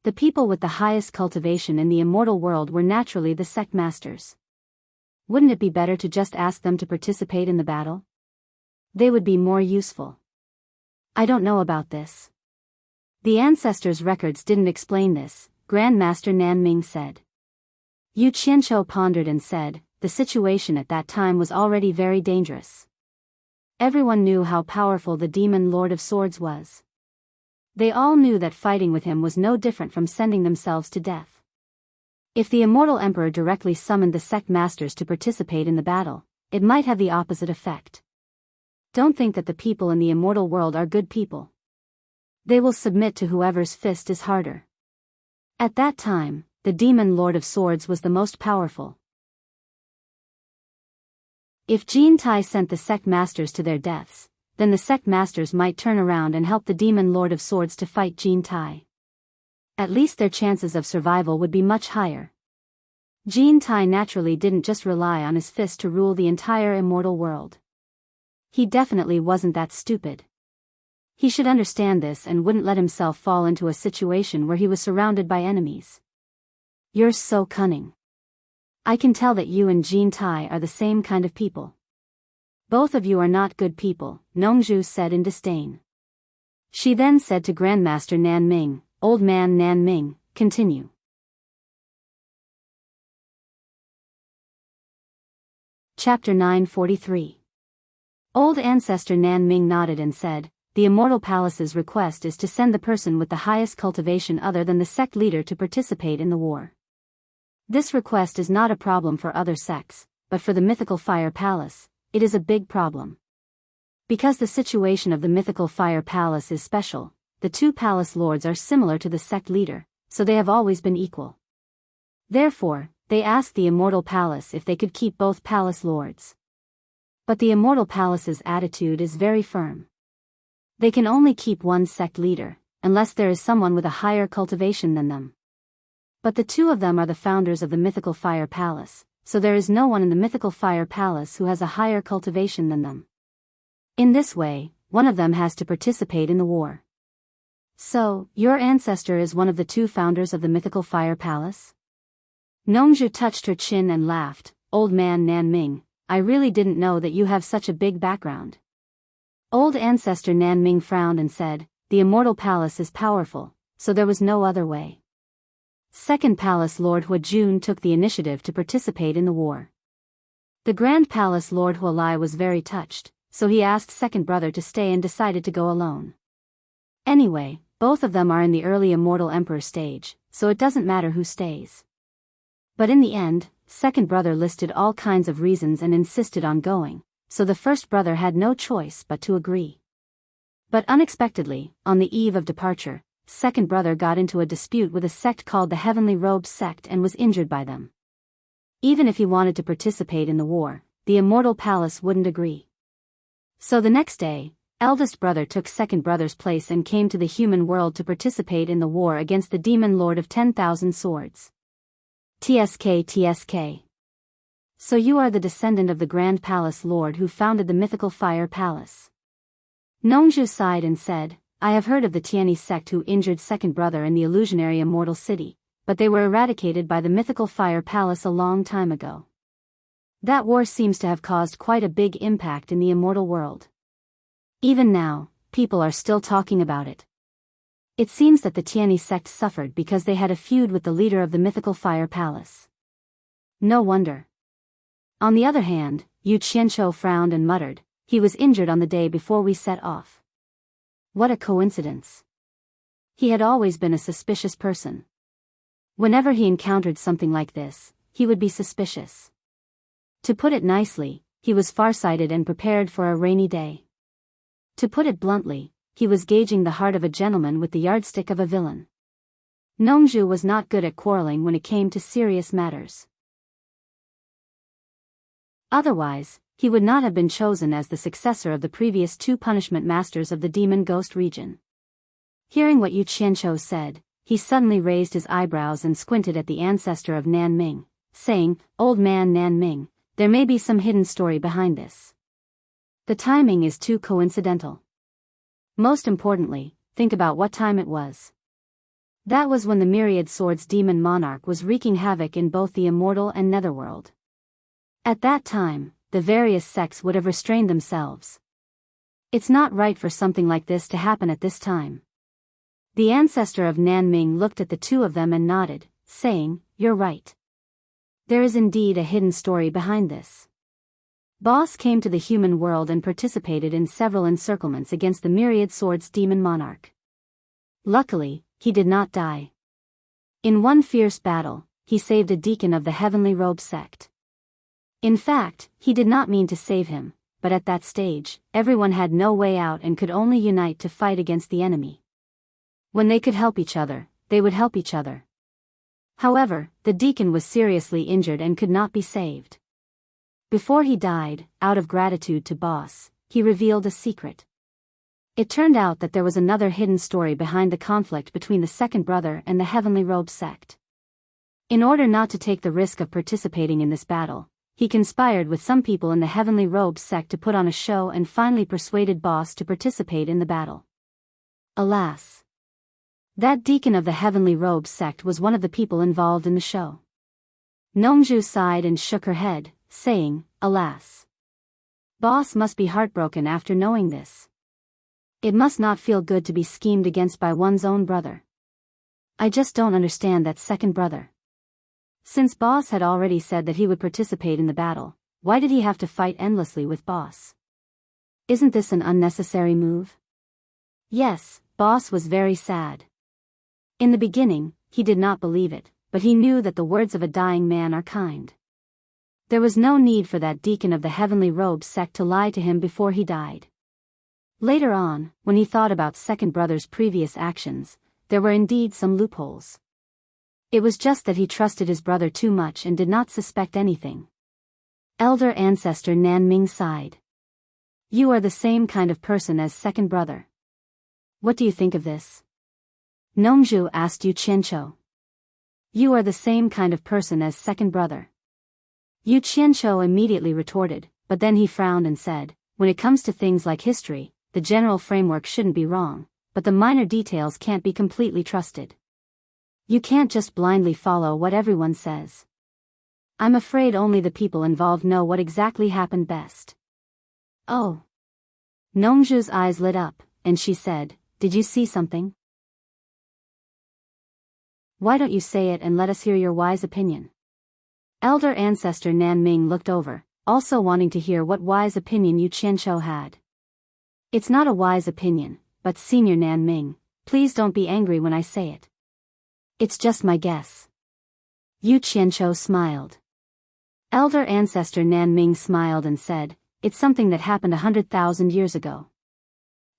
The people with the highest cultivation in the immortal world were naturally the sect masters. Wouldn't it be better to just ask them to participate in the battle? They would be more useful. I don't know about this. The ancestors' records didn't explain this, Grandmaster Nan Ming said. Yu Qianqiu pondered and said, the situation at that time was already very dangerous. Everyone knew how powerful the demon Lord of Swords was. They all knew that fighting with him was no different from sending themselves to death. If the immortal emperor directly summoned the sect masters to participate in the battle, it might have the opposite effect. Don't think that the people in the immortal world are good people. They will submit to whoever's fist is harder. At that time, the demon Lord of Swords was the most powerful. If Jin Tai sent the sect masters to their deaths, then the sect masters might turn around and help the demon Lord of Swords to fight Jin Tai. At least their chances of survival would be much higher. Jin Tai naturally didn't just rely on his fist to rule the entire immortal world. He definitely wasn't that stupid. He should understand this and wouldn't let himself fall into a situation where he was surrounded by enemies. You're so cunning. I can tell that you and Jin Tai are the same kind of people. Both of you are not good people, Nongzhu said in disdain. She then said to Grandmaster Nan Ming, Old man Nan Ming, continue. Chapter 943. Old ancestor Nan Ming nodded and said, the immortal palace's request is to send the person with the highest cultivation other than the sect leader to participate in the war. This request is not a problem for other sects, but for the mythical fire palace, it is a big problem. Because the situation of the mythical fire palace is special, the two palace lords are similar to the sect leader, so they have always been equal. Therefore, they asked the immortal palace if they could keep both palace lords. But the immortal palace's attitude is very firm. They can only keep one sect leader, unless there is someone with a higher cultivation than them. But the two of them are the founders of the mythical fire palace, so there is no one in the mythical fire palace who has a higher cultivation than them. In this way, one of them has to participate in the war. So, your ancestor is one of the two founders of the mythical fire palace? Nongzhu touched her chin and laughed, Old man Nan Ming, I really didn't know that you have such a big background. Old ancestor Nan Ming frowned and said, the immortal palace is powerful, so there was no other way. Second Palace Lord Hua Jun took the initiative to participate in the war. The Grand Palace Lord Hua Lai was very touched, so he asked second brother to stay and decided to go alone. Anyway, both of them are in the early immortal emperor stage, so it doesn't matter who stays. But in the end, second brother listed all kinds of reasons and insisted on going, so the first brother had no choice but to agree. But unexpectedly, on the eve of departure, second brother got into a dispute with a sect called the Heavenly Robed Sect and was injured by them. Even if he wanted to participate in the war, the immortal palace wouldn't agree. So the next day, eldest brother took second brother's place and came to the human world to participate in the war against the demon lord of 10,000 swords. TSK. So you are the descendant of the Grand Palace Lord who founded the mythical fire palace. Nongzhu sighed and said, I have heard of the Tianyi sect who injured second brother in the illusionary immortal city, but they were eradicated by the mythical fire palace a long time ago. That war seems to have caused quite a big impact in the immortal world. Even now, people are still talking about it. It seems that the Tianyi sect suffered because they had a feud with the leader of the mythical fire palace. No wonder. On the other hand, Yu Qianqiu frowned and muttered, "He was injured on the day before we set off." What a coincidence. He had always been a suspicious person. Whenever he encountered something like this, he would be suspicious. To put it nicely, he was farsighted and prepared for a rainy day. To put it bluntly, he was gauging the heart of a gentleman with the yardstick of a villain. Nongzhu was not good at quarreling when it came to serious matters. Otherwise, he would not have been chosen as the successor of the previous two punishment masters of the demon ghost region. Hearing what Yu Qianqiu said, he suddenly raised his eyebrows and squinted at the ancestor of Nanming, saying, "Old man Nanming, there may be some hidden story behind this. The timing is too coincidental. Most importantly, think about what time it was. That was when the Myriad Swords demon monarch was wreaking havoc in both the immortal and netherworld. At that time, the various sects would have restrained themselves. It's not right for something like this to happen at this time." The ancestor of Nanming looked at the two of them and nodded, saying, "You're right. There is indeed a hidden story behind this. Boss came to the human world and participated in several encirclements against the Myriad Swords demon monarch. Luckily, he did not die. In one fierce battle, he saved a deacon of the Heavenly Robe sect. In fact, he did not mean to save him, but at that stage, everyone had no way out and could only unite to fight against the enemy. When they could help each other, they would help each other. However, the deacon was seriously injured and could not be saved. Before he died, out of gratitude to Boss, he revealed a secret. It turned out that there was another hidden story behind the conflict between the second brother and the Heavenly Robe sect. In order not to take the risk of participating in this battle, he conspired with some people in the Heavenly Robe sect to put on a show and finally persuaded Boss to participate in the battle. Alas! That deacon of the Heavenly Robe sect was one of the people involved in the show. Nongzhu sighed and shook her head, saying, "Alas! Boss must be heartbroken after knowing this. It must not feel good to be schemed against by one's own brother. I just don't understand that second brother. Since Boss had already said that he would participate in the battle, why did he have to fight endlessly with Boss? Isn't this an unnecessary move?" Yes, Boss was very sad. In the beginning, he did not believe it, but he knew that the words of a dying man are kind. There was no need for that deacon of the Heavenly Robe sect to lie to him before he died. Later on, when he thought about second brother's previous actions, there were indeed some loopholes. It was just that he trusted his brother too much and did not suspect anything. Elder ancestor Nanming sighed. "You are the same kind of person as second brother. What do you think of this?" Nongzhu asked Yu Qianqiu. "You are the same kind of person as second brother." Yu Qianqiu immediately retorted, but then he frowned and said, "When it comes to things like history, the general framework shouldn't be wrong, but the minor details can't be completely trusted. You can't just blindly follow what everyone says. I'm afraid only the people involved know what exactly happened best." "Oh." Nongzhu's eyes lit up, and she said, "Did you see something? Why don't you say it and let us hear your wise opinion?" Elder ancestor Nanming looked over, also wanting to hear what wise opinion Yu Qianqiu had. "It's not a wise opinion, but Senior Nanming, please don't be angry when I say it. It's just my guess." Yu Qianqiu smiled. Elder ancestor Nanming smiled and said, "It's something that happened 100,000 years ago.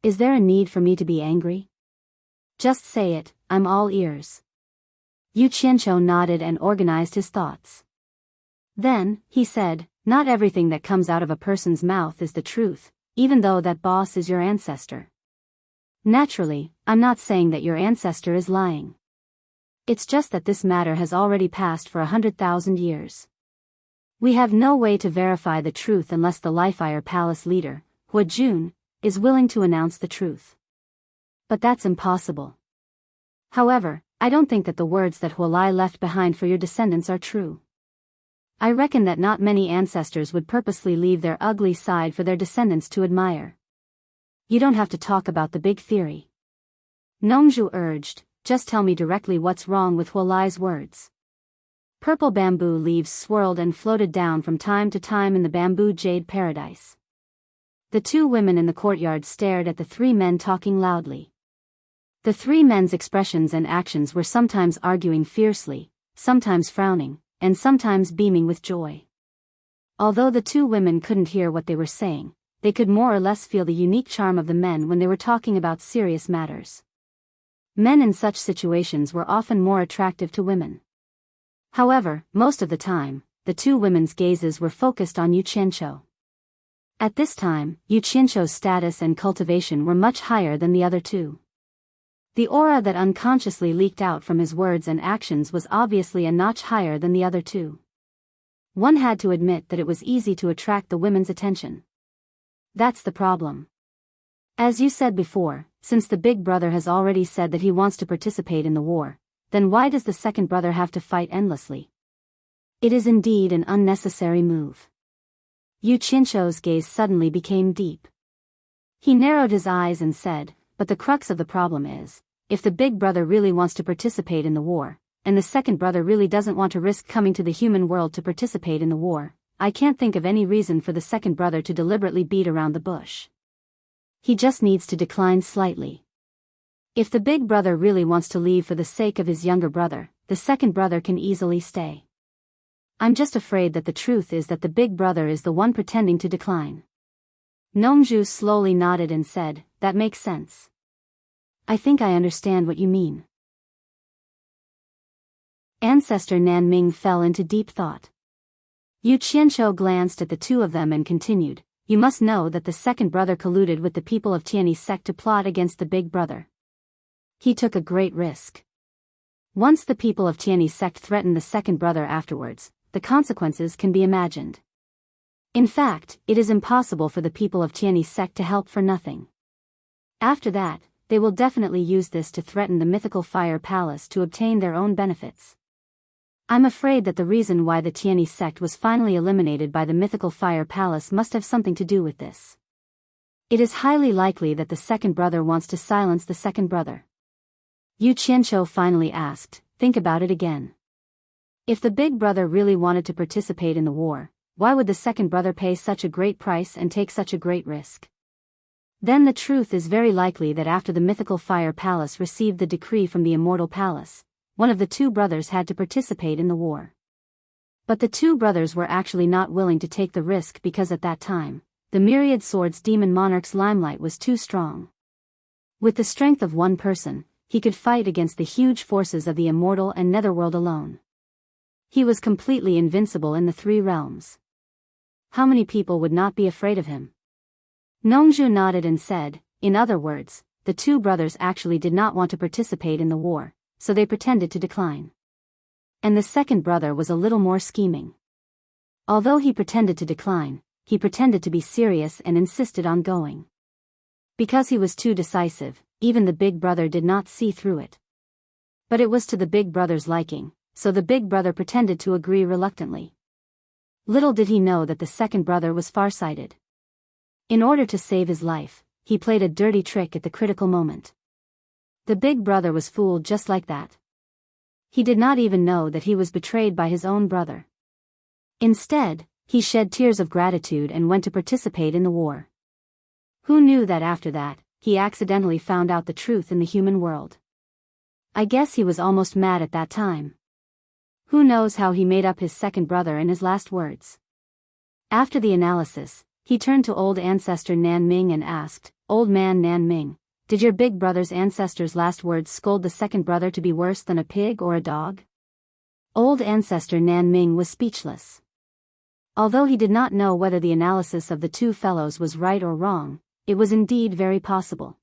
Is there a need for me to be angry? Just say it, I'm all ears." Yu Qianqiu nodded and organized his thoughts. Then, he said, "Not everything that comes out of a person's mouth is the truth, even though that boss is your ancestor. Naturally, I'm not saying that your ancestor is lying. It's just that this matter has already passed for 100,000 years. We have no way to verify the truth unless the Lifefire Palace leader, Hua Jun, is willing to announce the truth. But that's impossible. However, I don't think that the words that Hualai left behind for your descendants are true. I reckon that not many ancestors would purposely leave their ugly side for their descendants to admire. You don't have to talk about the big theory. Nongju urged, just tell me directly what's wrong with Huolai's words. Purple bamboo leaves swirled and floated down from time to time in the bamboo jade paradise. The two women in the courtyard stared at the three men talking loudly. The three men's expressions and actions were sometimes arguing fiercely, sometimes frowning, and sometimes beaming with joy. Although the two women couldn't hear what they were saying, they could more or less feel the unique charm of the men when they were talking about serious matters. Men in such situations were often more attractive to women. However, most of the time, the two women's gazes were focused on Yu Qianqiu. At this time, Yu Qianqiu's status and cultivation were much higher than the other two. The aura that unconsciously leaked out from his words and actions was obviously a notch higher than the other two. One had to admit that it was easy to attract the women's attention. That's the problem. As you said before, since the big brother has already said that he wants to participate in the war, then why does the second brother have to fight endlessly? It is indeed an unnecessary move. Yu Qianqiu's gaze suddenly became deep. He narrowed his eyes and said, but the crux of the problem is, if the big brother really wants to participate in the war, and the second brother really doesn't want to risk coming to the human world to participate in the war, I can't think of any reason for the second brother to deliberately beat around the bush. He just needs to decline slightly. If the big brother really wants to leave for the sake of his younger brother, the second brother can easily stay. I'm just afraid that the truth is that the big brother is the one pretending to decline. Nongju slowly nodded and said, that makes sense. I think I understand what you mean. Ancestor Nanming fell into deep thought. Yu Qianqiu glanced at the two of them and continued, you must know that the second brother colluded with the people of Tianyi's sect to plot against the big brother. He took a great risk. Once the people of Tianyi's sect threatened the second brother afterwards, the consequences can be imagined. In fact, it is impossible for the people of Tianyi's sect to help for nothing. After that, they will definitely use this to threaten the mythical fire palace to obtain their own benefits. I'm afraid that the reason why the Tianyi sect was finally eliminated by the mythical fire palace must have something to do with this. It is highly likely that the second brother wants to silence the second brother. Yu Qianqiu finally asked, think about it again. If the big brother really wanted to participate in the war, why would the second brother pay such a great price and take such a great risk? Then the truth is very likely that after the mythical fire palace received the decree from the immortal palace, one of the two brothers had to participate in the war. But the two brothers were actually not willing to take the risk because at that time, the myriad swords demon monarch's limelight was too strong. With the strength of one person, he could fight against the huge forces of the immortal and netherworld alone. He was completely invincible in the three realms. How many people would not be afraid of him? Nongju nodded and said, in other words, the two brothers actually did not want to participate in the war, so they pretended to decline. And the second brother was a little more scheming. Although he pretended to decline, he pretended to be serious and insisted on going. Because he was too decisive, even the big brother did not see through it. But it was to the big brother's liking, so the big brother pretended to agree reluctantly. Little did he know that the second brother was farsighted. In order to save his life, he played a dirty trick at the critical moment. The big brother was fooled just like that. He did not even know that he was betrayed by his own brother. Instead, he shed tears of gratitude and went to participate in the war. Who knew that after that, he accidentally found out the truth in the human world? I guess he was almost mad at that time. Who knows how he made up his second brother in his last words? After the analysis, he turned to old ancestor Nanming and asked, Old man Nanming, did your big brother's ancestor's last words scold the second brother to be worse than a pig or a dog? Old ancestor Nanming was speechless. Although he did not know whether the analysis of the two fellows was right or wrong, it was indeed very possible.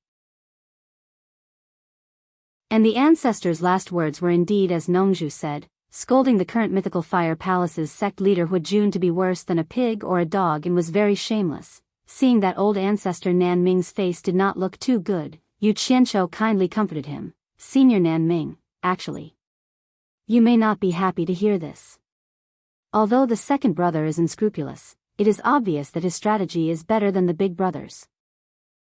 And the ancestor's last words were indeed as Nongju said, scolding the current mythical fire palace's sect leader Huajun to be worse than a pig or a dog, and was very shameless. Seeing that old ancestor Nanming's face did not look too good, Yu Qianqiu kindly comforted him, Senior Nanming, actually. You may not be happy to hear this. Although the second brother is unscrupulous, it is obvious that his strategy is better than the big brother's.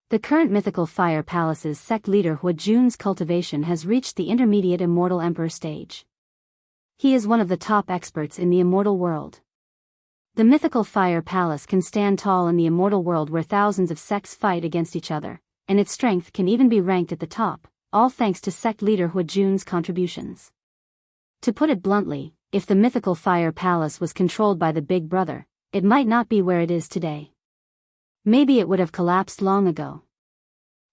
The current mythical fire palace's sect leader Huajun's cultivation has reached the intermediate immortal emperor stage. He is one of the top experts in the immortal world. The mythical fire palace can stand tall in the immortal world where thousands of sects fight against each other, and its strength can even be ranked at the top, all thanks to sect leader Huajun's contributions. To put it bluntly, if the mythical fire palace was controlled by the big brother, it might not be where it is today. Maybe it would have collapsed long ago.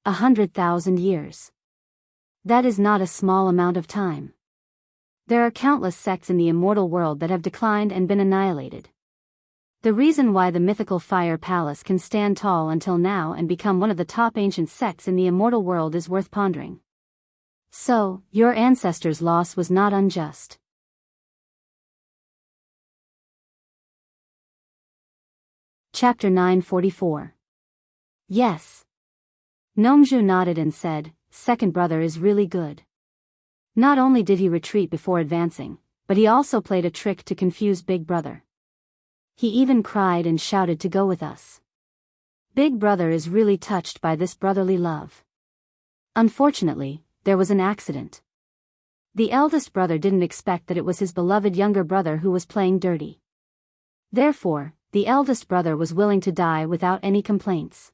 100,000 years. That is not a small amount of time. There are countless sects in the immortal world that have declined and been annihilated. The reason why the mythical fire palace can stand tall until now and become one of the top ancient sects in the immortal world is worth pondering. So, your ancestors' loss was not unjust. Chapter 944. Yes. Nongzhu nodded and said, "Second brother is really good." Not only did he retreat before advancing, but he also played a trick to confuse big brother. He even cried and shouted to go with us. Big brother is really touched by this brotherly love. Unfortunately, there was an accident. The eldest brother didn't expect that it was his beloved younger brother who was playing dirty. Therefore, the eldest brother was willing to die without any complaints.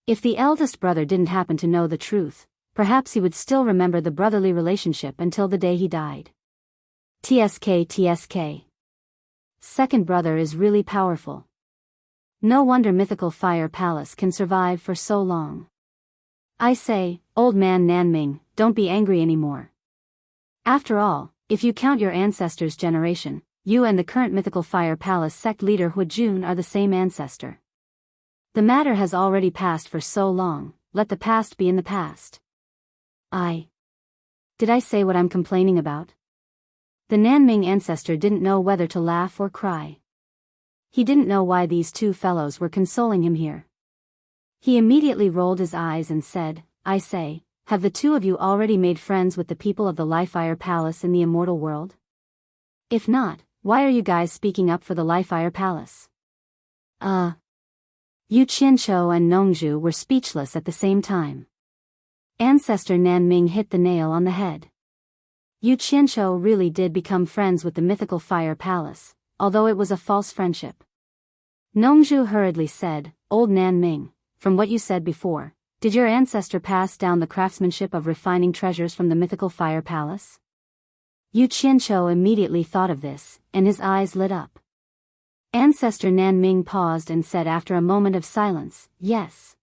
If the eldest brother didn't happen to know the truth, perhaps he would still remember the brotherly relationship until the day he died. TSK. Second brother is really powerful. No wonder mythical fire palace can survive for so long. I say, old man Nanming, don't be angry anymore. After all, if you count your ancestors' generation, you and the current mythical fire palace sect leader Huajun are the same ancestor. The matter has already passed for so long, let the past be in the past. Did I say what I'm complaining about? The Nanming ancestor didn't know whether to laugh or cry. He didn't know why these two fellows were consoling him here. He immediately rolled his eyes and said, "I say, have the two of you already made friends with the people of the Lifire Palace in the immortal world? If not, why are you guys speaking up for the Lifire Palace?" Yu Qianqiu and Nongzhu were speechless at the same time. Ancestor Nanming hit the nail on the head. Yu Qianqiu really did become friends with the mythical fire palace, although it was a false friendship. Nongzhu hurriedly said, "Old Nanming, from what you said before, did your ancestor pass down the craftsmanship of refining treasures from the mythical fire palace?" Yu Qianqiu immediately thought of this, and his eyes lit up. Ancestor Nanming paused and said after a moment of silence, "Yes.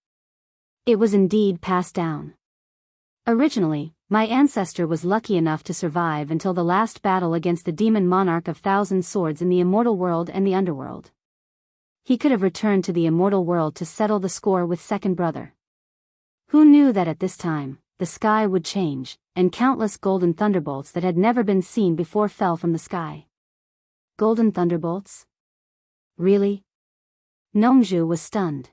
It was indeed passed down. Originally, my ancestor was lucky enough to survive until the last battle against the demon monarch of thousand swords in the immortal world and the underworld. He could have returned to the immortal world to settle the score with second brother. Who knew that at this time, the sky would change, and countless golden thunderbolts that had never been seen before fell from the sky. Golden thunderbolts? Really? Nongzhu was stunned.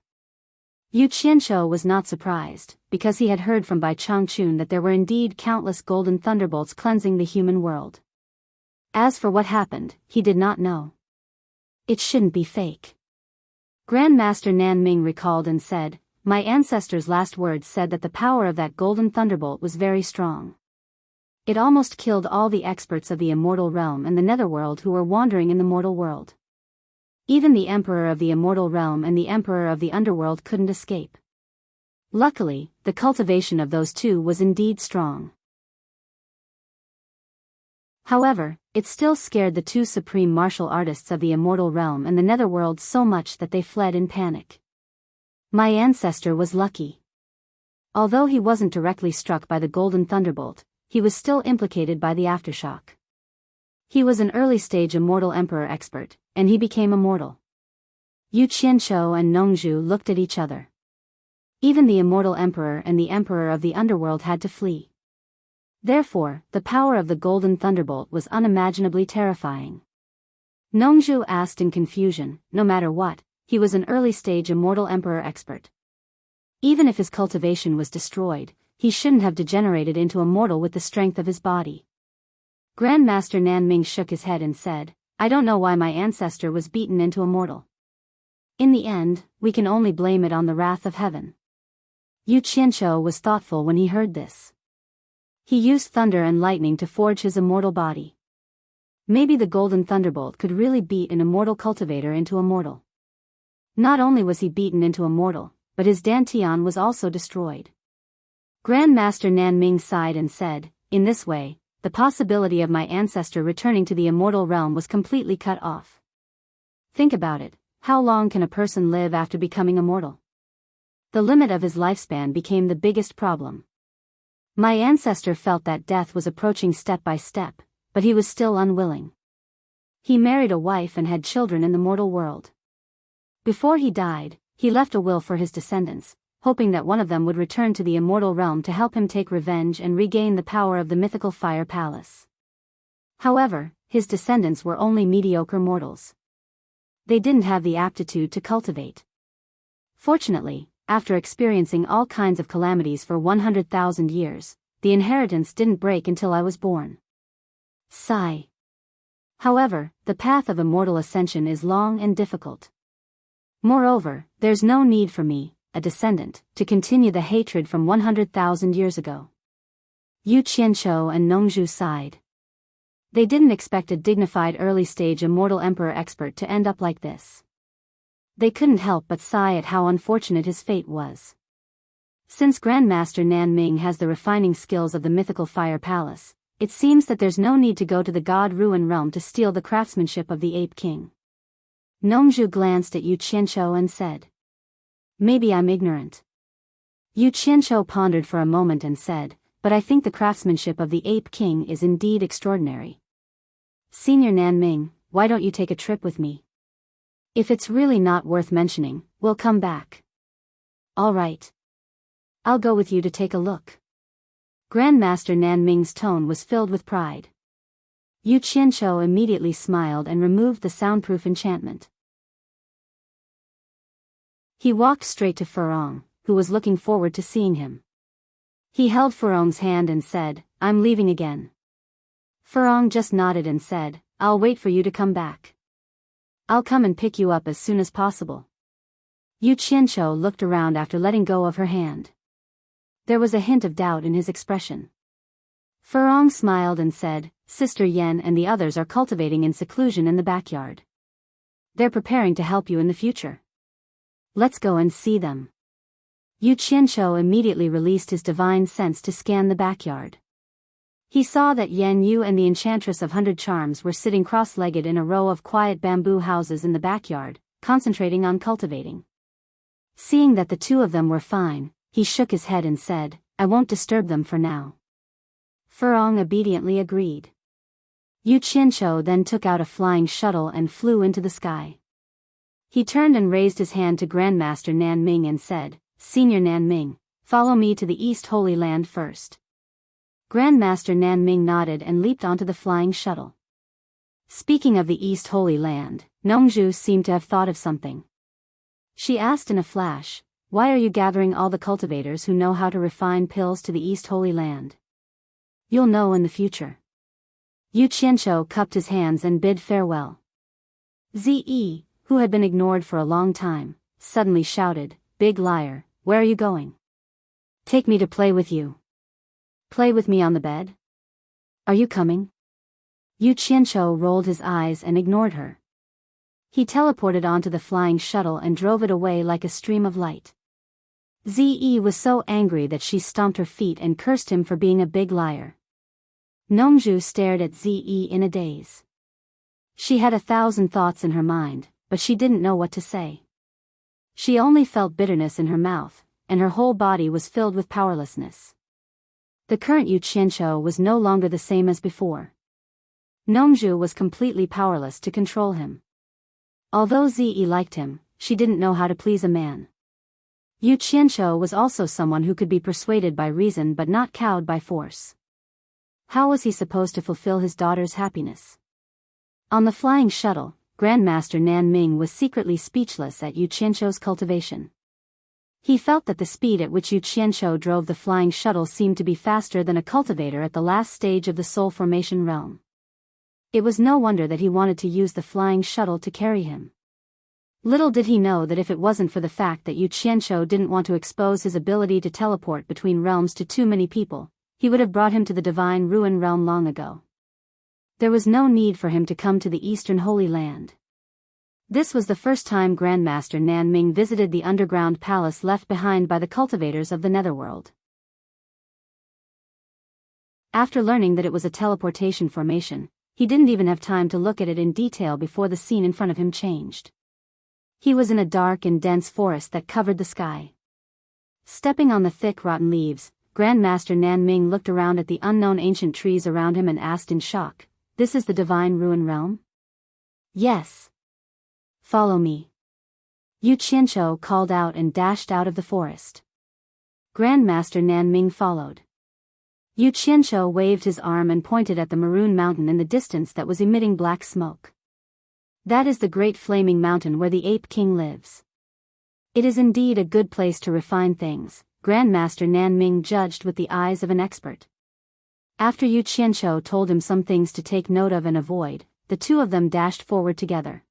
Yu Qianqiu was not surprised, because he had heard from Bai Changchun that there were indeed countless golden thunderbolts cleansing the human world. As for what happened, he did not know. It shouldn't be fake. Grandmaster Nanming recalled and said, "My ancestor's last words said that the power of that golden thunderbolt was very strong. It almost killed all the experts of the immortal realm and the netherworld who were wandering in the mortal world. Even the Emperor of the Immortal Realm and the Emperor of the Underworld couldn't escape. Luckily, the cultivation of those two was indeed strong. However, it still scared the two supreme martial artists of the Immortal Realm and the Netherworld so much that they fled in panic. My ancestor was lucky. Although he wasn't directly struck by the Golden Thunderbolt, he was still implicated by the aftershock. He was an early-stage Immortal Emperor expert, and he became immortal." Yu Qianqiu and Nongzhu looked at each other. Even the Immortal Emperor and the Emperor of the Underworld had to flee. Therefore, the power of the Golden Thunderbolt was unimaginably terrifying. Nongzhu asked in confusion, no matter what, he was an early-stage Immortal Emperor expert. Even if his cultivation was destroyed, he shouldn't have degenerated into immortal with the strength of his body. Grandmaster Nanming shook his head and said, I don't know why my ancestor was beaten into a mortal. In the end, we can only blame it on the wrath of heaven. Yu Qianqiu was thoughtful when he heard this. He used thunder and lightning to forge his immortal body. Maybe the golden thunderbolt could really beat an immortal cultivator into a mortal. Not only was he beaten into a mortal, but his dantian was also destroyed. Grandmaster Nanming sighed and said, "In this way, the possibility of my ancestor returning to the immortal realm was completely cut off." Think about it, how long can a person live after becoming immortal? The limit of his lifespan became the biggest problem. My ancestor felt that death was approaching step by step, but he was still unwilling. He married a wife and had children in the mortal world. Before he died, he left a will for his descendants, hoping that one of them would return to the immortal realm to help him take revenge and regain the power of the mythical fire palace. However, his descendants were only mediocre mortals. They didn't have the aptitude to cultivate. Fortunately, after experiencing all kinds of calamities for 100,000 years, the inheritance didn't break until I was born. Sigh. However, the path of immortal ascension is long and difficult. Moreover, there's no need for me, a descendant, to continue the hatred from 100,000 years ago. Yu Qianqiu and Nongzhu sighed. They didn't expect a dignified early-stage immortal emperor expert to end up like this. They couldn't help but sigh at how unfortunate his fate was. Since Grandmaster Nanming has the refining skills of the mythical fire palace, it seems that there's no need to go to the god ruin realm to steal the craftsmanship of the Ape King. Nongzhu glanced at Yu Qianqiu and said, "Maybe I'm ignorant." Yu Qianqiu pondered for a moment and said, "But I think the craftsmanship of the Ape King is indeed extraordinary. Senior Nanming, why don't you take a trip with me? If it's really not worth mentioning, we'll come back." "All right. I'll go with you to take a look." Grandmaster Nanming's tone was filled with pride. Yu Qianqiu immediately smiled and removed the soundproof enchantment. He walked straight to Furong, who was looking forward to seeing him. He held Furong's hand and said, "I'm leaving again." Furong just nodded and said, "I'll wait for you to come back. I'll come and pick you up as soon as possible." Yu Qianqiu looked around after letting go of her hand. There was a hint of doubt in his expression. Furong smiled and said, "Sister Yen and the others are cultivating in seclusion in the backyard. They're preparing to help you in the future. Let's go and see them." Yu Qianqiu immediately released his divine sense to scan the backyard. He saw that Yan Yu and the Enchantress of 100 Charms were sitting cross-legged in a row of quiet bamboo houses in the backyard, concentrating on cultivating. Seeing that the two of them were fine, he shook his head and said, "I won't disturb them for now." Furong obediently agreed. Yu Qianqiu then took out a flying shuttle and flew into the sky. He turned and raised his hand to Grandmaster Nanming and said, "Senior Nanming, follow me to the East Holy Land first." Grandmaster Nanming nodded and leaped onto the flying shuttle. Speaking of the East Holy Land, Nongzhu seemed to have thought of something. She asked in a flash, "Why are you gathering all the cultivators who know how to refine pills to the East Holy Land?" "You'll know in the future." Yu Qianqiu cupped his hands and bid farewell. Ze, who had been ignored for a long time, suddenly shouted, "Big liar, where are you going? Take me to play with you." "Play with me on the bed? Are you coming?" Yu Qianqiu rolled his eyes and ignored her. He teleported onto the flying shuttle and drove it away like a stream of light. Ze was so angry that she stomped her feet and cursed him for being a big liar. Nongzhu stared at Ze in a daze. She had 1,000 thoughts in her mind, but she didn't know what to say. She only felt bitterness in her mouth, and her whole body was filled with powerlessness. The current Yu Qianqiu was no longer the same as before. Nongzhu was completely powerless to control him. Although Ze liked him, she didn't know how to please a man. Yu Qianqiu was also someone who could be persuaded by reason but not cowed by force. How was he supposed to fulfill his daughter's happiness? On the flying shuttle, Grandmaster Nanming was secretly speechless at Yu Qianqiu's cultivation. He felt that the speed at which Yu Qianqiu drove the flying shuttle seemed to be faster than a cultivator at the last stage of the soul formation realm. It was no wonder that he wanted to use the flying shuttle to carry him. Little did he know that if it wasn't for the fact that Yu Qianqiu didn't want to expose his ability to teleport between realms to too many people, he would have brought him to the Divine Ruin Realm long ago. There was no need for him to come to the Eastern Holy Land. This was the first time Grandmaster Nan Ming visited the underground palace left behind by the cultivators of the Netherworld. After learning that it was a teleportation formation, he didn't even have time to look at it in detail before the scene in front of him changed. He was in a dark and dense forest that covered the sky. Stepping on the thick rotten leaves, Grandmaster Nan Ming looked around at the unknown ancient trees around him and asked in shock, "This is the Divine Ruin Realm?" "Yes." "Follow me." Yu Qianqiu called out and dashed out of the forest. Grandmaster Nan Ming followed. Yu Qianqiu waved his arm and pointed at the maroon mountain in the distance that was emitting black smoke. "That is the great flaming mountain where the Ape King lives." "It is indeed a good place to refine things," Grandmaster Nan Ming judged with the eyes of an expert. After Yu Qianqiu told him some things to take note of and avoid, the two of them dashed forward together.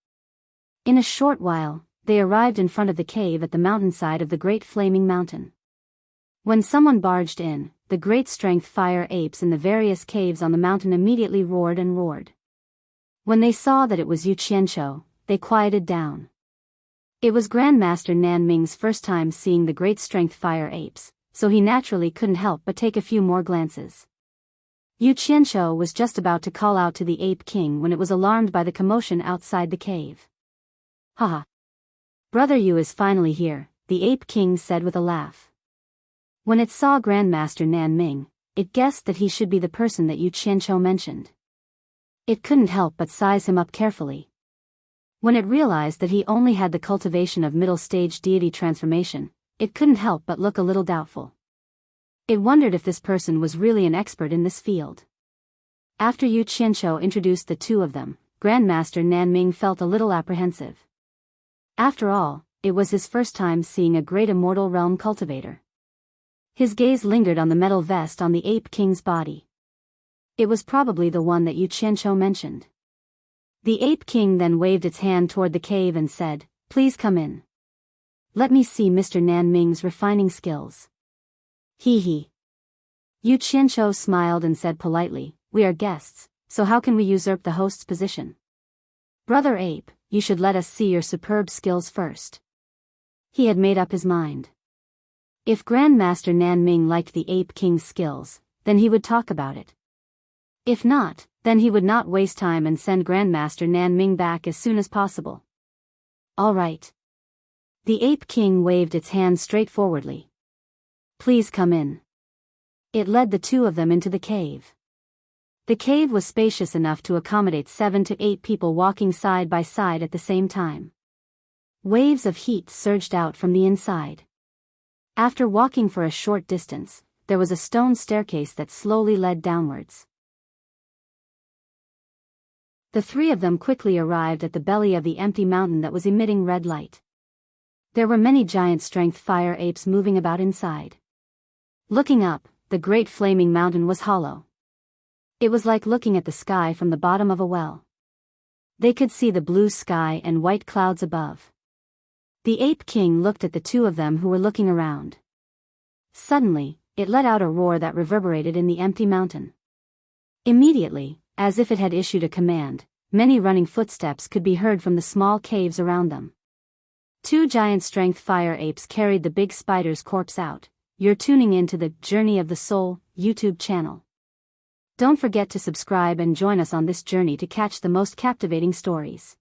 In a short while, they arrived in front of the cave at the mountainside of the Great Flaming Mountain. When someone barged in, the great strength fire apes in the various caves on the mountain immediately roared and roared. When they saw that it was Yu Qianqiu, they quieted down. It was Grandmaster Nan Ming's first time seeing the great strength fire apes, so he naturally couldn't help but take a few more glances. Yu Qianqiu was just about to call out to the Ape King when it was alarmed by the commotion outside the cave. "Haha! Brother Yu is finally here," the Ape King said with a laugh. When it saw Grandmaster Nan Ming, it guessed that he should be the person that Yu Qianqiu mentioned. It couldn't help but size him up carefully. When it realized that he only had the cultivation of middle-stage deity transformation, it couldn't help but look a little doubtful. It wondered if this person was really an expert in this field. After Yu Qianqiu introduced the two of them, Grandmaster Nan Ming felt a little apprehensive. After all, it was his first time seeing a great immortal realm cultivator. His gaze lingered on the metal vest on the Ape King's body. It was probably the one that Yu Qianqiu mentioned. The Ape King then waved its hand toward the cave and said, "Please come in. Let me see Mr. Nan Ming's refining skills." "Hee hee." Yu Qianqiu smiled and said politely, "We are guests, so how can we usurp the host's position? Brother Ape, you should let us see your superb skills first." He had made up his mind. If Grandmaster Nan Ming liked the Ape King's skills, then he would talk about it. If not, then he would not waste time and send Grandmaster Nan Ming back as soon as possible. "All right." The Ape King waved its hand straightforwardly. "Please come in." It led the two of them into the cave. The cave was spacious enough to accommodate 7 to 8 people walking side by side at the same time. Waves of heat surged out from the inside. After walking for a short distance, there was a stone staircase that slowly led downwards. The three of them quickly arrived at the belly of the empty mountain that was emitting red light. There were many giant strength fire apes moving about inside. Looking up, the great flaming mountain was hollow. It was like looking at the sky from the bottom of a well. They could see the blue sky and white clouds above. The Ape King looked at the two of them who were looking around. Suddenly, it let out a roar that reverberated in the empty mountain. Immediately, as if it had issued a command, many running footsteps could be heard from the small caves around them. 2 giant strength fire apes carried the big spider's corpse out. You're tuning in to the Journey of the Soul YouTube channel. Don't forget to subscribe and join us on this journey to catch the most captivating stories.